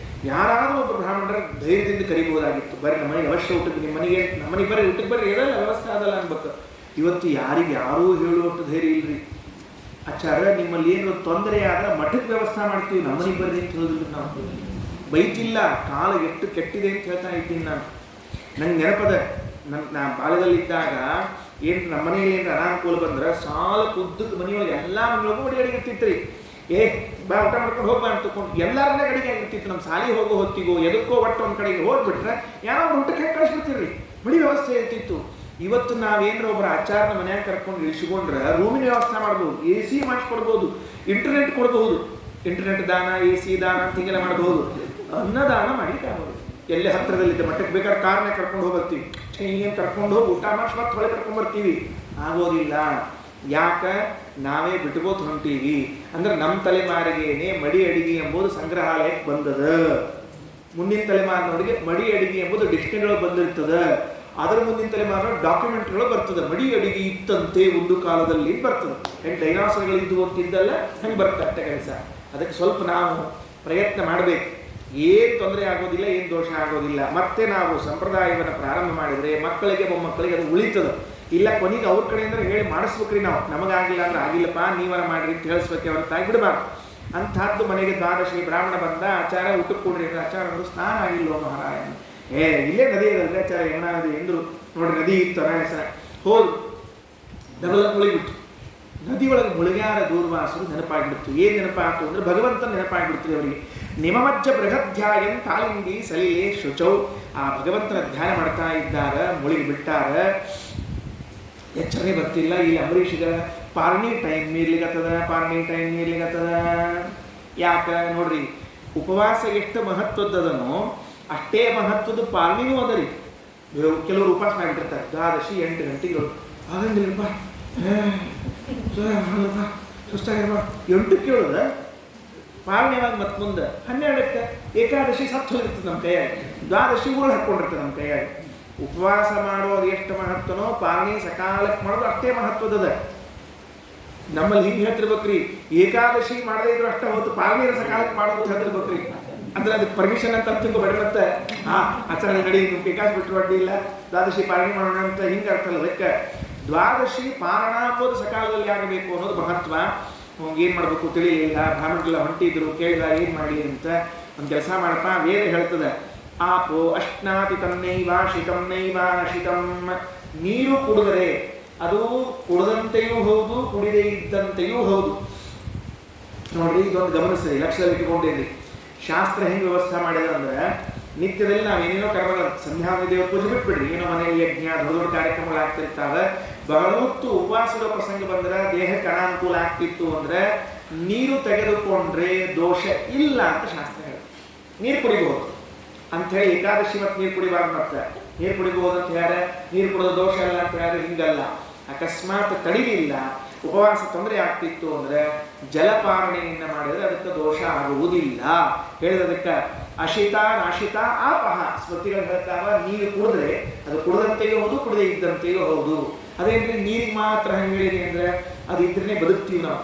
ಯಾರಾದರೂ ಒಬ್ಬರು ಬ್ರಾಹ್ಮಣರ ಧೈರ್ಯದಿಂದ ಕರಿಬಹುದಾಗಿತ್ತು. ಬರ್ರಿ ನಮ್ಮ ಮನೆಗೆ ಅವಶ್ಯ ಊಟಕ್ಕೆ, ನಿಮ್ಮ ಮನೆಗೆ ನಮ್ಮ ಮನೆಗೆ ಬರ್ರಿ ಊಟಕ್ಕೆ ಬರ್ರಿ, ಹೇಳಲ್ಲ ವ್ಯವಸ್ಥೆ ಅದಲ್ಲ ಅನ್ಬೇಕು. ಇವತ್ತು ಯಾರೂ ಹೇಳುವಷ್ಟು ಧೈರ್ಯ ಇಲ್ರಿ. ಆಚಾರ್ಯ ನಿಮ್ಮಲ್ಲಿ ಏನು ತೊಂದರೆ ಆದ್ರೆ ಮಠಕ್ಕೆ ವ್ಯವಸ್ಥೆ ಮಾಡ್ತೀವಿ, ನಮ್ಮ ಮನೆಗೆ ಬರ್ರಿ ಅಂತ ಹೇಳೋದಿಲ್ಲ. ನಾವು ಬೈತಿಲ್ಲ, ಕಾಲ ಎಷ್ಟು ಕೆಟ್ಟಿದೆ ಅಂತ ಹೇಳ್ತಾ ಇದ್ದೀನಿ ನಾನು. ನಂಗೆ ನೆನಪದ, ನಾ ಬಾಲ್ಯದಲ್ಲಿದ್ದಾಗ ಏನು ನಮ್ಮ ಮನೆಯಲ್ಲಿ ಏನು ಅನಾನುಕೂಲ ಬಂದ್ರೆ ಸಾಲ ಉದ್ದಕ್ಕೆ ಮನೆಯೊಳಗೆ ಎಲ್ಲ ಮನೆಯೊಳಗೂ ಅಡಿಗೆ ಆಗಿರ್ತಿತ್ತು. ಬಾ ಊಟ ಮಾಡ್ಕೊಂಡು ಹೋಗ್ಬಾ ಅಂತ ತಗೊಂಡು ಎಲ್ಲರನ್ನೇ ಅಡಿಗೆ ಆಗಿರ್ತಿತ್ತು. ನಮ್ಮ ಸಾಲಿ ಹೋಗೋ ಹೊತ್ತಿಗೋ ಎದಕ್ಕೋ ಒಟ್ಟು ಒಂದು ಕಡೆಗೆ ಹೋಗ್ಬಿಟ್ರೆ ಯಾರೋ ಒಂದು ಊಟಕ್ಕೆ ಕಳಿಸ್ಬಿಡ್ತೀರಿ, ಮಡಿ ವ್ಯವಸ್ಥೆ ಇರ್ತಿತ್ತು. ಇವತ್ತು ನಾವೇನಾರ ಒಬ್ಬರ ಆಚಾರನ ಮನ್ಯಾಗ ಕರ್ಕೊಂಡು ಇಳಿಸ್ಕೊಂಡ್ರೆ ರೂಮಿನ ವ್ಯವಸ್ಥೆ ಮಾಡ್ಬೋದು, AC ಮಾಡಿಸ್ಕೊಡ್ಬೋದು, ಇಂಟರ್ನೆಟ್ ಕೊಡ್ಬಹುದು, ಇಂಟರ್ನೆಟ್ ದಾನ, AC ದಾನ ಅಂತ ಹಿಂಗೆಲ್ಲ ಮಾಡ್ಬೋದು, ಅನ್ನದಾನ ಮಾಡಿ ಕಾಬೋದು. ಎಲ್ಲೇ ಹತ್ತಿರದಲ್ಲಿದ್ದ ಮಟ್ಟಕ್ಕೆ ಬೇಕಾದ್ರೆ ಕಾರ್ನ ಕರ್ಕೊಂಡು ಹೋಗ್ಬರ್ತೀವಿ, ಹಿಂಗೇನು ಕರ್ಕೊಂಡು ಹೋಗಿ ಊಟ ಮಾಡಿಸಿ ಮತ್ತೆ ಹೊಳೆ ಕರ್ಕೊಂಡ್ಬರ್ತೀವಿ. ಆಗೋದಿಲ್ಲ. ಯಾಕೆ? ನಾವೇ ಬಿಟ್ಕೋತ ಹೊಂಟೀವಿ. ಅಂದ್ರೆ ನಮ್ಮ ತಲೆಮಾರಿಗೇನೆ ಮಡಿ ಅಡಿಗೆ ಎಂಬುದು ಸಂಗ್ರಹಾಲಯಕ್ಕೆ ಬಂದದ. ಮುಂದಿನ ತಲೆಮಾರಿನವರಿಗೆ ಮಡಿ ಅಡಿಗೆ ಎಂಬುದು ಡಿಕ್ಷನರಿಗಳು ಬಂದಿರ್ತದೆ. ಅದರ ಮುಂದಿನ ತಲೆಮಾರಿನ ಡಾಕ್ಯುಮೆಂಟ್ಗಳು ಬರ್ತದೆ. ಮಡಿ ಅಡಿಗೆ ಇತ್ತಂತೆ ಒಂದು ಕಾಲದಲ್ಲಿ ಬರ್ತದೆ. ಹೆಂಗೆ ಡೈನಾಸರ್ಗಳು ಇದ್ದು ಅಂತಿದ್ದಲ್ಲ, ಹಂಗೆ ಬರುತ್ತೆ ಅಷ್ಟೇ ಕೆಲಸ. ಅದಕ್ಕೆ ಸ್ವಲ್ಪ ನಾವು ಪ್ರಯತ್ನ ಮಾಡಬೇಕು. ಏನು ತೊಂದರೆ ಆಗೋದಿಲ್ಲ, ಏನು ದೋಷ ಆಗೋದಿಲ್ಲ. ಮತ್ತೆ ನಾವು ಸಂಪ್ರದಾಯವನ್ನು ಪ್ರಾರಂಭ ಮಾಡಿದರೆ ಮಕ್ಕಳಿಗೆ ಮೊಮ್ಮಕ್ಕಳಿಗೆ ಅದು ಉಳಿತದೆ. ಇಲ್ಲ ಕೊನೆಗೆ ಅವ್ರ ಕಡೆಯಿಂದ ಹೇಳಿ ಮಾಡಿಸ್ಬೇಕ್ರಿ. ನಾವು ನಮಗಾಗಿಲ್ಲ ಅಂದ್ರೆ ಆಗಿಲ್ಲಪ್ಪ, ನೀವರ ಮಾಡ್ರಿ ಅಂತ ಹೇಳಿಸ್ಬೇಕೆ ಹೊರತಾಗಿ ಬಿಡಬಾರ್ದು. ಅಂಥದ್ದು ಮನೆಗೆ ದ್ವಾದಶಿ ಬ್ರಾಹ್ಮಣ ಬಂದ, ಆಚಾರ ಊಟಕ್ಕೆ ಕೊಡ್ರಿ ಅಂದ್ರೆ ಆಚಾರ ಅಂದ್ರೆ ಸ್ನಾನ ಆಗಿಲ್ಲೋ ಮಹಾರಾಯ, ಇಲ್ಲೇ ನದಿ ಇರಲ್ರಿ ಆಚಾರ, ಯಮುನಾ ನದಿ ಎಂದ್ರು. ನೋಡ್ರಿ ನದಿ ಇತ್ತು, ಅನಾಯಸ ಹೋದ್ರು, ಡಬಲ್ ಮುಳಿಬಿಟ್ಟು ನದಿ ಒಳಗೆ ಮುಳುಗ್ಯಾರ ದೂರ್ವಾಸರು ನೆನಪಾಗ್ಬಿಡ್ತು. ಏನು ನೆನಪಾಗ್ತು ಅಂದ್ರೆ ಭಗವಂತನ ನೆನಪಾಗ್ಬಿಡ್ತೀವಿ ಅವರಿಗೆ. ನಿಮಮಜ್ಜ ಬೃಹಧ್ಯಾಯನ್ ಕಾಲಿಂದಿ ಸಲಿಲೆ ಶುಚೌ. ಆ ಭಗವಂತನ ಧ್ಯಾನ ಮಾಡ್ತಾ ಇದ್ದಾಗ ಮುಳುಗಿ ಬಿಟ್ಟಾರ. ಎಚ್ಚರಣೆ ಬರ್ತಿಲ್ಲ. ಇಲ್ಲಿ ಅಂಬರೀಷಿಗ ಪಾರಣಿ ಟೈಮ್ ಮೀರ್ಲಿಗತ್ತದ. ಯಾಕೆ ನೋಡ್ರಿ, ಉಪವಾಸ ಎಷ್ಟು ಮಹತ್ವದ್ದದನೋ ಅಷ್ಟೇ ಮಹತ್ವದ ಪಾಲನೆಯೂ ಅದರಿ. ಕೆಲವರು ಉಪವಾಸ ಮಾಡಿಬಿಟ್ಟಿರ್ತಾರೆ, ದ್ವಾದಶಿ 8 ಗಂಟೆಗಳು ಆಗಂಗಿಲ್ಲಪ್ಪ, ಸುಸ್ತಾಗಿರಪ್ಪ, 8ಕ್ಕೆ ಹೇಳೋದ ಪಾಲನೆಯಾಗಿ ಮತ್ತೆ ಮುಂದೆ 12ಕ್ಕೆ ಏಕಾದಶಿ ಸತ್ತು ಹೋಗಿರ್ತದೆ ನಮ್ಮ ಕೈಯಾಗಿ, ದ್ವಾದಶಿ ಊರು ಹಾಕ್ಕೊಂಡಿರ್ತದೆ ನಮ್ಮ ಕೈಯಾಗಿ. ಉಪವಾಸ ಮಾಡೋದು ಎಷ್ಟು ಮಹತ್ವನೋ ಪಾಲನೆ ಸಕಾಲಕ್ಕೆ ಮಾಡೋದು ಅಷ್ಟೇ ಮಹತ್ವದ. ನಮ್ಮಲ್ಲಿ ಹಿಂಗೆ ಹೇಳ್ತಿರ್ಬೇಕ್ರಿ, ಏಕಾದಶಿ ಮಾಡದೇ ಇದ್ರು ಅಷ್ಟೇ ಹೊತ್ತು ಪಾಲನೆ ಸಕಾಲಕ್ಕೆ ಮಾಡೋದು ಹೇಳ್ತಿರ್ಬೇಕ್ರಿ. ಅಂದ್ರೆ ಅದಕ್ಕೆ ಪರ್ಮಿಷನ್ ಅಂತ ತಿಳ್ಕೊಬೇಡ. ಮತ್ತೆ ಆಚರಣೆ ನಡಿ, ನಿಮ್ಗೆ ಏಕಾದಶಿ ಬಿಟ್ಟರು ಅಡ್ಡಿ ಇಲ್ಲ, ದ್ವಾದಶಿ ಪಾಲನೆ ಮಾಡೋಣ ಅಂತ ಹಿಂಗೆ ಅರ್ಥಲ್ಲ. ಅದಕ್ಕೆ ದ್ವಾದಶಿ ಪಾರಣ ಅಂಬೋದು ಸಕಾಲದಲ್ಲಿ ಆಗಬೇಕು ಅನ್ನೋದು ಮಹತ್ವ. ಏನು ಮಾಡಬೇಕು ತಿಳಿಲಿಲ್ಲ, ಬ್ರಾಹ್ಮಣರೆಲ್ಲ ಹೊಂಟಿದ್ರು, ಕೇಳಿದ ಏನು ಮಾಡಲಿ ಅಂತ. ಒಂದು ಕೆಲಸ ಮಾಡಪ್ಪ, ವೇದ ಹೇಳ್ತದೆ, ಆಪೋ ಅಶ್ನಾತಿ ತನ್ನೈವ ಶಿತಂ ನೈವ ಅಶಿತಂ. ನೀರು ಕುಡಿದರೆ ಅದು ಕುಡದಂತೆಯೂ ಹೌದು, ಕುಡಿದೇ ಇದ್ದಂತೆಯೂ ಹೌದು. ನೋಡ್ರಿ, ಇದೊಂದು ಗಮನಿಸ್ರಿ, ಲಕ್ಷ್ಯದಲ್ಲಿ ಇಟ್ಟುಕೊಂಡಿರಿ. ಶಾಸ್ತ್ರ ಹೆಂಗೆ ವ್ಯವಸ್ಥೆ ಮಾಡಿದ ಅಂದ್ರೆ, ನಿತ್ಯದಲ್ಲಿ ನಾವೇನೇನೋ ಕರ್ಮಗಳ ಸಂಧ್ಯಾ ದೇವ್ರ ಪೂಜೆ ಬಿಟ್ಬಿಡ್ರಿ, ಏನೋ ಮನೆಯಲ್ಲಿ ಯಜ್ಞ ದೊಡ್ಡ ಕಾರ್ಯಕ್ರಮಗಳು ಆಗ್ತಿರ್ತಾವೆ. ಬಹಳ ಹೊತ್ತು ಉಪವಾಸದ ಪ್ರಸಂಗ ಬಂದ್ರೆ ದೇಹಕ್ಕೆ ಅನಾನುಕೂಲ ಆಗ್ತಿತ್ತು ಅಂದ್ರೆ ನೀರು ತೆಗೆದುಕೊಂಡ್ರೆ ದೋಷ ಇಲ್ಲ ಅಂತ ಶಾಸ್ತ್ರ ಹೇಳಿ. ನೀರು ಕುಡಿಬಹುದು ಅಂಥೇಳಿ ಏಕಾದಶಿ ಮತ್ತು ನೀರು ಕುಡಿಬಾರ್ದು. ಮತ್ತೆ ನೀರು ಕುಡಿಬಹುದು ಅಂತ ಯಾರ, ನೀರು ಕುಡಿದ ದೋಷ ಇಲ್ಲ ಅಂತ ಯಾರು, ಹಿಂಗಲ್ಲ. ಅಕಸ್ಮಾತ್ ತಡಿಲಿಲ್ಲ, ಉಪವಾಸ ತೊಂದರೆ ಆಗ್ತಿತ್ತು ಅಂದ್ರೆ ಜಲಪಾರಣೆಯಿಂದ ಮಾಡಿದ್ರೆ ಅದಕ್ಕೆ ದೋಷ ಆಗುವುದಿಲ್ಲ. ಹೇಳಿದದಕ್ಕೆ ಅಶಿತ ನಾಶಿತ ಆಪಹ. ಸ್ಮೃತಿಗಳು ಹೇಳ್ತಾವ, ನೀರು ಕುಡಿದ್ರೆ ಅದು ಕುಡದಂತೆಯೂ ಹೌದು, ಕುಡದೇ ಇದ್ದಂತೆಯೂ ಹೌದು. ಅದೇನ್ರಿ ನೀರಿಗೆ ಮಾತ್ರ ಹಂಗೆ ಹೇಳಿದೆ ಅಂದ್ರೆ ಅದು ಇದ್ರೇ ಬದುಕ್ತೀವಿ ನಾವು.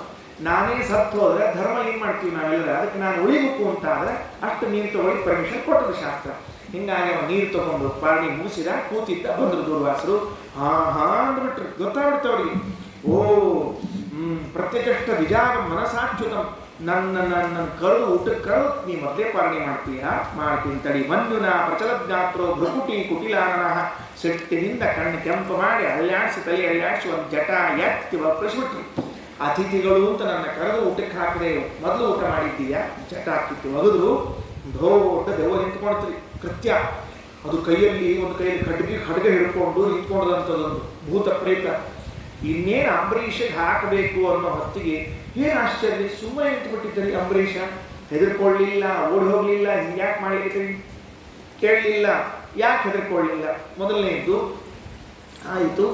ನಾನೇ ಸತ್ತು ಹೋದ್ರೆ ಧರ್ಮ ಏನ್ ಮಾಡ್ತೀವಿ ನಾವೆಲ್ಲ, ಅದಕ್ಕೆ ನಾನು ಉಳಿಬೇಕು ಅಂತ ಆದ್ರೆ ಅಷ್ಟು ನೀರು ತಗೊಳ್ಳಿ ಪರ್ಮಿಷನ್ ಕೊಟ್ಟದು ಶಾಸ್ತ್ರ. ಹಿಂಗಾಗಿ ಅವ ನೀರು ತಗೊಂಡು ಪಾರಣಿ ಮುಗಿಸಿದ, ಕೂತಿದ್ದ, ಬಂದ್ರು ದೂರ್ವಾಸರು. ಹಾ ಅಂದ್ಬಿಟ್ರು, ಗೊತ್ತಾಗ್ಬಿಡ್ತು ಅವ್ರಿಗೆ. ಓ ಪ್ರತ್ಯಕ್ಷ ವಿಜಾಗ ಮನಸಾಚ್ಯುತಂ, ನನ್ನ ಕರೆದು ಊಟಕ್ಕೆ ಕರೆದು ನೀ ಮೊದಲೇ ಪಾರಣಿ ಮಾಡ್ತೀಯಾ? ಮಾಡ್ತೀನಿ ತಡಿ. ಮಂಜುನ ಪ್ರಚಲದ್ಗಾತ್ರೋ ಭೃಕುಟಿ ಕುಟಿಲಾನನ, ಸೆಟ್ಟಿನಿಂದ ಕಣ್ಣು ಕೆಂಪು ಮಾಡಿ ಅಲ್ಲಾಡಿಸಿ ತಲೆ ಅಲ್ಲಾಡಿಸಿ ಒಂದು ಜಟ ಎತ್ತಿ ಒಪ್ಪಿಸ್ಬಿಟ್ರು. ಅತಿಥಿಗಳು ಅಂತ ನನ್ನ ಕರೆದು ಊಟಕ್ಕೆ ಹಾಕದೆ ಮೊದಲು ಊಟ ಮಾಡಿದ್ದೀಯಾ? ಜಟ ಹಾಕಿತ್ತು ಒಗದ್ರು. ದೊಡ್ಡ ದೆವ್ವ ನಿಂತ್ಕೊಳ್ತೀವಿ ಕೃತ್ಯ. ಅದು ಕೈಯಲ್ಲಿ ಒಂದು ಕೈಯಲ್ಲಿ ಖಡ್ಗ ಹಿಡ್ಕೊಂಡು ನಿಂತ್ಕೊಂಡದಂಥದ್ದೊಂದು ಭೂತ ಪ್ರೇತ. ಇನ್ನೇನು ಅಂಬರೀಷಿಗೆ ಹಾಕಬೇಕು ಅನ್ನೋ ಹೊತ್ತಿಗೆ ಏನು ಆಶ್ಚರ್ಯ, ಸುಮ್ಮನೆ ನಿಂತುಬಿಟ್ಟಿದ್ದರೆ ಅಂಬರೀಷ. ಹೆದರ್ಕೊಳ್ಳಿಲ್ಲ, ಓಡಿ ಹೋಗ್ಲಿಲ್ಲ. ಹಿಂಗ್ಯಾಕೆ ಮಾಡಿರ್ತೀವಿ ಕೇಳಲಿಲ್ಲ. ಯಾಕೆ ಹೆದರ್ಕೊಳ್ಳಿಲ್ಲ? ಮೊದಲನೇದು ಆಯಿತು,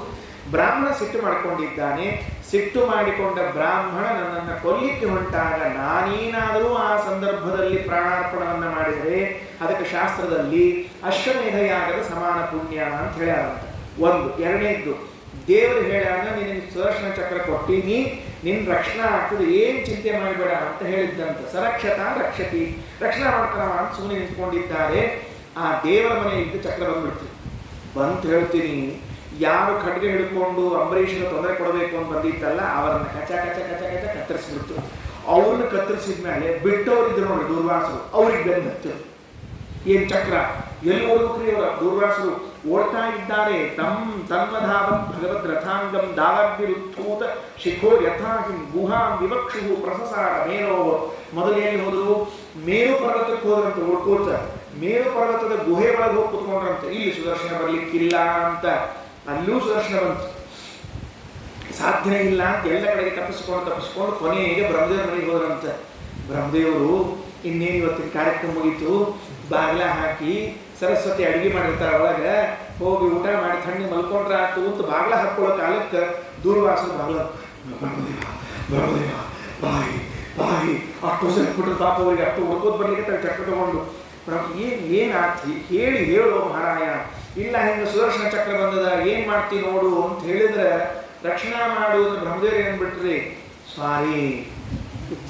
ಬ್ರಾಹ್ಮಣ ಸಿಟ್ಟು ಮಾಡಿಕೊಂಡಿದ್ದಾನೆ. ಸಿಟ್ಟು ಮಾಡಿಕೊಂಡ ಬ್ರಾಹ್ಮಣ ನನ್ನನ್ನು ಕೊಲ್ಲಿಕ್ಕೆ ಹೊಂಟಾಗ ನಾನೇನಾದರೂ ಆ ಸಂದರ್ಭದಲ್ಲಿ ಪ್ರಾಣಾರ್ಪಣವನ್ನು ಮಾಡಿದರೆ ಅದಕ್ಕೆ ಶಾಸ್ತ್ರದಲ್ಲಿ ಅಶ್ವಮೇಧ ಯಾಗದ ಸಮಾನ ಪುಣ್ಯ ಅಂತ ಹೇಳ್ಯಾರಂತ. ಒಂದು. ಎರಡನೇದ್ದು, ದೇವರು ಹೇಳ್ಯಾಗ ನಿನಗೆ ಸುದರ್ಶನ ಚಕ್ರ ಕೊಟ್ಟಿನಿ, ನಿನ್ನ ರಕ್ಷಣಾ ಆಗ್ತದೆ, ಏನು ಚಿಂತೆ ಮಾಡಬೇಡ ಅಂತ ಹೇಳಿದ್ದಂತ. ಸರಕ್ಷತ ರಕ್ಷತಿ, ರಕ್ಷಣಾ ಮಾಡ್ತಾರ ಅಂತ ಸುಮ್ಮನೆ ನಿಂತ್ಕೊಂಡಿದ್ದಾರೆ. ಆ ದೇವರ ಮನೆಯಿಂದ ಚಕ್ರ ಬಂದ್ಬಿಡ್ತೀವಿ. ಬಂತು ಹೇಳ್ತೀನಿ, ಯಾರು ಖಡ್ಗ ಹಿಡ್ಕೊಂಡು ಅಂಬರೀಷನ ತೊಂದರೆ ಕೊಡಬೇಕು ಅಂತ ಬಂದಿತ್ತಲ್ಲ ಅವರನ್ನ ಕಚ ಕಚ ಕಚ ಕಚ ಕತ್ತರಿಸ್ಬಿಡ್ತು. ಅವ್ರನ್ನ ಕತ್ತರಿಸಿದ ಮೇಲೆ ಬಿಟ್ಟವರಿದ್ರು ನೋಡಿ ದೂರ್ವಾಸರು, ಅವ್ರಿಗೆ ಬೆನ್ನು ಹತ್ತು. ಏನ್ ಚಕ್ರ ಎಲ್ಲಿ ಓಡ್ಬೇಕ್ರಿ ಅವರ ದೂರ್ವಾಸರು? ಓಡ್ತಾ ಇದ್ದಾರೆ. ತನ್ಮಧಾವತ್ ಭಗವದ್ ರಥಾಂಗಂ ದಾವಾಗ್ನಿರುತ್ಥೂತ ಶಿಖೋ ಯಥಾಹಿಂ ಗುಹಾಂ ವಿವಕ್ಷು ಪ್ರಸಸಾರ ಮೇರೋ. ಮೊದಲೇನು ಹೋದ್ರು? ಮೇರು ಪರ್ವತಕ್ಕೆ ಹೋದ್ರಂತ ಓಡ್ಕೋತ. ಮೇರು ಪರ್ವತದ ಗುಹೆ ಒಳಗೆ ಹೋಗಿ ಕುತ್ಕೊಂಡ್ರಂತೆ. ಇಲ್ಲಿ ಸುದರ್ಶನ ಬರ್ಲಿಕ್ಕಿಲ್ಲ ಅಂತ ಅಲ್ಲೂ ಸುದರ್ಶನ ಬಂತು. ಸಾಧ್ಯನೇ ಇಲ್ಲ ಅಂತ ಎಲ್ಲ ಕಡೆಗೆ ತಪ್ಪಿಸ್ಕೊಂಡು ಕೊನೆಗೆ ಬ್ರಹ್ಮದೇವ್ರ ಮನೆಗೆ ಹೋದ್ರಂತ. ಬ್ರಹ್ಮದೇವರು ಇನ್ನೇನು ಇವತ್ತಿನ ಕಾರ್ಯಕ್ರಮ ಮುಗೀತು, ಬಾಗಿಲ ಹಾಕಿ ಸರಸ್ವತಿ ಅಡಿಗೆ ಮಾಡಿರ್ತಾರೆ ಒಳಗೆ, ಹೋಗಿ ಊಟ ಮಾಡಿ ತಣ್ಣಿ ಮಲ್ಕೊಂಡ್ರೆ ಆಯ್ತು ಅಂತ ಬಾಗಿಲ ಹಾಕೊಳ್ಳೋ ಕಾಲಕ್ಕೆ ದೂರ್ವಾಸರು ಬಾಗಿಲ ಬ್ರಹ್ಮದೇವ ಬಾಯಿ ಬಾಯಿ ಅಷ್ಟು ಸರಿಬಿಟ್ರು. ಪಾಪ ಅವರಿಗೆ ಅಷ್ಟು ಹುಡ್ಕೋದು ಬರ್ಲಿಕ್ಕೆ ಚಕ್ರ ತಗೊಂಡು ಏನಾಗ್ತಿ ಹೇಳು ಮಹಾರಾಯ. ಇಲ್ಲ ಹಿಂಗೆ ಸುದರ್ಶನ ಚಕ್ರ ಬಂದದ, ಏನ್ ಮಾಡ್ತಿ ನೋಡು ಅಂತ ಹೇಳಿದ್ರೆ ರಕ್ಷಣಾ ಮಾಡುವುದು. ಬ್ರಹ್ಮದೇವರು ಏನ್ಬಿಟ್ರಿ, ಸ್ವಾರಿ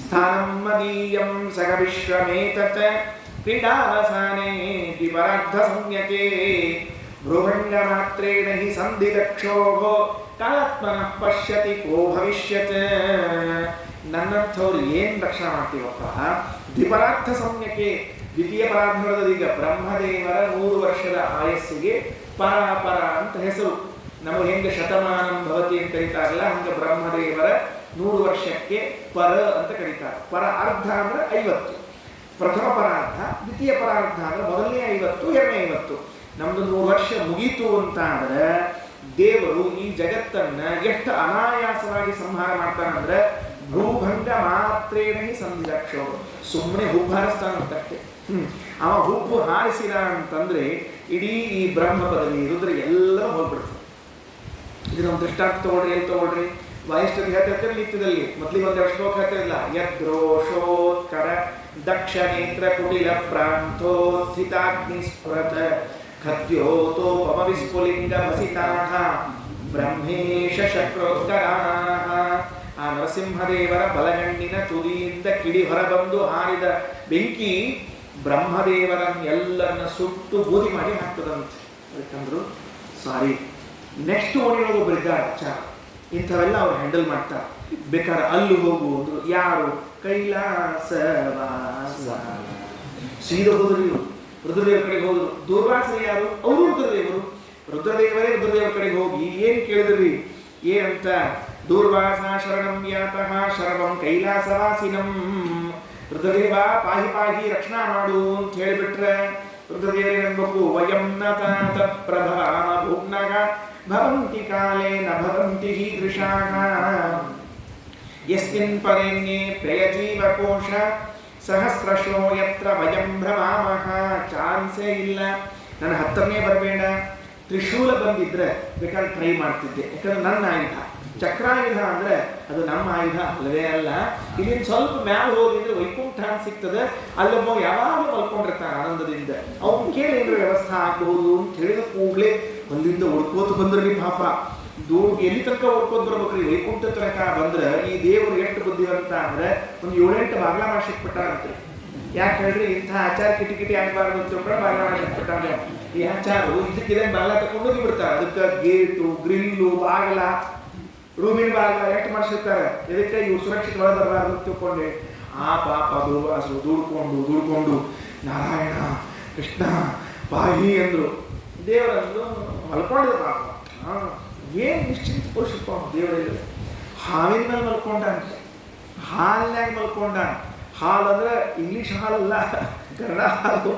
ಸ್ಥಾನಂ ಮದೀಯಂ ಸಗ ವಿಶ್ವಮೇತತ್ ಕ್ರೀಡಾವಸಾನೆ ದ್ವಿಪರಾರ್ಧ ಸಂಜ್ಞಕೆ ಭ್ರುಭಂಗ ಮಾತ್ರೇಣ ಹಿ ಸಂಧಿದಕ್ಷೋಭೋ ಕಾಲಾತ್ಮನಃ ಪಶ್ಯತಿ ಕೋ ಭವಿಷ್ಯತ್. ನನ್ನಂಥವ್ರು ಏನ್ ರಕ್ಷಣಾ ಮಾಡ್ತೀವಪ್ಪ? ದ್ವಿಪರಾರ್ಥ ಸಂಜ್ಞಕೆ, ದ್ವಿತೀಯ ಪರಾರ್ಧದ. ಈಗ ಬ್ರಹ್ಮದೇವರ 100 ವರ್ಷದ ಆಯಸ್ಸಿಗೆ ಪರಾಪರ ಅಂತ ಹೆಸರು. ನಮಗೆ ಹೆಂಗೆ ಶತಮಾನಂ ಭವತಿ ಅಂತ ಕರೀತಾರಲ್ಲ, ಹಂಗೆ ಬ್ರಹ್ಮದೇವರ 100 ವರ್ಷಕ್ಕೆ ಪರ ಅಂತ ಕರೀತಾರೆ. ಪರ ಅರ್ಧ ಅಂದ್ರೆ 50. ಪ್ರಥಮ ಪರಾರ್ಧ, ದ್ವಿತೀಯ ಪರಾರ್ಧ ಅಂದ್ರೆ ಮೊದಲನೇ 50, ಎರಡನೇ 50. ನಮ್ದು 100 ವರ್ಷ ಮುಗೀತು ಅಂತ ಅಂದ್ರೆ ದೇವರು ಈ ಜಗತ್ತನ್ನ ಎಷ್ಟು ಅನಾಯಾಸವಾಗಿ ಸಂಹಾರ ಮಾಡ್ತಾನಂದ್ರೆ ಭ್ರೂಭಂಗ ಮಾತ್ರೇಣ ಹಿ ಸಂಧಿರಕ್ಷೋ. ಸುಮ್ಮನೆ ಹುಬ್ಬು ಹಾರಿಸ್ತಾನಂತಷ್ಟೇ. ಅವ ಹುಬ್ಬು ಹಾರಿಸಿದ ಅಂತಂದ್ರೆ ಇಡೀ ಈ ಬ್ರಹ್ಮ ಪದವಿ ರುದ್ರ ಎಲ್ಲರೂ ಹೋಗ್ಬಿಡ್ತಾರೆ. ಇದನ್ನೊಂದು ದೃಷ್ಟಾಂತ ತಗೊಳ್ರಿ, ಎಲ್ಲಿ ತಗೊಳ್ರಿ? ವಾಯಿಷ್ಠದ ಹೇಳ್ತಿರ್ತಾರೆ ನಿತ್ಯದಲ್ಲಿ. ಮೊದಲಿಗೆ ಒಂದೆರಡು ಶ್ಲೋಕ ಹೇಳ್ತಿರಲಿಲ್ಲ. ಯದ್ರೋಷೋತ್ಕರ ದಕ್ಷ ನೇತ್ರ ಕುಟಿಲ ಪ್ರಾಂತೋತ್ಥಿತಾಗ್ನಿ ಸ್ಫುರತ ಖದ್ಯೋತೋಪಮ ವಿಸ್ಫುಲಿಂಗ ಭಸಿತಾಹ ಬ್ರಹ್ಮೇಶ ಶಕ್ರೋತ್ಕರಾಹ. ಆ ನರಸಿಂಹದೇವರ ಬಲಗಣ್ಣಿನ ತುದಿಯಿಂದ ಕಿಡಿ ಹೊರಬಂದು ಹಾರಿದ ಬೆಂಕಿ ಬ್ರಹ್ಮದೇವರನ್ನು ಎಲ್ಲರನ್ನ ಸುಟ್ಟು ಬೂದಿ ಮಾಡಿ ಹಾಕ್ತದಂತೆ. ಅದಕ್ಕಂದ್ರು ಸಾರಿ. ನೆಕ್ಸ್ಟ್ ಓಣಿಯೊಳಗೆ ಒಬ್ಬರು ಇದ್ದಾರೆ ಚಾರ, ಇಂಥವೆಲ್ಲ ಅವ್ರು ಹ್ಯಾಂಡಲ್ ಮಾಡ್ತಾರೆ. ಬೇಕಾದ್ರೆ ಅಲ್ಲಿ ಹೋಗು ಅಂದ್ರು. ಯಾರು? ಕೈಲಾಸವಾಸ. ಸೀದ ಹೋದ್ರು ಇವರು ರುದ್ರದೇವರ ಕಡೆಗೆ ಹೋದ್ರು. ದೂರ್ವಾಸರು ಯಾರು? ಅವರು ರುದ್ರದೇವರು. ರುದ್ರದೇವರೇ ರುದ್ರದೇವರ ಕಡೆಗೆ ಹೋಗಿ ಏನ್ ಕೇಳಿದ್ರಿ? ಏನಂತ? ದೂರ್ವಾಸ ಶರಣಂ ಯಾತಃ ಶರಣಂ ಕೈಲಾಸವಾಸಿನಂ. ರುದ್ರದೇವ ಪಾಹಿ ಪಾಹಿ ರಕ್ಷಣಾ ಮಾಡು ಅಂತ ಹೇಳಿಬಿಟ್ರೆ ರುದ್ರದೇವರೇನ್ಬೇಕು? ವಯಂ ನ ಪ್ರಭಾಮ ಭೂಮ್ನಗ ಭವಂತಿ ಕಾಲೇ ನ ಭವಂತಿ ಹೀದೃಶಾಃ ಯಸ್ಮಿನ್ ಪರೇಣ್ಯೇ ಪ್ರೇಯಜೀವಕೋಶ ಸಹಸ್ರಶೋ ಯತ್ರ ವಯಂ ಭ್ರಮಾಮಃ. ಚಾನ್ಸೇ ಇಲ್ಲ. ನನ್ನ ಹತ್ತಿರನೇ ಬರಬೇಡ, ತ್ರಿಶೂಲ ಬಂದಿದ್ರೆ ಬೇಕಾದ್ರೆ ಟ್ರೈ ಮಾಡ್ತಿದ್ದೆ, ಯಾಕಂದ್ರೆ ನನ್ನ ಆಯುಧ. ಚಕ್ರಾಯುಧ ಅಂದ್ರೆ ಅದು ನಮ್ಮ ಆಯುಧ ಅಲ್ಲವೇ ಅಲ್ಲ. ಇಲ್ಲಿಂದ ಸ್ವಲ್ಪ ಮ್ಯಾಲ ಹೋಗಿದ್ರೆ ವೈಕುಂಠ ಅಂತ ಸಿಗ್ತದೆ, ಅಲ್ಲೊಬ್ಬ ಯಾವಾಗಲೂ ಮಲ್ಕೊಂಡಿರ್ತಾನೆ ಆನಂದದಿಂದ. ಅವ್ನು ಕೇಳಿ ಏನಾದ್ರು ವ್ಯವಸ್ಥೆ ಆಗಬಹುದು ಅಂತ ಹೇಳಿದ ಕೂಡಲೇ ಅಲ್ಲಿಂದ ಹುಡ್ಕೋತ ಬಂದ್ರಿ ಪಾಪ. ಎಲ್ಲಿ ತನಕ ಹುಡ್ಕೋತ ಬರ್ಬೇಕ್ರಿ? ವೈಕುಂಠ ತನಕ ಬಂದ್ರೆ ಈ ದೇವರು ಎಷ್ಟು ಬುದ್ಧಿವಂತ ಅಂದ್ರೆ ಒಂದು 7-8 ಬಾಗ್ಲ ಮಾಡಿಸಿಟ್ಬಿಟ್ಟಾರಂತ್ರಿ. ಯಾಕೆ ಹೇಳ್ರಿ? ಇಂಥ ಆಚಾರ ಕಿಟಿ ಆಗ್ಬಾರ್ದು ಅಂತ ಬಾಗ್ಲ ಮಾಡಿಸಿಟ್ಬಿಟ್ಟಾರೆ. ಈ ಆಚಾರು ಇದಕ್ಕಿದೆ ಬಾಗ್ಲ ತಗೊಂಡೋಗಿ ಬಿಡ್ತಾರೆ. ಅದಕ್ಕೆ ಗೇಟು, ಗ್ರಿಲ್ಲು, ಬಾಗ್ಲ, ರೂಮಿನ ಬಾಗ್ಲ ಎಷ್ಟು ಮಾಡಿಸಿರ್ತಾರೆ. ಇದಕ್ಕೆ ಇವ್ರು ಸುರಕ್ಷಿತ ಒಳ ಬರಬಾರ್ದು ಅಂತ ತಿಳ್ಕೊಂಡೆ ಆ ಪಾಪ ದುರ್ವಾಸರು ದುಡ್ಕೊಂಡು ನಾರಾಯಣ ಕೃಷ್ಣ ಬಾಹಿ ಅಂದ್ರು. ದೇವರನ್ನು ಮಲ್ಕೊಂಡಿದ್ದ ಪಾಪ. ಏನ್ ನಿಶ್ಚಿಂತ ಪುರುಷಪ್ಪ ದೇವರಲ್ಲಿ. ಹಾವಿನ ಮೇಲೆ ಮಲ್ಕೊಂಡ ಅಂತ, ಹಾಲ್ನಾಗ ಮಲ್ಕೊಂಡ. ಹಾಲು ಅಂದ್ರೆ ಇಂಗ್ಲಿಷ್ ಹಾಲಲ್ಲ, ಕನ್ನಡ ಹಾಲು.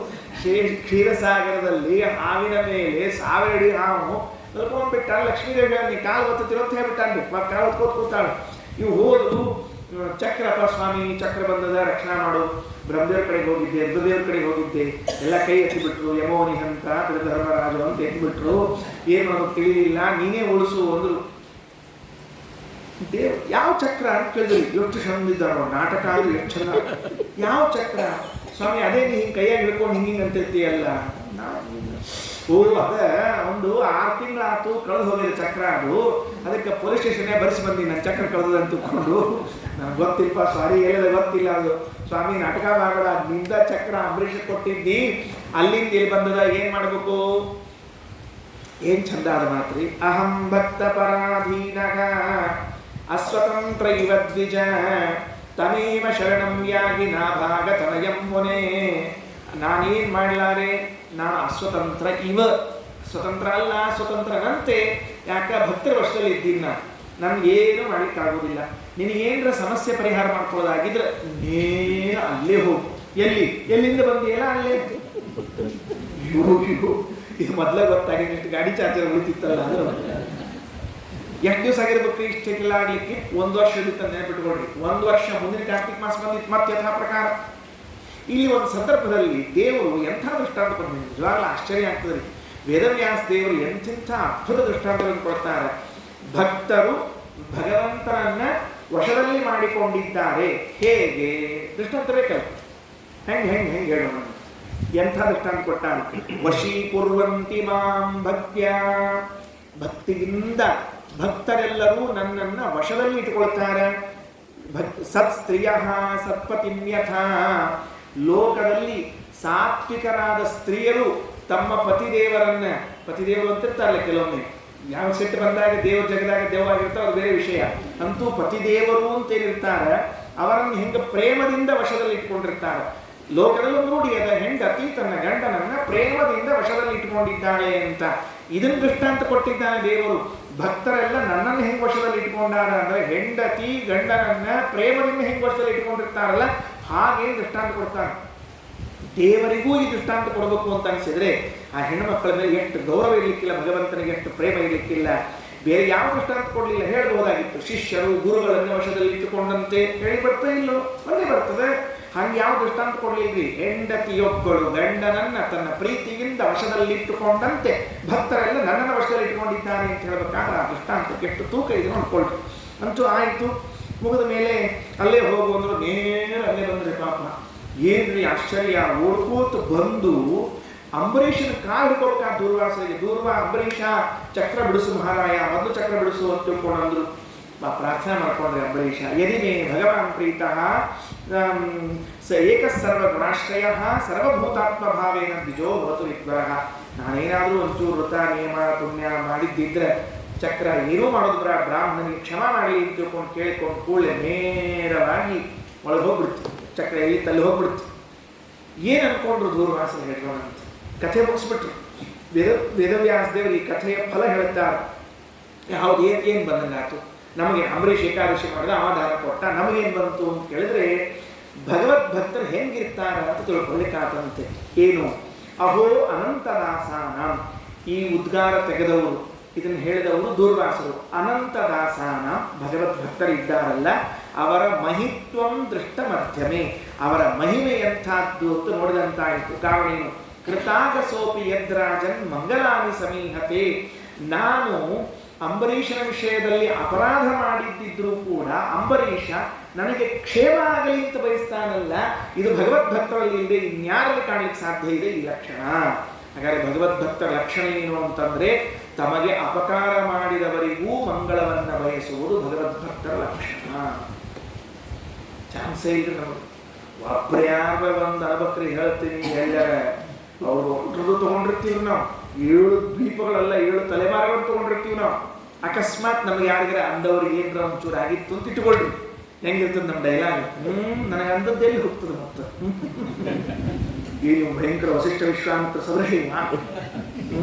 ಕ್ಷೀರಸಾಗರದಲ್ಲಿ ಹಾವಿನ ಮೇಲೆ 1000 ಅಡಿ ಹಾವು ಮಲ್ಕೊಂಡ್ಬಿಟ್ಟ. ಲಕ್ಷ್ಮೀದೇವಿ ನೀ ಕಾಲು ಹೊತ್ತಿರೋ ಅಂತ ಹೇಳ್ಬಿಟ್ಟಾನ್ರಿ. ಕಾಲು ಹೊತ್ಕೋತ್ ಕೂತಾಳ. ಇವು ಹೋದ್ರು ಚಕ್ರಪ್ಪ ಸ್ವಾಮಿ ಚಕ್ರ ಬಂದದ ರಕ್ಷಣಾ ಮಾಡು. ಬ್ರಹ್ಮದೇವ್ರ ಕಡೆಗೆ ಹೋಗಿದ್ದೆ, ರುದ್ರದೇವ್ರ ಕಡೆಗೆ ಹೋಗಿದ್ದೆ, ಎಲ್ಲ ಕೈ ಎತ್ತಿಬಿಟ್ರು. ಯಮೋನಿ ಹಂತ ಧರ್ಮರಾಜು ಅಂತ ಎತ್ತಿಬಿಟ್ರು. ಏನು ಅನ್ನೋದು ತಿಳಿಲಿಲ್ಲ, ನೀನೇ ಉಳಿಸು ಅಂದ್ರು. ದೇವ್ ಯಾವ ಚಕ್ರ ಅಂತ ಕೇಳಿದ್ರಿ. ಎಷ್ಟು ಚಂದಿದ್ದಾರೋ ನಾಟಕ ಆದ್ರೂ ಎಷ್ಟು ಚಂದ. ಯಾವ ಚಕ್ರ ಸ್ವಾಮಿ? ಅದೇ ನೀ ಹಿಂಗೆ ಕೈಯಾಗಿ ಹಿಡ್ಕೊಂಡು ಹಿಂಗೆ ಅಂತಿರ್ತೀಯಲ್ಲ. ಓ ಅದ ಒಂದು 6 ತಿಂಗಳಾಯ್ತು ಕಳೆದು ಹೋಗಿದೆ ಚಕ್ರ. ಅದು ಅದಕ್ಕೆ ಪೊಲೀಸ್ ಸ್ಟೇಷನ್ನೇ ಬರೆಸಿ ಬಂದಿ ನನ್ನ ಚಕ್ರ ಕಳೆದ ಅಂತ ತಿಳ್ಕೊಂಡು. ನನಗೆ ಗೊತ್ತಿಲ್ಪ ಸಾರಿ, ಹೇಳಿದ್ರೆ ಗೊತ್ತಿಲ್ಲ. ಅದು ಸ್ವಾಮಿ ನಾಟಕ ಮಾಡಬೇಡ, ನಿಂದ ಚಕ್ರ ಅಂಬರೀಷ್ ಕೊಟ್ಟಿದ್ದಿ, ಅಲ್ಲಿಂದ ಇಲ್ಲಿ ಬಂದದ, ಏನ್ ಮಾಡಬೇಕು? ಏನ್ ಚಂದ ಅದ ಮಾತ್ರಿ. ಅಹಂ ಭಕ್ತ ಪರಾಧೀನಃ ಅಸ್ವತಂತ್ರ ಇವ ದ್ವಿಜ ತಮೇವ ಶರಣಂ ಯಾಗಿ ನಾಭಾಗ ತನಯಂ ಮುನೇ. ನಾನೇನ್ ಮಾಡಲಾರೆ? ನಾನು ಅಸ್ವತಂತ್ರ ಇವ, ಸ್ವತಂತ್ರ ಅಲ್ಲ ಸ್ವತಂತ್ರನಂತೆ. ಯಾಕ? ಭಕ್ತರ ವಶದಲ್ಲಿ ಇದ್ದೀನಿ. ನನ್ಗೇನು ಮಾಡ್ಲಿಕ್ಕಾಗೋದಿಲ್ಲ. ನಿನಗೇನರ ಸಮಸ್ಯೆ ಪರಿಹಾರ ಮಾಡ್ಕೊಳ್ಳೋದಾಗಿದ್ರೆ ನೇರ ಅಲ್ಲೇ ಹೋಗು. ಎಲ್ಲಿಂದ ಬಂದಿಯಲ್ಲ ಅಲ್ಲೇ. ಇದು ಮೊದಲ ಗೊತ್ತಾಗಿ ಇಷ್ಟು ಗಾಡಿ ಚಾರ್ಜರ್ ಉಳಿತಿತ್ತಲ್ಲ. ಅಂದ್ರೆ ಎಷ್ಟು ದಿವಸ ಆಗಿರ್ಬೇಕು ಇಷ್ಟಕ್ಕೆಲ್ಲ ಆಗ್ಲಿಕ್ಕೆ? 1 ವರ್ಷ ಇರುತ್ತೆ ನೆನಪಿಟ್ಕೊಳ್ರಿ. 1 ವರ್ಷ ಮುಂದಿನ ಕಾರ್ತಿಕ್ ಮಾಸ ಬಂದಿತ್ತು ಮತ್ತೆ ಯಥಾ ಪ್ರಕಾರ. ಇಲ್ಲಿ ಒಂದು ಸಂದರ್ಭದಲ್ಲಿ ದೇವರು ಎಂಥ ದೃಷ್ಟಾಂತ ಬಂದಿದೆ, ನಿಜವಾಗ್ಲೂ ಆಶ್ಚರ್ಯ ಆಗ್ತದೆ. ವೇದವ್ಯಾಸ ದೇವರು ಎಂಥೆಂಥ ಅದ್ಭುತ ದೃಷ್ಟಾಂತಗಳನ್ನು ಕೊಡ್ತಾರೆ. ಭಕ್ತರು ಭಗವಂತನನ್ನ ವಶದಲ್ಲಿ ಮಾಡಿಕೊಂಡಿದ್ದಾರೆ. ಹೇಗೆ? ದೃಷ್ಟಾಂತ ಬೇಕಲ್ಲ. ಹೆಂಗೆ ಹೇಳೋಣ. ಎಂಥ ದೃಷ್ಟಾಂತ ಕೊಟ್ಟಾರೆ. ವಶೀಕುರ್ವಂತಿ ಮಾಂ ಭಕ್ತ್ಯ, ಭಕ್ತಿಯಿಂದ ಭಕ್ತರೆಲ್ಲರೂ ನನ್ನನ್ನ ವಶದಲ್ಲಿ ಇಟ್ಟುಕೊಳ್ತಾರೆ. ಸತ್ ಸ್ತ್ರೀಯ ಸತ್ಪತಿಮ್ಯಥ, ಲೋಕದಲ್ಲಿ ಸಾತ್ವಿಕರಾದ ಸ್ತ್ರೀಯರು ತಮ್ಮ ಪತಿದೇವರನ್ನ, ಪತಿದೇವರು ಅಂತಿರ್ತಾರಲ್ಲ ಕೆಲವೊಮ್ಮೆ, ಯಾವ ಸಿಟ್ಟು ಬಂದಾಗ ದೇವ್ರ ಜಗದಾಗ ದೇವವಾಗಿರ್ತಾರೆ, ಅದು ಬೇರೆ ವಿಷಯ. ಅಂತೂ ಪತಿದೇವರು ಅಂತೇನಿರ್ತಾರೆ ಅವರನ್ನು ಹೆಂಗ ಪ್ರೇಮದಿಂದ ವಶದಲ್ಲಿ ಇಟ್ಕೊಂಡಿರ್ತಾರೆ. ಲೋಕದಲ್ಲೂ ನೋಡಿ ಅದ ಹೆಂಡತಿ ತನ್ನ ಗಂಡನನ್ನ ಪ್ರೇಮದಿಂದ ವಶದಲ್ಲಿ ಇಟ್ಕೊಂಡಿದ್ದಾಳೆ ಅಂತ. ಇದನ್ನ ದೃಷ್ಟಾಂತ ಕೊಟ್ಟಿದ್ದಾನೆ ದೇವರು. ಭಕ್ತರೆಲ್ಲ ನನ್ನನ್ನು ಹೆಂಗ್ ವಶದಲ್ಲಿ ಇಟ್ಕೊಂಡಾರ ಅಂದ್ರೆ ಹೆಂಡತಿ ಗಂಡನನ್ನ ಪ್ರೇಮದಿಂದ ಹೆಂಗ್ ವಶದಲ್ಲಿ ಇಟ್ಕೊಂಡಿರ್ತಾರಲ್ಲ ಹಾಗೆ ದೃಷ್ಟಾಂತ ಕೊಡ್ತಾನೆ. ದೇವರಿಗೂ ಈ ದೃಷ್ಟಾಂತ ಕೊಡಬೇಕು ಅಂತ ಅನಿಸಿದ್ರೆ ಆ ಹೆಣ್ಣು ಮಕ್ಕಳ ಮೇಲೆ ಎಷ್ಟು ಗೌರವ ಇರ್ಲಿಕ್ಕಿಲ್ಲ, ಭಗವಂತನಿಗೆ ಎಷ್ಟು ಪ್ರೇಮ ಇರ್ಲಿಕ್ಕಿಲ್ಲ. ಬೇರೆ ಯಾವ ದೃಷ್ಟಾಂತ ಕೊಡಲಿಲ್ಲ, ಹೇಳಬಹುದಾಗಿತ್ತು. ಶಿಷ್ಯರು ಗುರುಗಳನ್ನು ವಶದಲ್ಲಿ ಇಟ್ಟುಕೊಂಡಂತೆ ಹೇಳಿ ಬರ್ತಾ ಇಲ್ಲೋ, ಒಂದೇ ಬರ್ತದೆ. ಹಂಗೆ ಯಾವ ದೃಷ್ಟಾಂತ ಕೊಡಲಿಲ್ರಿ. ಹೆಂಡತಿಯೊಬ್ಬಳು ಗಂಡನನ್ನ ತನ್ನ ಪ್ರೀತಿಯಿಂದ ವಶದಲ್ಲಿಟ್ಟುಕೊಂಡಂತೆ ಭಕ್ತರೆಲ್ಲ ನನ್ನನ್ನು ವಶದಲ್ಲಿ ಇಟ್ಕೊಂಡಿದ್ದಾರೆ ಅಂತ ಹೇಳ್ಬೇಕಾದ್ರೆ ಆ ದೃಷ್ಟಾಂತಕ್ಕೆ ಎಷ್ಟು ತೂಕ ಇದೆ ನೋಡ್ಕೊಳ್ರಿ. ಅಂತೂ ಆಯಿತು, ಮುಗಿದ ಮೇಲೆ ಅಲ್ಲೇ ಹೋಗು ಅಂದ್ರು. ನೇರ ಅಲ್ಲೇ ಬಂದ್ರಿ ಪಾಪ. ಏನ್ರಿ ಆಶ್ಚರ್ಯ, ಓಡ್ಕೋತ ಬಂದು ಅಂಬರೀಷನ ಕಾಲು ಹಿಡ್ಕೊಳ್ಕ ದೂರ್ವಾಸರಿಗೆ. ಅಂಬರೀಷ ಚಕ್ರ ಬಿಡಿಸು ಮಹಾರಾಯ, ಮೊದಲು ಚಕ್ರ ಬಿಡಿಸು ಅಂತ ತಿಳ್ಕೊಂಡ್ರು. ಪ್ರಾರ್ಥನೆ ಮಾಡ್ಕೊಂಡ್ರೆ ಅಂಬರೀಷ. ಯದಿಮೇ ಭಗವಾನ್ ಪ್ರೀತಃ ಏಕ ಸರ್ವಗುಣಾಶ್ರಯ ಸರ್ವಭೂತಾತ್ಮ ಭಾವೇನ ದ್ವಿಜೋ ಭವತು ವಿದ್ವರಃ. ನಾನೇನಾದರೂ ಒಂಚೂರು ವೃತ ನಿಯಮ ಪುಣ್ಯ ಮಾಡಿದ್ದಿದ್ರೆ ಚಕ್ರ ಏನೂ ಮಾಡೋದು ಬ್ರಾಹ್ಮಣನಿಗೆ ಕ್ಷಮಾ ಮಾಡಲಿ ಅಂತ ತಿಳ್ಕೊಂಡು ಕೇಳಿಕೊಂಡು ಕೂಡಲೇ ನೇರವಾಗಿ ಒಳಗೆ ಹೋಗ್ಬಿಡ್ತು. ಚಕ್ರ ಎಲ್ಲಿ ತಲ್ಲಿ ಹೋಗ್ಬಿಡ್ತು. ಏನು ಅನ್ಕೊಂಡ್ರು ದೂರ್ವಾಸ ಹೇಳ್ಕೊಂಡು ಅಂತ ಕಥೆ ಮುಗಿಸ್ಬಿಟ್ರು. ವೇದವ್ಯಾಸ ದೇವರು ಈ ಕಥೆಯ ಫಲ ಹೇಳ್ತಾರೆ. ಹೌದು, ಏನು ಬಂದಂಗಾಯ್ತು ನಮಗೆ? ಅಂಬರೀಷ್ ಏಕಾದಶಿ ಮಾಡಿದ, ಅವ ದಾನ ಕೊಟ್ಟ, ನಮಗೇನು ಬಂತು ಅಂತ ಕೇಳಿದ್ರೆ ಭಗವದ್ ಭಕ್ತರು ಹೆಂಗಿರ್ತಾರ ಅಂತ ತಿಳ್ಕೊಳ್ಳಿಕ್ಕಾತಂತೆ. ಏನು? ಅಹೋ ಅನಂತದಾಸಾನ, ಈ ಉದ್ಗಾರ ತೆಗೆದವರು, ಇದನ್ನು ಹೇಳಿದವರು ದೂರ್ವಾಸರು. ಅನಂತದಾಸಾನ ಭಗವದ್ ಭಕ್ತರಿದ್ದಾರಲ್ಲ, ಅವರ ಮಹಿತ್ವಂ ದೃಷ್ಟ ಮಧ್ಯಮೆ, ಅವರ ಮಹಿಮೆ ಎಂಥದ್ದು ಅಂತ ನೋಡಿದಂತಾಯಿತು. ಕಾರಣ ಏನು? ಕೃತಾಗಸೋಪಿ ಯದ್ರಾಜನ್ ಮಂಗಲಾನಿ ಸಮೀಹತೆ. ನಾನು ಅಂಬರೀಷನ ವಿಷಯದಲ್ಲಿ ಅಪರಾಧ ಮಾಡಿದ್ದಿದ್ರೂ ಕೂಡ ಅಂಬರೀಷ ನನಗೆ ಕ್ಷೇಮ ಆಗಲಿ ಅಂತ ಬಯಸ್ತಾನಲ್ಲ, ಇದು ಭಗವದ್ಭಕ್ತರಲ್ಲಿ ಇಲ್ಲದೆ ಇನ್ಯಾರಲ್ಲಿ ಕಾಣಲಿಕ್ಕೆ ಸಾಧ್ಯ ಇದೆ ಈ ಲಕ್ಷಣ. ಹಾಗಾದರೆ ಭಗವದ್ಭಕ್ತರ ಲಕ್ಷಣ ಏನು ಅಂತಂದ್ರೆ ತಮಗೆ ಅಪಕಾರ ಮಾಡಿದವರಿಗೂ ಮಂಗಳವನ್ನ ಬಯಸುವುದು ಭಗವದ್ಭಕ್ತರ ಲಕ್ಷಣ. ಚಾನ್ಸೇ ಇಲ್ಲ ನಮಗೆ. ಒಬ್ಬರ್ಯಾರ ಒಂದು ಅನಬಕ್ರಿ ಹೇಳ್ತೀನಿ, ಎಲ್ಲರ ಅವರು ಒಟ್ಟರು ತಗೊಂಡಿರ್ತೀವಿ ನಾವು, 7 ದ್ವೀಪಗಳೆಲ್ಲ 7 ತಲೆಮಾರುಗಳು ತಗೊಂಡಿರ್ತೀವಿ ನಾವು. ಅಕಸ್ಮಾತ್ ನಮ್ಗೆ ಯಾರಿಗಾರ ಅಂದವ್ರಿಗೆ ಏನಾರ ಒಂಚೂರು ಆಗಿತ್ತು ಅಂತ ಇಟ್ಕೊಳ್ರಿ, ಹೆಂಗಿರ್ತದೆ ನಮ್ಮ ಡೈಲಾಗ್, ನನಗೆ ಅಂದದ್ದೆಲ್ಲಿ ಹೋಗ್ತದೆ ಮತ್ತೆ ಏನು ಭಯಂಕರ ವಸಿಷ್ಠ ವಿಶ್ವಾಮಿತ್ರ ಸದೃಶಿ.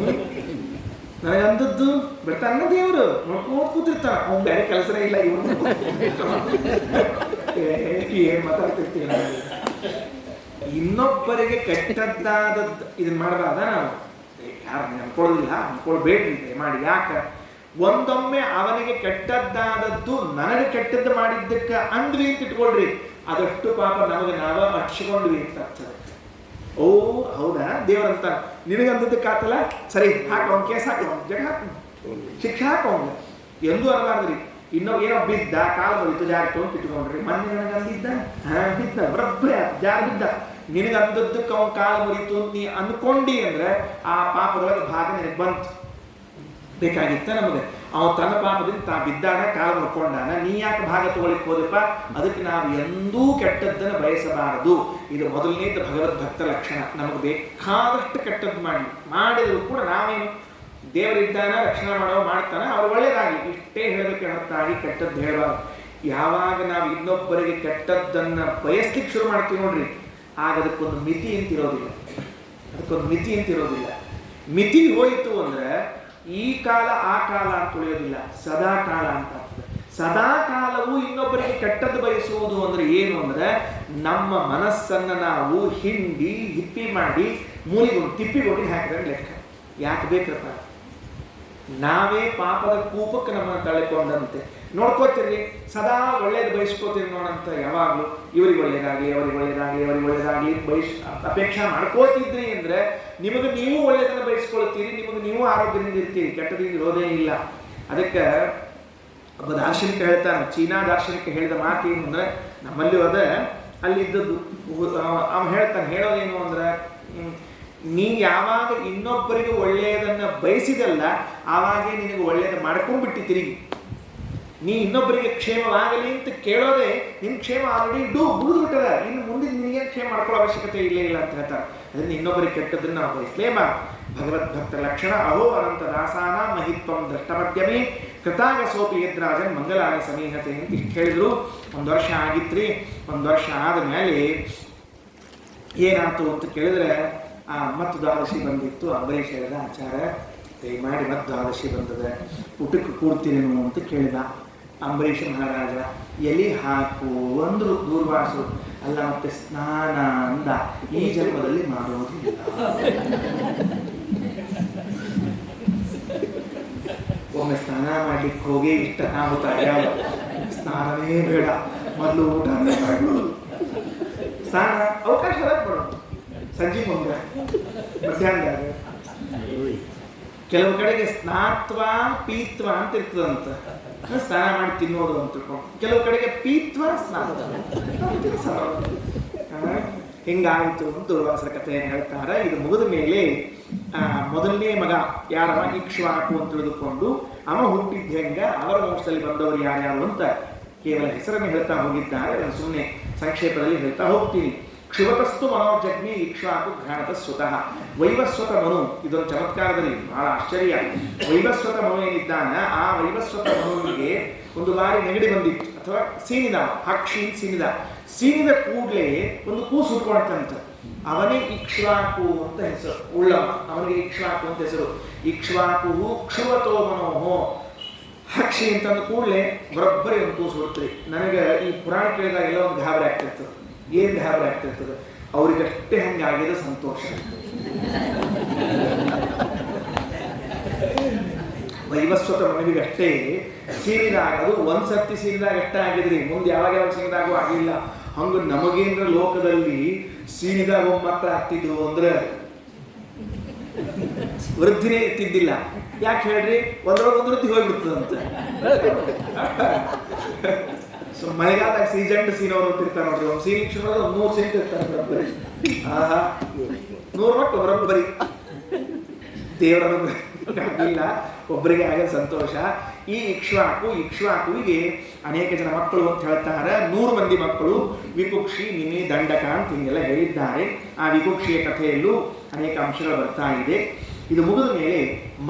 ನನಗೆ ಅಂದದ್ದು ಬರ್ತಾನ ದೇವರು ನೋಡ್ಕೊಂಡು ಕೂತಿರ್ತಾನ, ಅವ್ನು ಬೇರೆ ಕೆಲಸನೇ ಇಲ್ಲ, ಇವ್ರು ಏನ್ ಮಾತಾಡ್ತಿರ್ತೀವಿ. ಇನ್ನೊಬ್ಬರಿಗೆ ಕೆಟ್ಟದ್ದಾದದ್ದು ಇದನ್ನ ಮಾಡಬಾರ್ದ ನಾವು? ಯಾರು ಅನ್ಕೊಳ್ಳೋದಿಲ್ಲ, ಅನ್ಕೊಳ್ಬೇಡ್ರಿ ಮಾಡಿ. ಯಾಕೆ ಒಂದೊಮ್ಮೆ ಅವನಿಗೆ ಕೆಟ್ಟದ್ದಾದದ್ದು ನನಗೆ ಕೆಟ್ಟದ್ದು ಮಾಡಿದ್ದಕ್ಕೆ ಅಂದ್ವಿ ಅಂತ ಇಟ್ಕೊಳ್ರಿ, ಅದಷ್ಟು ಪಾಪ ನಮಗೆ ನಾವ ಹಚ್ಚಿಕೊಂಡ್ವಿ ಅಂತ ಆಗ್ತದೆ. ಓ ಹೌದಾ, ದೇವರಂತ ನಿನಗಂದದ್ದಕ್ಕೆ ಆತಲ್ಲ, ಸರಿ ಹಾಕ ಅವ್ನ ಕೇಸ್ ಹಾಕಿ ಜಗ ಹಾಕಿ ಶಿಕ್ಷೆ ಹಾಕೋಂಗ ಎಂದೂ ಅನ್ಬಾರ್ದ್ರಿ. ಏನೋ ಬಿದ್ದ ಕಾಲು ಬರೀತು ಜಾರಿತು ಅಂತ ಇಟ್ಕೊಂಡ್ರಿ, ಮೊನ್ನೆ ನನಗೆ ಅಂದಿದ್ದ ಬಿದ್ದ ಬರಬ್ಬರಿ ಜಾರ ಬಿದ್ದ, ನಿನಗಂದದ್ದಕ್ಕೆ ಅವನ ಕಾಲು ಮುರಿತು ಅಂತ ನೀ ಅಂದ್ಕೊಂಡಿ ಅಂದ್ರೆ ಆ ಪಾಪದೊಳಗೆ ಭಾಗ ನಿನಗೆ ಬಂತು. ಬೇಕಾಗಿತ್ತ ನಮಗೆ? ಅವ ತನ್ನ ಪಾಪದಿಂದ ತಾ ಬಿದ್ದಾನ, ಕಾಲು ಮುರ್ಕೊಂಡಾನ, ನೀ ಯಾಕೆ ಭಾಗ ತಗೊಳ್ಳಿಕ್ ಹೋದಪ್ಪ? ಅದಕ್ಕೆ ನಾವು ಎಂದೂ ಕೆಟ್ಟದ್ದನ್ನು ಬಯಸಬಾರದು. ಇದು ಮೊದಲನೇದು ಭಗವದ್ಭಕ್ತ ಲಕ್ಷಣ. ನಮಗೆ ಬೇಕಾದಷ್ಟು ಕೆಟ್ಟದ್ದು ಮಾಡಿದ್ರು ಕೂಡ ನಾವೇನು ದೇವರಿದ್ದಾನ, ರಕ್ಷಣೆ ಮಾಡ್ತಾನೆ, ಅವ್ರು ಒಳ್ಳೇದಾಗಿ ಇಷ್ಟೇ ಹೇಳಬೇಕು ಹೊರತಾಗಿ ಕೆಟ್ಟದ್ದು ಹೇಳಬಾರ್ದು. ಯಾವಾಗ ನಾವು ಇನ್ನೊಬ್ಬರಿಗೆ ಕೆಟ್ಟದ್ದನ್ನ ಬಯಸ್ಲಿಕ್ಕೆ ಶುರು ಮಾಡ್ತೀವಿ ನೋಡ್ರಿ, ಆಗ ಅದಕ್ಕೊಂದು ಮಿತಿ ಅಂತಿರೋದಿಲ್ಲ. ಮಿತಿ ಹೋಯಿತು ಅಂದ್ರೆ ಈ ಕಾಲ ಆ ಕಾಲ ಅಂತ ಉಳಿಯೋದಿಲ್ಲ, ಸದಾ ಕಾಲ ಅಂತ ಆಗ್ತದೆ. ಸದಾ ಕಾಲವೂ ಇನ್ನೊಬ್ಬರಿಗೆ ಕೆಟ್ಟದ್ದು ಬಯಸುವುದು ಅಂದ್ರೆ ಏನು ಅಂದ್ರೆ ನಮ್ಮ ಮನಸ್ಸನ್ನ ನಾವು ಹಿಂಡಿ ಹಿಪ್ಪಿ ಮಾಡಿ ಮೂಲಿಗೊಂಡು ತಿಪ್ಪಿಗೊಂಡು ಹಾಕಿದ್ರೆ ಲೆಕ್ಕ. ಯಾಕೆ ಬೇಕಪ್ಪ? ನಾವೇ ಪಾಪದ ಕೂಪಕ್ಕೆ ನಮ್ಮನ್ನು ತಳ್ಳಿಕೊಂಡಂತೆ ನೋಡ್ಕೋತೀರಿ, ಸದಾ ಒಳ್ಳೇದು ಬಯಸ್ಕೋತೀರಿ ನೋಡಂತ. ಯಾವಾಗಲೂ ಇವರಿಗೆ ಒಳ್ಳೇದಾಗಲಿ, ಅವರಿಗೆ ಒಳ್ಳೇದಾಗಲಿ ಅಪೇಕ್ಷೆ ಮಾಡ್ಕೋತಿದ್ರಿ ಅಂದ್ರೆ ನಿಮಗೆ ನೀವು ಒಳ್ಳೇದನ್ನ ಬಯಸ್ಕೊಳ್ತೀರಿ, ನಿಮಗೆ ನೀವು ಆರೋಗ್ಯದಿಂದ ಇರ್ತೀರಿ, ಕೆಟ್ಟದಿಂದ ಇರೋದೇ ಇಲ್ಲ. ಅದಕ್ಕೆ ಒಬ್ಬ ದಾರ್ಶನಿಕ ಹೇಳ್ತಾನೆ, ಚೀನಾ ದಾರ್ಶನಿಕ ಹೇಳಿದ ಮಾತು ಏನು ಅಂದ್ರೆ, ನಮ್ಮಲ್ಲಿ ಅದ ಅಲ್ಲಿದ್ದದ್ದು ಅವ ಹೇಳ್ತಾನೆ, ಹೇಳೋದೇನು ಅಂದ್ರೆ, ನೀ ಯಾವಾಗ ಇನ್ನೊಬ್ಬರಿಗೆ ಒಳ್ಳೆಯದನ್ನ ಬಯಸಿದಲ್ಲ ಆವಾಗೇ ನಿನಗೆ ಒಳ್ಳೆಯದ ಮಾಡ್ಕೊಂಡ್ಬಿಟ್ಟಿ. ನೀ ಇನ್ನೊಬ್ಬರಿಗೆ ಕ್ಷೇಮವಾಗಲಿ ಅಂತ ಕೇಳೋದೆ ನಿನ್ ಕ್ಷೇಮ ಆಲ್ರೆಡಿ ಮುಗಿದ್ಬಿಟ್ಟದ, ಇನ್ನು ಮುಂದೆ ನಿನಗೇನು ಕ್ಷೇಮ ಮಾಡ್ಕೊಳ್ಳೋ ಅವಶ್ಯಕತೆ ಇಲ್ಲ ಅಂತ ಹೇಳ್ತಾರೆ. ಅದರಿಂದ ಇನ್ನೊಬ್ಬರಿಗೆ ಕೆಟ್ಟದನ್ನ ನಾವು ಬಯಸಲೇಬಾರ್ದು. ಭಗವದ್ಭಕ್ತರ ಲಕ್ಷಣ ಅಹೋ ಅನಂತ ದಾಸಾನ ಮಹಿತ್ವಂ ದಷ್ಟಮದ್ಯಮೇ ಕೃತಾಗಸೋಪಿ ಯದ್ರಾಜನ್ ಮಂಗಲಾನಿ ಸಮೀಹತೆ ಅಂತ ಇಷ್ಟು ಹೇಳಿದ್ರು. 1 ವರ್ಷ ಆಗಿತ್ರಿ. 1 ವರ್ಷ ಆದ ಮೇಲೆ ಏನಾಯ್ತು ಅಂತ ಕೇಳಿದ್ರೆ ಮತ್ತು ದ್ವಾದಶಿ ಬಂದಿತ್ತು. ಅಂಬರೀಷ್ ಹೇಳಿದ, ಆಚಾರ್ಯ ದಯಮಾಡಿ ಮತ್ತು ದ್ವಾದಶಿ ಬಂದದ, ಊಟಕ್ಕೆ ಕೂಡ್ತೀರೇನು ಅಂತ ಕೇಳಿದ. ಅಂಬರೀಷ ಮಹಾರಾಜ ಎಲಿ ಹಾಕು ಅಂದ್ರು ದೂರ್ವಾಸರು. ಅಲ್ಲ ಮತ್ತೆ ಸ್ನಾನ ಅಂದ, ಈ ಜನ್ಮದಲ್ಲಿ ಮಾಡೋದಿಲ್ಲ. ಒಮ್ಮೆ ಸ್ನಾನ ಮಾಡ್ಲಿಕ್ಕೆ ಹೋಗಿ ಇಷ್ಟ ಆಗುತ್ತಾ? ಯಾವ ಸ್ನಾನನೇ ಬೇಡ, ಮೊದಲು ಊಟನೇ ಮಾಡೋದು. ಸ್ನಾನ ಅವಕಾಶ ಬರೋದು ಸಂಜೆ ಮುಂದೆ ಮಧ್ಯಾಹ್ನದಾಗ. ಕೆಲವು ಕಡೆಗೆ ಸ್ನಾತ್ವ ಪೀತ್ವ ಅಂತ ಇರ್ತದಂತ, ಸ್ನಾನ ಮಾಡಿ ತಿನ್ನೋದು ಅಂತ ತಿಳ್ಕೊಂಡು. ಕೆಲವು ಕಡೆಗೆ ಪೀತ್ವ ಸ್ನಾನ ಹಿಂಗಾಯಿತು ಅಂತ ದುರ್ವಾಸರ ಕಥೆಯನ್ನು ಹೇಳ್ತಾರೆ. ಇದು ಮುಗಿದ ಮೇಲೆ ಮೊದಲನೇ ಮಗ ಯಾರವ ಇಕ್ಷ್ವಾಕು ಅಂತ ತಿಳಿದುಕೊಂಡು ಅವ ಹುಟ್ಟಿದ್ದ ಹೆಂಗ, ಅವರ ವಂಶದಲ್ಲಿ ಬಂದವರು ಯಾರ್ಯಾರು ಅಂತ ಕೇವಲ ಹೆಸರನ್ನು ಹೇಳ್ತಾ ಹೋಗಿದ್ದಾರೆ. ಅದನ್ನು ಸುಮ್ಮನೆ ಸಂಕ್ಷೇಪದಲ್ಲಿ ಹೇಳ್ತಾ ಹೋಗ್ತೀನಿ. ಕ್ಷಿವತಸ್ತು ಮನೋಜಜ್ಞೆ ಇಕ್ಷ್ವಾಕು ಘ್ರಾಣತ ಸ್ವತಃ ವೈವಸ್ವತ ಮನು. ಇದೊಂದು ಚಮತ್ಕಾರದಲ್ಲಿ ಬಹಳ ಆಶ್ಚರ್ಯ. ವೈವಸ್ವತ ಮನು ಏನಿದ್ದಾನ, ಆ ವೈವಸ್ವತ ಮನುವಿಗೆ ಒಂದು ಬಾರಿ ನೆಗಡಿ ಬಂದಿತ್ತು ಅಥವಾ ಸೀನಿದ, ಹಕ್ಷಿ ಸೀನಿದ ಕೂಡಲೇ ಒಂದು ಕೂಸು ಹುಟ್ಕೊಳ್ತಂತ. ಅವನೇ ಇಕ್ಷ್ವಾಕು ಅಂತ ಹೆಸರು ಉಳ್ಳವ, ಅವನಿಗೆ ಇಕ್ಷ್ವಾಕು ಅಂತ ಹೆಸರು. ಇಕ್ಷ್ವಾಕು ಕ್ಷುವತೋ ಮನೋಹೋ, ಹಕ್ಷಿ ಅಂತಂದ ಕೂಡಲೇ ಬರೋಬ್ಬರಿ ಒಂದು ಕೂಸು ಹುಡ್ತೀರಿ. ನನಗೆ ಈ ಪುರಾಣ ಕೇಳಿದಾಗ ಎಲ್ಲ ಒಂದು ಗಾಬರಿ ಆಗ್ತಿರ್ತದೆ. ಏನ್ ಗಾಬರಿ ಆಗ್ತಿರ್ತದೆ? ಅವ್ರಿಗಷ್ಟೇ ಹಂಗಾಗಿದೆ ಸಂತೋಷ. ವೈವಸ್ವತ ಮನವಿಗಷ್ಟೇ ಸೀನಿದಾಗ, ಅದು ಒಂದ್ಸರ್ತಿ ಸೀನಿದಾಗ ಅಷ್ಟೇ ಆಗಿದ್ರಿ, ಮುಂದೆ ಯಾವಾಗ ಸೀನಿದಾಗೂ ಆಗಿಲ್ಲ. ಹಂಗ ನಮಗೇಂದ್ರ ಲೋಕದಲ್ಲಿ ಸೀನಿದಾಗ ಒಮ್ಮತ್ರ ಆಗ್ತಿದ್ವು ಅಂದ್ರೆ ವೃದ್ಧಿನೇ ಇರ್ತಿದ್ದಿಲ್ಲ. ಯಾಕೆ ಹೇಳ್ರಿ? ಒಂದ್ರೊಳಗೆ ವೃದ್ಧಿ ಹೋಗ್ಬಿಡ್ತದಂತೆ. ಸೊ ಮಳೆಗಾಲದಾಗ ಸೀಜನ್ ಸೀನವರು ಇರ್ತಾರೆ ನೋಡ್ರಿ, ಒಂದು ಸೀನ್ ಇಕ್ಷ 100 ಸೆಂಟ್ ಇರ್ತಾರೆ ಬರೋಬ್ಬರಿ. ಆಹಾ 100 ಮಟ್ಟು ಬರೋಬ್ಬರಿ. ದೇವರ ಇಲ್ಲ, ಒಬ್ಬರಿಗೆ ಆಗ ಸಂತೋಷ. ಈ ಇಕ್ಷ್ವಾಕುವಿಗೆ ಅನೇಕ ಜನ ಮಕ್ಕಳು ಅಂತ ಹೇಳ್ತಾರೆ. 100 ಮಂದಿ ಮಕ್ಕಳು, ವಿಕುಕ್ಷಿ, ನಿಮಿ, ದಂಡಕ ಅಂತ ಹಿಂಗೆಲ್ಲ ಹೇಳಿದ್ದಾರೆ. ಆ ವಿಕುಕ್ಷಿಯ ಕಥೆಯಲ್ಲೂ ಅನೇಕ ಅಂಶಗಳು ಬರ್ತಾ ಇದೆ. ಇದು ಮುಗಿದ ಮೇಲೆ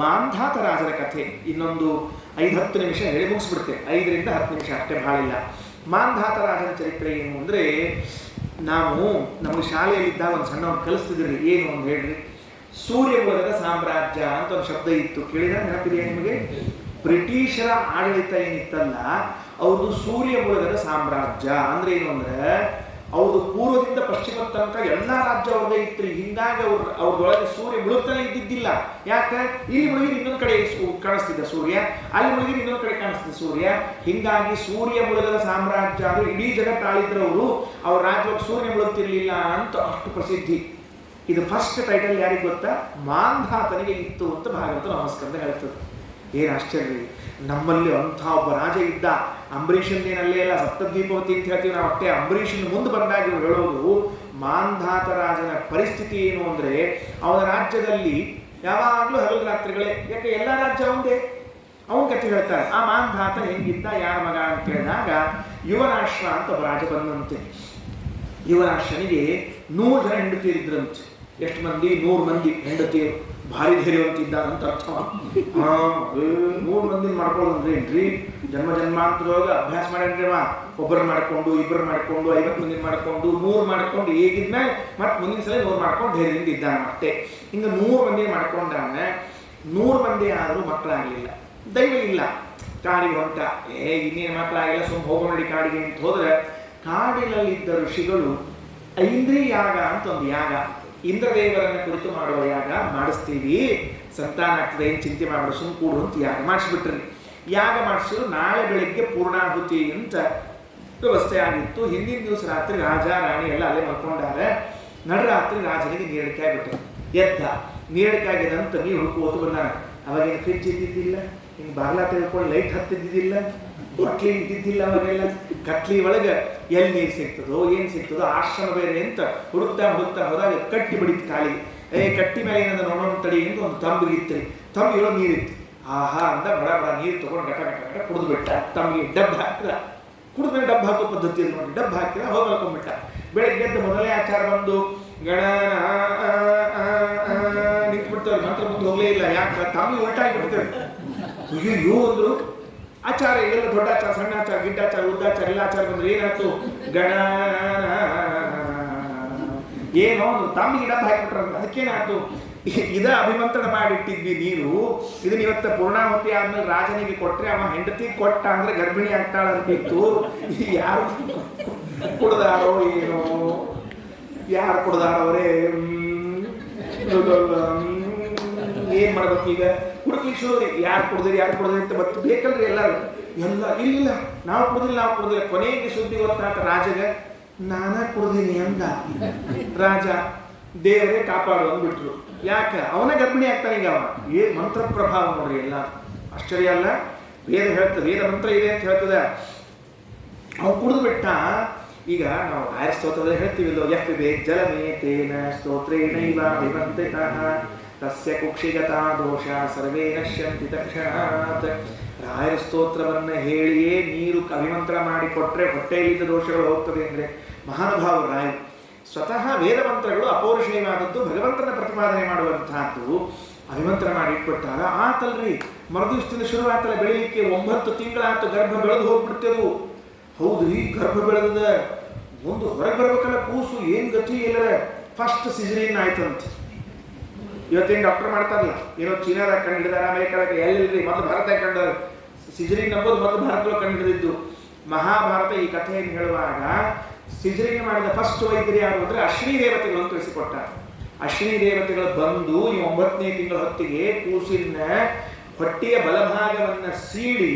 ಮಾಂಧಾತ ರಾಜರ ಕಥೆ ಇನ್ನೊಂದು 5-10 ನಿಮಿಷ ಹೇಳಿ ಮುಗಿಸ್ಬಿಡುತ್ತೆ. 5ರಿಂದ 10 ನಿಮಿಷ ಅಷ್ಟೇ, ಭಾಳ ಇಲ್ಲ. ಮಾಂಧಾತ ರಾಜನ ಚರಿತ್ರೆ ಏನು ಅಂದರೆ, ನಾವು ನಮಗೆ ಶಾಲೆಯಲ್ಲಿದ್ದಾಗ ಒಂದು ಸಣ್ಣ ಒಂದು ಕಲಿಸ್ತಿದ್ರಿ. ಏನು ಅಂತ ಹೇಳ್ರಿ, ಸೂರ್ಯ ಮೂಲದ ಸಾಮ್ರಾಜ್ಯ ಅಂತ ಒಂದು ಶಬ್ದ ಇತ್ತು, ಕೇಳಿದ್ರೆ ನೆನಪಿದೆಯಾ ನಿಮಗೆ? ಬ್ರಿಟಿಷರ ಆಡಳಿತ ಏನಿತ್ತಲ್ಲ, ಅವ್ರದ್ದು ಸೂರ್ಯ ಮೂಲದ ಸಾಮ್ರಾಜ್ಯ. ಅಂದ್ರೆ ಏನು ಅಂದ್ರೆ, ಅವ್ರದ್ದು ಪೂರ್ವದಿಂದ ಪಶ್ಚಿಮ ತನಕ ಎಲ್ಲಾ ರಾಜ್ಯ ಅವ್ರದೇ ಇತ್ತು. ಹಿಂಗಾಗಿ ಅವ್ರದೊಳಗೆ ಸೂರ್ಯ ಮುಳುಗ್ತಾನೆ ಇದ್ದಿದ್ದಿಲ್ಲ. ಯಾಕೆ? ಇಲ್ಲಿ ಮುಳುಗಿ ಇನ್ನೊಂದು ಕಡೆ ಕಾಣಿಸ್ತಿದ್ದ ಸೂರ್ಯ, ಅಲ್ಲಿ ಮುಳುಗಿ ಇನ್ನೊಂದು ಕಡೆ ಕಾಣಿಸ್ತಿದ್ದ ಸೂರ್ಯ. ಹಿಂಗಾಗಿ ಸೂರ್ಯ ಮುಳುಗದ ಸಾಮ್ರಾಜ್ಯ ಅಂದ್ರೆ ಇಡೀ ಜಗತ್ತು ಆಳಿದ್ರವರು, ಅವ್ರ ರಾಜ್ಯಕ್ಕೆ ಸೂರ್ಯ ಮುಳುಗ್ತಿರ್ಲಿಲ್ಲ ಅಂತ ಅಷ್ಟು ಪ್ರಸಿದ್ಧಿ. ಇದು ಫಸ್ಟ್ ಟೈಟಲ್ ಯಾರಿಗೆ ಗೊತ್ತಾ? ಮಾಂಧಾತನಿಗೆ ಇತ್ತು ಅಂತ ಭಾಗವತ ನಮಸ್ಕಾರ ಹೇಳ್ತದೆ. ಏನು ಆಶ್ಚರ್ಯ! ನಮ್ಮಲ್ಲಿ ಅಂಥ ಒಬ್ಬ ರಾಜ ಇದ್ದ. ಅಂಬರೀಷನ್ನೇನಲ್ಲೇ ಅಲ್ಲ, ಸಪ್ತದ್ವೀಪವತಿ ಅಂತ ಹೇಳ್ತೀವಿ ನಾವು, ಅಷ್ಟೇ ಅಂಬರೀಷನ್ ಮುಂದೆ ಬಂದಾಗ ಹೇಳೋದು ಮಾಂಧಾತ ರಾಜನ ಪರಿಸ್ಥಿತಿ ಏನು ಅಂದರೆ, ಅವನ ರಾಜ್ಯದಲ್ಲಿ ಯಾವಾಗಲೂ ಹಗಲು ರಾತ್ರಿಗಳೇ. ಯಾಕೆ? ಎಲ್ಲ ರಾಜ್ಯ ಅವಂದೇ. ಅವನ ಕಥೆ ಹೇಳ್ತಾರೆ. ಆ ಮಾಂಧಾತ ಹೆಂಗಿದ್ದ, ಯಾರ ಮಗ ಅಂತ ಹೇಳಿದಾಗ, ಯುವರಾಶ್ವ ಅಂತ ಒಬ್ಬ ರಾಜ ಬಂದಂತೆ. ಯುವರಾಶ್ವನಿಗೆ 100 ಜನ ಹೆಂಡತಿಯರಿದ್ರಂತೆ. ಎಷ್ಟು ಮಂದಿ? 100 ಮಂದಿ ಹೆಂಡತಿಯರು. ಭಾರಿ ಧೈರ್ಯವಂತಿದ್ದಾನಂತ ಅರ್ಥ. 100 ಮಂದಿ ಮಾಡ್ಕೊಳ್ಳೋದ್ರಿ ಏನ್ರಿ? ಜನ್ಮಾಂತರವಾಗ ಅಭ್ಯಾಸ ಮಾಡ್ಯಾನ್ರಿವ. ಒಬ್ಬರು ಮಾಡ್ಕೊಂಡು, ಇಬ್ಬರು ಮಾಡ್ಕೊಂಡು, 50 ಮಂದಿ ಮಾಡ್ಕೊಂಡು, 100 ಮಾಡ್ಕೊಂಡು, ಹೇಗಿದ್ಮೇಲೆ ಮತ್ತೆ ಮುಂದಿನ ಸಲ 100 ಮಾಡ್ಕೊಂಡು ಧೈರ್ಯದಿಂದ ಇದ್ದಾನ ಅಷ್ಟೇ. ಹಿಂಗೆ 100 ಮಂದಿ ಮಾಡ್ಕೊಂಡಾನೆ. 100 ಮಂದಿ ಆದರೂ ಮಕ್ಕಳಾಗಲಿಲ್ಲ, ದೈವ ಇಲ್ಲ. ಕಾಡಿಗೆ ಹೊಂಟ, ಇನ್ನೇನು ಮಕ್ಕಳಾಗಿಲ್ಲ, ಸುಮ್ಮ ಹೋಗೋ ನೋಡಿ ಕಾಡಿಗೆ ಅಂತ ಹೋದ್ರೆ, ಕಾಡಿನಲ್ಲಿದ್ದ ಋಷಿಗಳು ಐಂದ್ರಿ ಯಾಗ ಅಂತ ಒಂದು ಯಾಗ, ಇಂದ್ರದೇವರನ್ನ ಕುರಿತು ಮಾಡುವ ಯಾಗ ಮಾಡಿಸ್ತೀವಿ, ಸಂತಾನ ಆಗ್ತದೆ, ಏನು ಚಿಂತೆ ಮಾಡೋದು, ಸುಮ್ ಕೂಡು ಅಂತ ಯಾಗ ಮಾಡಿಸ್ಬಿಟ್ರಿ. ಯಾಗ ಮಾಡಿಸಿದ್ರು. ನಾಳೆ ಬೆಳಿಗ್ಗೆ ಪೂರ್ಣಾಹುತಿ ಅಂತ ವ್ಯವಸ್ಥೆ ಆಗಿತ್ತು. ಹಿಂದಿನ ದಿವಸ ರಾತ್ರಿ ರಾಜ ರಾಣಿ ಎಲ್ಲ ಅಲ್ಲೇ ಮಲ್ಕೊಂಡಾರೆ. ನಡರಾತ್ರಿ ರಾಜನಿಗೆ ನೀರಡಿಕೆ ಆಗ್ಬಿಟ್ಟೆ. ಎದ್ದ, ನೀರಡಿಕೆ ಆಗಿದಂತ ನೀರು ಹುಡುಕೋತು ಬಂದಾನ. ಅವಾಗೇನು ಫ್ರಿಡ್ಜ್ ಇದ್ದಿದ್ದಿಲ್ಲ, ಹಿಂಗೆ ಬಾಗ್ಲ ತೆಗೆದುಕೊಂಡು ಲೈಟ್ ಹತ್ತಿದ್ದಿದ್ದಿಲ್ಲ, ಕಟ್ಲಿ ಇದ್ದಿದ್ದಿಲ್ಲ. ಅವಾಗೆಲ್ಲ ಕಟ್ಲಿ ಒಳಗೆ ಎಲ್ಲಿ ನೀರು ಸಿಗ್ತದೋ ಏನು ಸಿಗ್ತದೋ, ಆಶ್ರಮ ಬೇರೆ ಅಂತ ಹುಡುಕ್ತಾ ಹೋದಾಗ ಕಟ್ಟಿ ಬಿಡಿತ್ತು ಕಾಲಿಗೆ. ಕಟ್ಟಿ ಮೇಲೆ ಏನಂದ ನೋಡೋಣ ತಡಿ ಅಂತ ಒಂದು ತಂಬಿಗಿತ್ತು. ತಂಬಿಗೆ ನೀರಿತ್ತು. ಆಹಾ ಅಂದ ಬಡ ನೀರು ತೊಗೊಂಡು ಗಟ ಕುಡಿದು ಬಿಟ್ಟ. ತಮ್ಮಿಗೆ ಡಬ್ಬ ಹಾಕಿದ. ಕುಡಿದ್ಮೇಲೆ ಡಬ್ಬ ಹಾಕೋ ಪದ್ಧತಿ ಇದೆ ನೋಡಿ. ಡಬ್ಬ ಹಾಕಿದ, ಹೋಗಿ ಮಲ್ಕೊಂಡ್ಬಿಟ್ಟ. ಬೆಳಗ್ಗೆ ಎದ್ದು ಮೊದಲೇ ಆಚಾರ ಬಂದು ಗಣ ನಿಂತ್ಬಿಡ್ತೇವೆ. ಮಂತ್ರ ಮುಂದೆ ಹೋಗಲೇ ಇಲ್ಲ. ಯಾಕೆ? ತಮ್ಮಿಗೆ ಉಲ್ಟಾಗಿಬಿಡ್ತೇವೆ. ಅಯ್ಯೋ ಅಂದ್ರು. ಆಚಾರ ಇವೆಲ್ಲ ದೊಡ್ಡ ಆಚಾರ, ಸಣ್ಣ ಆಚಾರ, ಗಿಡ್ಡಾಚಾರ, ಉದ್ದಾಚಾರ ಎಲ್ಲ ಆಚಾರ ಬಂದ್ರೆ ಏನಾಯ್ತು? ಗಣ ಏನೋ ಒಂದು ತಮ್ಮಿಗೆ ಡಬ್ಬ ಹಾಕಿಬಿಟ್ರ. ಅದಕ್ಕೇನಾಯ್ತು? ಇದ ಅಭಿಮಂತ್ರಣ ಮಾಡಿಟ್ಟಿದ್ವಿ ನೀರು. ಇದನ್ನ ಇವತ್ತ ಪೂರ್ಣಾಹುತಿ ಆದ್ಮೇಲೆ ರಾಜನಿಗೆ ಕೊಟ್ರೆ ಅವ ಹೆಂಡತಿ ಕೊಟ್ಟ ಅಂದ್ರೆ ಗರ್ಭಿಣಿ ಆಗ್ತಾಳ ಅಂತಿತ್ತು. ಯಾರು ಕುಡ್ದಾರೋ ಏನೋ, ಯಾರು ಕುಡ್ದಾರವರೇ, ಏನ್ ಮಾಡ್ಬೇಕು ಈಗ? ಕುಡ್ಲಿಕ್ಕೆ ಶುರು. ಯಾರು ಕುಡ್ದ್ರಿ ಅಂತ ಮತ್ತೆ ಬೇಕಲ್ರಿ ಎಲ್ಲರೂ. ಎಲ್ಲ ಇಲ್ಲ ನಾವು ಕುಡ್ದಿಲ್ಲ. ಕೊನೆಗೆ ಸುದ್ದಿ ಗೊತ್ತಾತ ರಾಜಗ, ನಾನ ಕುಡ್ದೀನಿ ಅಂದ. ರಾಜ ದೇವರೇ ಕಾಪಾಡು ಅಂದ್ಬಿಟ್ರು. ಯಾಕೆ? ಅವನ ಗರ್ಭಿಣಿ ಆಗ್ತಾನೆ ಈಗ. ಅವ ಏನ್ ಮಂತ್ರ ಪ್ರಭಾವ ನೋಡ್ರಿ, ಎಲ್ಲ ಆಶ್ಚರ್ಯ ಅಲ್ಲ? ವೇದ ಹೇಳ್ತದೆ, ವೇದ ಮಂತ್ರ ಇದೆ ಅಂತ ಹೇಳ್ತದೆ. ಅವನು ಕುಡಿದು ಬಿಟ್ಟ. ಈಗ ನಾವು ರಾಯರ ಸ್ತೋತ್ರದಲ್ಲಿ ಹೇಳ್ತೀವಿಲ್ಲೋ, ಯಪ್ಪಿದೆ ಜಲಮೇ ತೇನ ಸ್ತೋತ್ರೇಣೈವ ವಿವಂತಿತಃ ತಸ್ಯ ಕುಕ್ಷಿಗತಾ ದೋಷ ಸರ್ವೇ ನಶ್ಯಂತಿ ತಕ್ಷಣಾತ್. ರಾಯರ ಸ್ತೋತ್ರವನ್ನ ಹೇಳಿಯೇ ನೀರು ಅಭಿಮಂತ್ರ ಮಾಡಿ ಕೊಟ್ರೆ ಹೊಟ್ಟೆಯಲ್ಲಿದ್ದ ದೋಷಗಳು ಹೋಗ್ತದೆ ಅಂದ್ರೆ ಮಹಾನುಭಾವರು ರಾಯರು. ಸ್ವತಃ ವೇದ ಮಂತ್ರಗಳು ಅಪೌರುಷೇಯವಾದದ್ದು, ಭಗವಂತನ ಪ್ರತಿಪಾದನೆ ಮಾಡುವಂತಹದ್ದು. ಅಭಿಮಂತ್ರ ಮಾಡಿ ಇಟ್ಬಿಟ್ಟಾಗ ಆತಲ್ರಿ. ಮರುದಿವಸದಿಂದ ಶುರು ಆತಲ್ಲ ಬೆಳಿಲಿಕ್ಕೆ. 9 ತಿಂಗಳಾಯ್ತು, ಗರ್ಭ ಬೆಳೆದು ಹೋಗ್ಬಿಡ್ತೇವು. ಹೌದ್ರಿ, ಗರ್ಭ ಬೆಳೆದ ಒಂದು ಹೊರಗೆ ಬರ್ಬೇಕಲ್ಲ ಕೂಸು, ಏನ್ ಗತಿ ಇಲ್ಲ. ಫಸ್ಟ್ ಸಿಜರಿನ್ ಆಯ್ತಂತೆ. ಇವತ್ತೇನು ಡಾಕ್ಟರ್ ಮಾಡ್ತಾರಲ್ಲ, ಏನೋ ಚೀನಾದಾಗ ಕಂಡು ಹಿಡಿದಾರ, ಅಮೆರಿಕಾದಾಗ, ಎಲ್ಲಿಲ್ರಿ. ಮೊದಲು ಭಾರತ ಕಂಡು ಸಿಜರಿನ್ ನಂಬೋದು ಮೊದಲು ಭಾರತದಲ್ಲಿ ಕಂಡು ಹಿಡಿದಿದ್ದು. ಮಹಾಭಾರತ ಈ ಕಥೆಯನ್ನು ಹೇಳುವಾಗ ಸಿಜರಿನ್ ಮಾಡಿದ ಫಸ್ಟ್ ವೈದ್ಯರು ಯಾರು ಅಂದ್ರೆ ಅಶ್ವಿನಿ ದೇವತೆಗಳನ್ನು ತಿಳಿಸಿಕೊಟ್ಟ. ಅಶ್ವಿನಿ ದೇವತೆಗಳು ಬಂದು ಈ 9ನೇ ತಿಂಗಳ ಹೊತ್ತಿಗೆ ಕೂಸಿನ ಹೊಟ್ಟೆಯ ಬಲಭಾಗವನ್ನ ಸೀಳಿ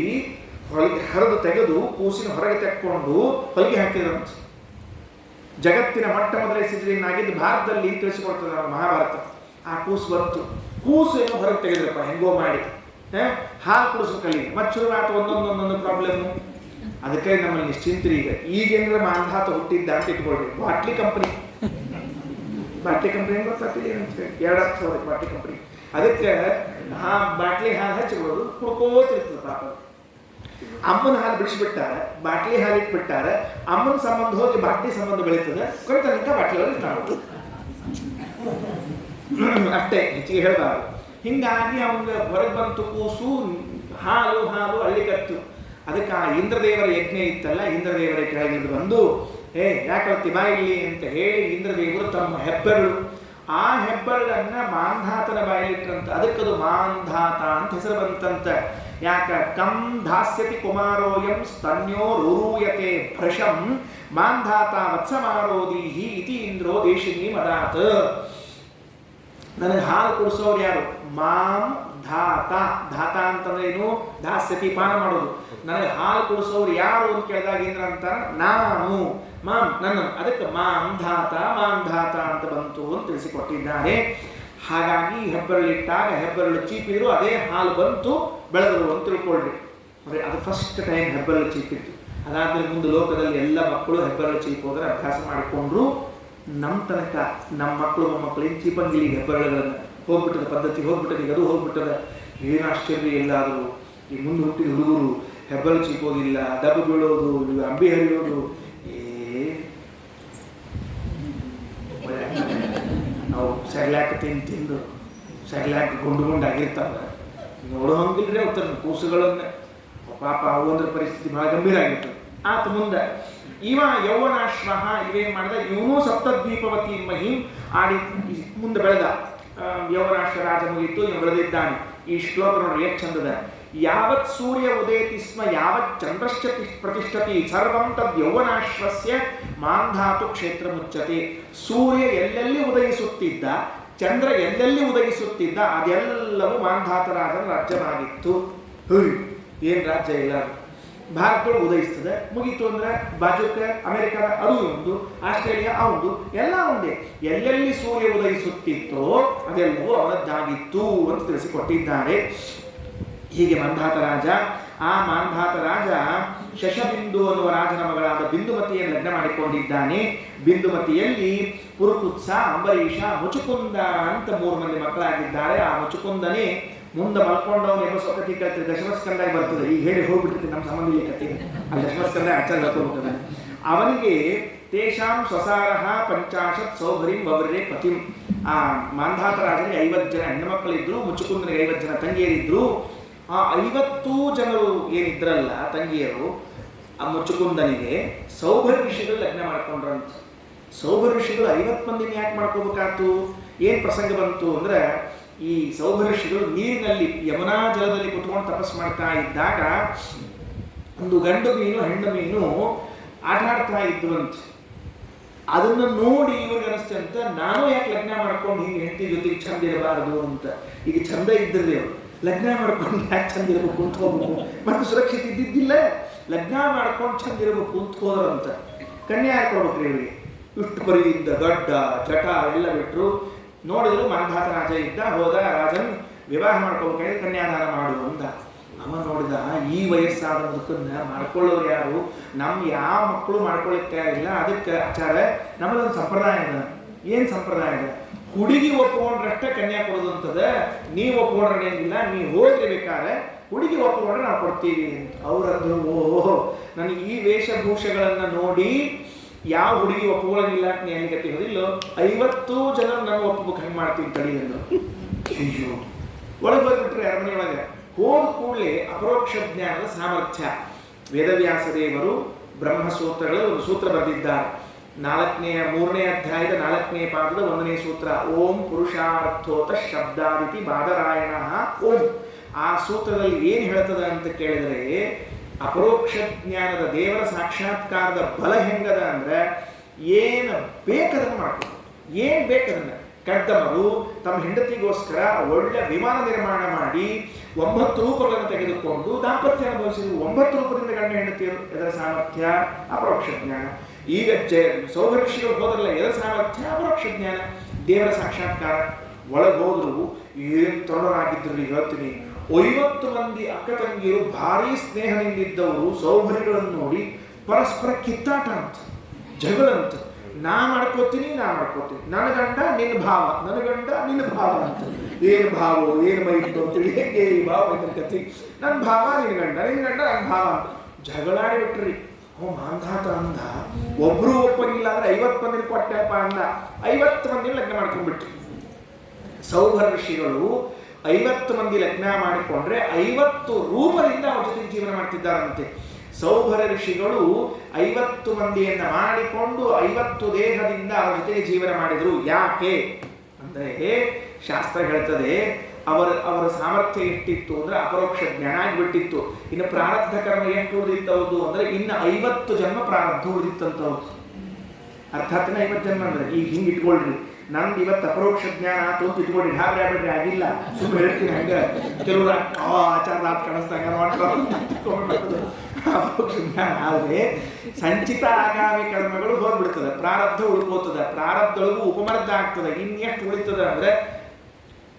ಹೊಲಿಗೆ ಹರಿದು ತೆಗೆದು ಕೂಸಿನ ಹೊರಗೆ ತೆಕ್ಕೊಂಡು ಹೊಲಿಗೆ ಹಾಕಿದ್ರಂತೆ. ಜಗತ್ತಿನ ಮೊಟ್ಟ ಮೊದಲೇ ಸಿಜರಿನ್ ಆಗಿದ್ದು ಭಾರತದಲ್ಲಿ ತಿಳಿಸಿಕೊಡ್ತದೆ ಮಹಾಭಾರತ. ಆ ಕೂಸು ಬಂತು. ಕೂಸು ಏನೋ ಹೊರಗೆ ತೆಗೆದ್ರಪ್ಪ ಹೆಂಗೋ ಮಾಡಿ, ಹಾಲು ಕುಡಿಸೋ ಕಲಿ ಮತ್ತೆ ಶುರು ಆಯ್ತು ಒಂದೊಂದೊಂದೊಂದು ಪ್ರಾಬ್ಲಮ್. ಅದಕ್ಕೆ ನಮ್ಮಲ್ಲಿ ನಿಶ್ಚಿಂತ್ರಿ ಈಗೇನಾದ್ರೆ ಮಾಂಧಾತ ಹುಟ್ಟಿದ್ದ ಅಂತ ಇಟ್ಕೊಳ್ರಿ. ಬಾಟ್ಲಿ ಕಂಪ್ನಿ ಹೆಂಗ್ ಗೊತ್ತಾಗ್ತಿದೆ ಅಂತ ಹೇಳಿ 2 ಅರ್ಥ ಹೋದಕ್ಕೆ ಬಾಟ್ಲಿ ಕಂಪ್ನಿ. ಅದಕ್ಕೆ ಬಾಟ್ಲಿ ಹಾಲು ಹಚ್ಚಿಬಿಡೋದು, ಕುಡ್ಕೋತಿರ್ತದೆ ಪಾಪ. ಅಮ್ಮನ ಹಾಲು ಬಿಡಿಸ್ಬಿಟ್ಟಾರ, ಬಾಟ್ಲಿ ಹಾಲು ಇಟ್ಬಿಟ್ಟಾರ, ಅಮ್ಮನ ಸಂಬಂಧ ಹೋಗಿ ಬಾಟ್ಲಿ ಸಂಬಂಧ ಬೆಳೀತದೆ, ಕೊನೆ ತನಕ ಬಾಟ್ಲಿ ಒಳಗೆ ಕಾಣೋದು ಅಷ್ಟೇ, ಹೆಚ್ಚಿಗೆ ಹೇಳಬಾರ್ದು. ಹಿಂಗಾಗಿ ಅವಂಗ ಹೊರಗೆ ಬಂತು ಕೂಸು, ಹಾಲು ಅಳ್ಳಿಕತ್ತು. ಅದಕ್ಕೆ ಆ ಇಂದ್ರದೇವರ ಯಜ್ಞ ಇತ್ತಲ್ಲ, ಇಂದ್ರದೇವರ ಕೆಳಗಿಳಿದು ಬಂದು ಯಾಕತ್ತಿ ಬಾ ಇಲ್ಲಿ ಅಂತ ಹೇಳಿ ಇಂದ್ರದೇವರು ತಮ್ಮ ಹೆಬ್ಬೆರಳು, ಆ ಹೆಬ್ಬೆರಳನ್ನ ಮಾಂಧಾತನ ಬಾಯಲ್ಲಿಟ್ಟಂತ, ಅದಕ್ಕದು ಮಾಂಧಾತ ಅಂತ ಹೆಸರು ಬಂತಂತ. ಯಾಕ ಕಂ ಧಾಸ್ಯತಿ ಕುಮಾರೋಯಂ ಸ್ತನ್ಯೋ ರೂರೂಯತೆ ಭೃಶಂ ಮಾಂಧಾತ ವತ್ಸಮಾರೋದೀಹಿ ಇತಿ ಇಂದ್ರೋ ದೇಶಿನಿ ಮದಾತ್. ನನಗೆ ಹಾಲು ಕುಡಿಸೋರು ಯಾರು? ಮಾಂ ಧಾತ. ಧಾತ ಅಂತಂದ್ರೆ ಏನು? ದಾಸ್ಯತಿ, ಪಾನ ಮಾಡೋದು. ನನಗೆ ಹಾಲು ಕುಡಿಸೋರು ಯಾರು ಅಂತ ಕೇಳಿದಾಗ ಇಂದ್ರ ಅಂತ ನಾನು, ಮಾಂ ನನ್ನ, ಅದಕ್ಕೆ ಮಾಂ ಧಾತ ಅಂತ ಬಂತು ಅಂತ ತಿಳಿಸಿಕೊಟ್ಟಿದ್ದಾರೆ. ಹಾಗಾಗಿ ಹೆಬ್ಬೆರಳಿಟ್ಟಾಗ ಹೆಬ್ಬೆರಳು ಚೀಪಿದ್ರು, ಅದೇ ಹಾಲು ಬಂತು, ಬೆಳೆದರು ಅಂತ ತಿಳ್ಕೊಳ್ರಿ. ಅಂದರೆ ಅದು ಫಸ್ಟ್ ಟೈಮ್ ಹೆಬ್ಬೆರಳು ಚೀಪಿತ್ತು. ಅದಾದ್ಮೇಲೆ ಮುಂದೆ ಲೋಕದಲ್ಲಿ ಎಲ್ಲ ಮಕ್ಕಳು ಹೆಬ್ಬೆರಳು ಚೀಪೋದ್ರೆ ಅಭ್ಯಾಸ ಮಾಡಿಕೊಂಡ್ರು. ನಮ್ಮ ತನಕ ನಮ್ಮ ಮಕ್ಕಳು ಮೊಮ್ಮಕ್ಕಳಿಗೆ ಚೀಪಂಗಿಲಿ ಹೆಬ್ಬೆರಳುಗಳನ್ನು ಹೋಗ್ಬಿಟ್ಟದ ಪದ್ಧತಿ, ಹೋಗ್ಬಿಟ್ಟದ, ಈಗ ಅದು ಹೋಗ್ಬಿಟ್ಟದ. ಏನು ಆಶ್ಚರ್ಯ ಎಲ್ಲಾದರೂ ಈ ಮುಂದೆ ಹುಟ್ಟಿದ ಹುಡುಗರು ಹೆಬ್ಬೆರಳು ಚೀಪೋದಿಲ್ಲ, ಡಬ್ಬು ಬೀಳೋದು, ಅಂಬಿ ಹರಿಯೋದು. ನಾವು ಸೆರ್ಲ್ಯಾಕ್ ತಿಂದು ಸೆರ್ಲ್ಯಾಕ್ ಗುಂಡಾಗಿರ್ತಾವೆ, ನೋಡೋ ಹಂಗಿಲ್ರಿ ಅವ್ರ ಕೂಸುಗಳನ್ನ. ಪಾಪ ಅವು ಅಂದ್ರೆ ಪರಿಸ್ಥಿತಿ ಬಹಳ ಗಂಭೀರ ಆಗಿರ್ತದೆ. ಆತ ಮುಂದೆ ಇವ ಯೌವನಾಶ್ವ ಇವೇನ್ ಮಾಡಿದ, ಇವನು ಸಪ್ತದ್ವೀಪವತಿ ಮಹಿಂ ಆಡಿ ಮುಂದೆ ಬೆಳೆದ. ಯೌವನಾಶ್ವ ರಾಜ ಮುಗಿತು, ಇವ ಬೆಳೆದಿದ್ದಾನೆ. ಈ ಶ್ಲೋಕ ನೋಡ್ರಿ ಎಷ್ಟು ಚಂದದ. ಯಾವತ್ ಸೂರ್ಯ ಉದೇತಿ ಸ್ಮ ಯಾವತ್ ಚಂದ್ರಶ್ಚ ಪ್ರತಿಷ್ಠತಿ ಸರ್ವಂ ತದ್ ಯೌವನಾಶ್ವಸ್ಯ ಮಾಂಧಾತು ಕ್ಷೇತ್ರ ಮುಚ್ಚತೆ. ಸೂರ್ಯ ಎಲ್ಲೆಲ್ಲಿ ಉದಯಿಸುತ್ತಿದ್ದ, ಚಂದ್ರ ಎಲ್ಲೆಲ್ಲಿ ಉದಯಿಸುತ್ತಿದ್ದ, ಅದೆಲ್ಲವೂ ಮಾಂಧಾತ ರಾಜನ ರಾಜ್ಯವಾಗಿತ್ತು. ಏನ್ ರಾಜ್ಯ ಇಲ್ಲ, ಭಾರತದೊಳಗೆ ಉದಯಿಸ್ತದೆ ಮುಗೀತು ಅಂದ್ರೆ ಬಾಜುಕ ಅಮೆರಿಕದ ಅದು ಒಂದು, ಆಸ್ಟ್ರೇಲಿಯಾ ಅವಂದು, ಎಲ್ಲ ಒಂದೇ. ಎಲ್ಲೆಲ್ಲಿ ಸೂರ್ಯ ಉದಯಿಸುತ್ತಿತ್ತೋ ಅದೆಲ್ಲವೂ ಅವನದ್ದಾಗಿತ್ತು ಅಂತ ತಿಳಿಸಿಕೊಟ್ಟಿದ್ದಾರೆ. ಹೀಗೆ ಮಾಂಧಾತ ರಾಜ. ಆ ಮಾಂಧಾತ ರಾಜ ಶಶಬಿಂದು ಅನ್ನುವ ರಾಜನ ಮಗಳಾದ ಬಿಂದುಮತಿಯನ್ನು ಲಗ್ನ ಮಾಡಿಕೊಂಡಿದ್ದಾನೆ. ಬಿಂದುಮತಿಯಲ್ಲಿ ಪುರುಕುತ್ಸ, ಅಂಬರೀಷ, ಮುಚುಕುಂದ ಅಂತ 3 ಮಂದಿ ಮಕ್ಕಳಾಗಿದ್ದಾರೆ. ಆ ಮುಚುಕುಂದನೇ ಮುಂದೆ ಮಲ್ಕೊಂಡವನು ಎಂಬ ಸೊಕತಿ ಕತೆ ದಶಮಸ್ಕಂದಾಗಿ ಬರ್ತದೆ. ಈಗ ಹೇಳಿ ಹೋಗ್ಬಿಟ್ಟಿರ್ತೀವಿ, ನಮ್ಮ ಸಂಬಂಧ ಕತೆ ಆ ದಶಮಸ್ಕಂದ ಆಚಾರ ಹೋಗ್ತದೆ. ಅವನಿಗೆ ತೇಷಾಂ ಸ್ವಸಾರಹ 50 ಸೌಭರಿಂ ವವ್ರೆ ಪತಿಂ. ಆ ಮಾಂಧಾತ ರಾಜನಿಗೆ 50 ಜನ ಹೆಣ್ಣು ಮಕ್ಕಳಿದ್ರು, ಮುಚುಕುಂದನಿಗೆ 50 ಜನ ತಂಗಿಯರಿದ್ರು. ಆ 50 ಜನರು ಏನಿದ್ರಲ್ಲ ತಂಗಿಯರು, ಆ ಮುಚುಕುಂದನಿಗೆ ಸೌಭರಿ ಋಷಿಗಳು ಲಗ್ನ ಮಾಡ್ಕೊಂಡ್ರಂತ. ಸೌಭರಿ ಋಷಿಗಳು 50 ಮಂದಿನ ಯಾಕೆ ಮಾಡ್ಕೋಬೇಕಾಯ್ತು? ಏನು ಪ್ರಸಂಗ ಬಂತು ಅಂದ್ರೆ, ಈ ಸೌಭರಿ ಋಷಿಗಳು ನೀರಿನಲ್ಲಿ ಯಮುನಾ ಜಲದಲ್ಲಿ ಕುತ್ಕೊಂಡು ತಪಸ್ಸು ಮಾಡ್ತಾ ಇದ್ದಾಗ ಒಂದು ಗಂಡು ಮೀನು ಹೆಣ್ಣು ಮೀನು ಆಟ ಆಡ್ತಾ ಇದ್ವಂತ. ಅದನ್ನು ನೋಡಿ ಇವ್ರಿಗೆ ಅನಿಸ್ತೆ ಅಂತ, ನಾನು ಯಾಕೆ ಲಗ್ನ ಮಾಡ್ಕೊಂಡು ಹಿಂಗೆ ಹೆಂಡತಿ ಜೊತೆಗೆ ಚಂದ ಇರಬಾರದು ಅಂತ. ಈಗ ಚಂದ ಇದ್ದಿರ್ರಿ ಅವರು, ಲಗ್ನ ಮಾಡ್ಕೊಂಡು ಯಾಕೆ ಚಂದ ಇರಬೇಕು ಅಂತ ಹೋಗ್ಬೇಕು, ಮತ್ತೆ ಸುರಕ್ಷಿತ ಇದ್ದಿದ್ದಿಲ್ಲ, ಲಗ್ನ ಮಾಡ್ಕೊಂಡು ಚಂದ ಇರಬೇಕು ಅಂತ ಹೋದ್ರಂತ. ಕನ್ಯಾ ಹಾಕೊಳ್ಬೇಕ್ರಿ ಇವರಿಗೆ. ಇಷ್ಟು ಪರಿಯಿಂದ ಗಡ್ಡ ಜಟ ಎಲ್ಲ ಬಿಟ್ಟರು. ನೋಡಿದ್ರು ಮಾಂಧಾತ ರಾಜ ಇದ್ದ. ಹೋದ, ರಾಜನ್ ವಿವಾಹ ಮಾಡ್ಕೋಬೇಕಾದ್ರೆ ಕನ್ಯಾದಾನ ಮಾಡು ಅಂದ. ಅವ ನೋಡಿದ, ಈ ವಯಸ್ಸಾದ ಮುದುಕನ್ನ ಮಾಡ್ಕೊಳ್ಳೋರು ಯಾರು? ಯಾವ ಮಕ್ಕಳು ಮಾಡ್ಕೊಳ್ಳಿಕ್ಕೆ ತಯಾರಿಲ್ಲ. ಅದಕ್ಕೆ ಆಚಾರ ನಮ್ಮದೊಂದು ಸಂಪ್ರದಾಯ ಇದೆ. ಏನು ಸಂಪ್ರದಾಯ ಇದೆ? ಹುಡುಗಿ ಒಪ್ಕೊಂಡ್ರಷ್ಟೇ ಕನ್ಯಾ ಕೊಡೋದು ಅಂತದ. ನೀವು ಒಪ್ಕೊಂಡ್ರೆ ಏನಿಲ್ಲ, ನೀವು ಹೋಗ್ಬೇಕಾದ್ರೆ ಹುಡುಗಿ ಒಪ್ಕೊಂಡ್ರೆ ನಾವು ಕೊಡ್ತೀವಿ ಅಂತ. ಅವ್ರದ್ದು ಓಹೋ, ನನಗೆ ಈ ವೇಷಭೂಷೆಗಳನ್ನು ನೋಡಿ ಯಾವ ಹುಡುಗಿ ಒಪ್ಕೊಳ್ಳೋಂಗಿಲ್ಲ ಅಂತ ಏನಿಗತಿ ಹೋದಿಲ್ಲೋ, 50 ಜನ ನಾನು ಒಪ್ಪಬೇಕು, ಹಂಗೆ ಮಾಡ್ತೀನಿ ತಡಿ ಅಂದರು. ಅಯ್ಯೋ, ಒಳಗೆ ಹೋಗ್ಬಿಟ್ರೆ ಅರಮನೆ ಒಳಗೆ. ಹೋದ ಕೂಡಲೇ ಅಪರೋಕ್ಷ ಜ್ಞಾನದ ಸಾಮರ್ಥ್ಯ. ವೇದವ್ಯಾಸ ದೇವರು ಬ್ರಹ್ಮಸೂತ್ರಗಳು ಒಂದು ಸೂತ್ರ ಬರೆದಿದ್ದಾರೆ. 3ನೇ ಅಧ್ಯಾಯದ 4ನೇ ಪಾದದ 1ನೇ ಸೂತ್ರ. ಓಂ ಪುರುಷಾರ್ಥೋತ ಶಬ್ದಾದಿತಿ ಬಾದರಾಯಣ ಓಂ. ಆ ಸೂತ್ರದಲ್ಲಿ ಏನು ಹೇಳ್ತದ ಅಂತ ಕೇಳಿದರೆ, ಅಪರೋಕ್ಷ ಜ್ಞಾನದ ದೇವರ ಸಾಕ್ಷಾತ್ಕಾರದ ಬಲ ಹೆಂಗದ ಅಂದ್ರೆ, ಏನು ಬೇಕದನ್ನು ಮಾಡ್ಕೊಂಡು, ಏನು ಬೇಕದನ್ನು. ಕಡ್ದಮರು ತಮ್ಮ ಹೆಂಡತಿಗೋಸ್ಕರ ಒಳ್ಳೆ ವಿಮಾನ ನಿರ್ಮಾಣ ಮಾಡಿ 9 ರೂಪಗಳನ್ನು ತೆಗೆದುಕೊಂಡು ದಾಂಪತ್ಯ ಅನುಭವಿಸಿದ್ರು. 9 ರೂಪದಿಂದ ಗಂಡ ಹೆಂಡತಿಯರು. ಇದರ ಸಾಮರ್ಥ್ಯ ಅಪರೋಕ್ಷ ಜ್ಞಾನ. ಈಗ ಸೌಭರಿಷಿಗಳು ಹೋದ್ರಲ್ಲ, ಇದರ ಸಾಮರ್ಥ್ಯ ಅಪರೋಕ್ಷ ಜ್ಞಾನ, ದೇವರ ಸಾಕ್ಷಾತ್ಕಾರ. ಒಳಗೋದ್ರು ಏನು ತರುಣರಾಗಿದ್ದರು ಹೇಳ್ತೀನಿ. 50 ಮಂದಿ ಅಕ್ಕ ತಂಗಿಯರು ಭಾರೀ ಸ್ನೇಹದಿಂದಿದ್ದವರು ಸೌಭರಿಗಳನ್ನು ನೋಡಿ ಪರಸ್ಪರ ಕಿತ್ತಾಟ ಅಂತ, ಜಗಳಂತ. ನಾ ಮಾಡ್ಕೋತೀನಿ ನನ್ನ ಗಂಡ ನಿನ್ನ ಭಾವ, ನನ್ನ ಗಂಡ ನಿನ್ನ ಭಾವ ಅಂತ. ಏನು ಭಾವ ಏನು ಮೈಟ್ಟು ಅಂತೇಳಿ ಹೇಗೆ ಈ ಭಾವ ಕತಿ, ನನ್ನ ಭಾವ ನಿನ್ನ ಗಂಡ ನನ್ನ ಭಾವ ಅಂತ ಜಗಳಾಡಿ ಬಿಟ್ರಿ. ಮಾಂಧಾತ ಅಂದ, ಒಬ್ರು ಒಪ್ಪಂಗಿಲ್ಲ ಅಂದ್ರೆ 50 ಮಂದಿನ ಕೊಟ್ಟೆಪ್ಪ ಅಂದ. 50 ಮಂದಿನ ಲಗ್ನ ಮಾಡ್ಕೊಂಡ್ಬಿಟ್ರಿ. ಸೌಭರ ಋಷಿಗಳು 50 ಮಂದಿ ಲಗ್ನ ಮಾಡಿಕೊಂಡ್ರೆ 50 ರೂಪದಿಂದ ಅವ್ರ ಜೊತೆ ಜೀವನ ಮಾಡ್ತಿದ್ದಾರಂತೆ. ಸೌಭರ ಋಷಿಗಳು 50 ಮಂದಿಯನ್ನ ಮಾಡಿಕೊಂಡು 50 ದೇಹದಿಂದ ಅವರ ಜೊತೆಗೆ ಜೀವನ ಮಾಡಿದ್ರು. ಯಾಕೆ ಅಂದ್ರೆ ಶಾಸ್ತ್ರ ಹೇಳ್ತದೆ, ಅವರ ಸಾಮರ್ಥ್ಯ ಎಷ್ಟಿತ್ತು ಅಂದ್ರೆ ಅಪರೋಕ್ಷ ಜ್ಞಾನ ಆಗಿಬಿಟ್ಟಿತ್ತು. ಇನ್ನು ಪ್ರಾರಬ್ಧ ಕರ್ಮ ಎಷ್ಟು ಉಳಿದಿತ್ತವ್ದು ಅಂದ್ರೆ ಇನ್ನು 50 ಜನ್ಮ ಪ್ರಾರಬ್ಧ ಉಳಿದಿತ್ತಂತವ್ದು. ಅರ್ಥಾತ್ 50 ಜನ್ಮ ಅಂದ್ರೆ ಈಗ ಹಿಂಗೆ ಇಟ್ಕೊಳ್ರಿ, ನಂದು ಇವತ್ತು ಅಪರೋಕ್ಷ ಜ್ಞಾನ ಆತು ಅಂತ ಇಟ್ಕೊಳ್ರಿ, ಹಾಬ್ರಿ ಆಗಿಲ್ಲ, ಸುಮ್ಮನೆ ಹೇಳ್ತೀನಿ. ಹಂಗ ಕೆಲವರು ಆಚಾರ ಕಾಣಿಸ್ದಂಗ ಅಪರೋಕ್ಷ ಜ್ಞಾನ ಆದ್ರೆ ಸಂಚಿತ ಆಗಾಮಿ ಕರ್ಮಗಳು ಹೋಗ್ಬಿಡ್ತದೆ, ಪ್ರಾರಬ್ಧ ಉಳ್ಕೋತದ, ಪ್ರಾರಬ್ಧೊಳಗೂ ಉಪಮರ್ಧ ಆಗ್ತದೆ. ಇನ್ನೆಷ್ಟು ಉಳಿತದ ಅಂದ್ರೆ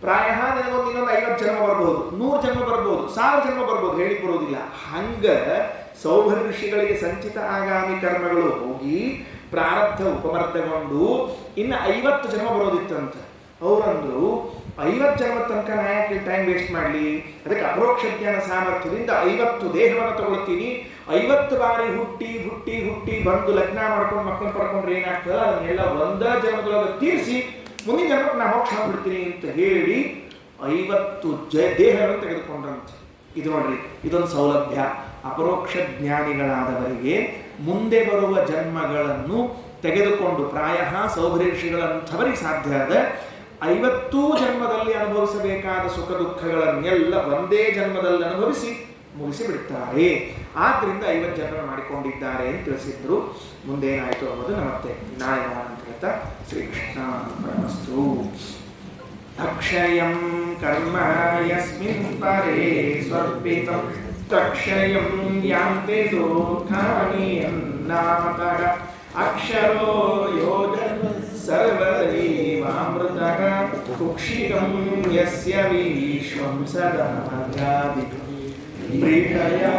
ಪ್ರಾಯ ನನಗೊಂದು ಇನ್ನೊಂದು 50 ಜನ್ಮ ಬರ್ಬೋದು, 100 ಜನ್ಮ ಬರ್ಬೋದು, 1000 ಜನ್ಮ ಬರ್ಬೋದು, ಹೇಳಿ ಬರೋದಿಲ್ಲ. ಹಂಗ ಸೌಭರ ಋಷಿಗಳಿಗೆ ಸಂಚಿತ ಆಗಾಮಿ ಕರ್ಮಗಳು ಹೋಗಿ ಪ್ರಾರಬ್ಧ ಉಪಮರ್ಧಗೊಂಡು ಇನ್ನು 50 ಜನ್ಮ ಬರೋದಿತ್ತಂತ. ಅವರಂದ್ರು 50 ಜನ್ಮ ತನಕ ನಾ ಯಾಕೆ ಟೈಮ್ ವೇಸ್ಟ್ ಮಾಡಲಿ, ಅದಕ್ಕೆ ಅಪರೋಕ್ಷ ಜ್ಞಾನ ಸಾಮರ್ಥ್ಯದಿಂದ 50 ದೇಹವನ್ನು ತಗೊಳ್ತೀನಿ, 50 ಬಾರಿ ಹುಟ್ಟಿ ಹುಟ್ಟಿ ಹುಟ್ಟಿ ಬಂದು ಲಗ್ನ ಮಾಡ್ಕೊಂಡು ಮಕ್ಕಳು ಪಡ್ಕೊಂಡ್ರೆ ಏನಾಗ್ತದ ಅದನ್ನೆಲ್ಲ ಒಂದ ಜನ್ಮದೊಳಗೆ ತೀರಿಸಿ ಮುಂದಿನ ಜನ್ಮಕ್ಕೆ ನಾ ಮೋಕ್ಷ ಬಿಡ್ತೀನಿ ಅಂತ ಹೇಳಿ 50 ದೇಹಗಳನ್ನು ತೆಗೆದುಕೊಂಡ್ರಂತೆ. ಇದು ನೋಡ್ರಿ, ಇದೊಂದು ಸೌಲಭ್ಯ. ಅಪರೋಕ್ಷ ಜ್ಞಾನಿಗಳಾದವರಿಗೆ ಮುಂದೆ ಬರುವ ಜನ್ಮಗಳನ್ನು ತೆಗೆದುಕೊಂಡು ಪ್ರಾಯ ಸೌಭರ ಋಷಿಗಳಂಥವರಿಗೆ ಸಾಧ್ಯ ಆದ 50 ಜನ್ಮದಲ್ಲಿ ಅನುಭವಿಸಬೇಕಾದ ಸುಖ ದುಃಖಗಳನ್ನೆಲ್ಲ ಒಂದೇ ಜನ್ಮದಲ್ಲಿ ಅನುಭವಿಸಿ ಮುಗಿಸಿ ಬಿಡ್ತಾರೆ. ಆದ್ರಿಂದ 50 ಜನ್ಮ ಮಾಡಿಕೊಂಡಿದ್ದಾರೆ ಅಂತ ತಿಳಿಸಿದ್ರು. ಮುಂದೇನಾಯಿತು ಅನ್ನೋದು ಮತ್ತೆ ನಾಳೆ ಅಂತ ಹೇಳ್ತಾ ಶ್ರೀಕೃಷ್ಣ ಅರ್ಪಣಮಸ್ತು. ಅಕ್ಷಯಂ ಕರ್ಮ ಯಸ್ಮಿನ್ ಪರೇ ಸ್ವರ್ಪಿತಂ ತಕ್ಷಯಂ ಯಾಂತೆ ದುಃಖಾನಿ ಯನ್ನಾಮತಃ ಅಕ್ಷರೋ ಯೋಜನ ಸರ್ವದೇವಾಮೃತಃ ಕುಕ್ಷಿಕಂ ಯಸ್ಯ ವಿಶ್ವಂ ಸದಾ ಜಾತಿ ಪ್ರೀತಯಾ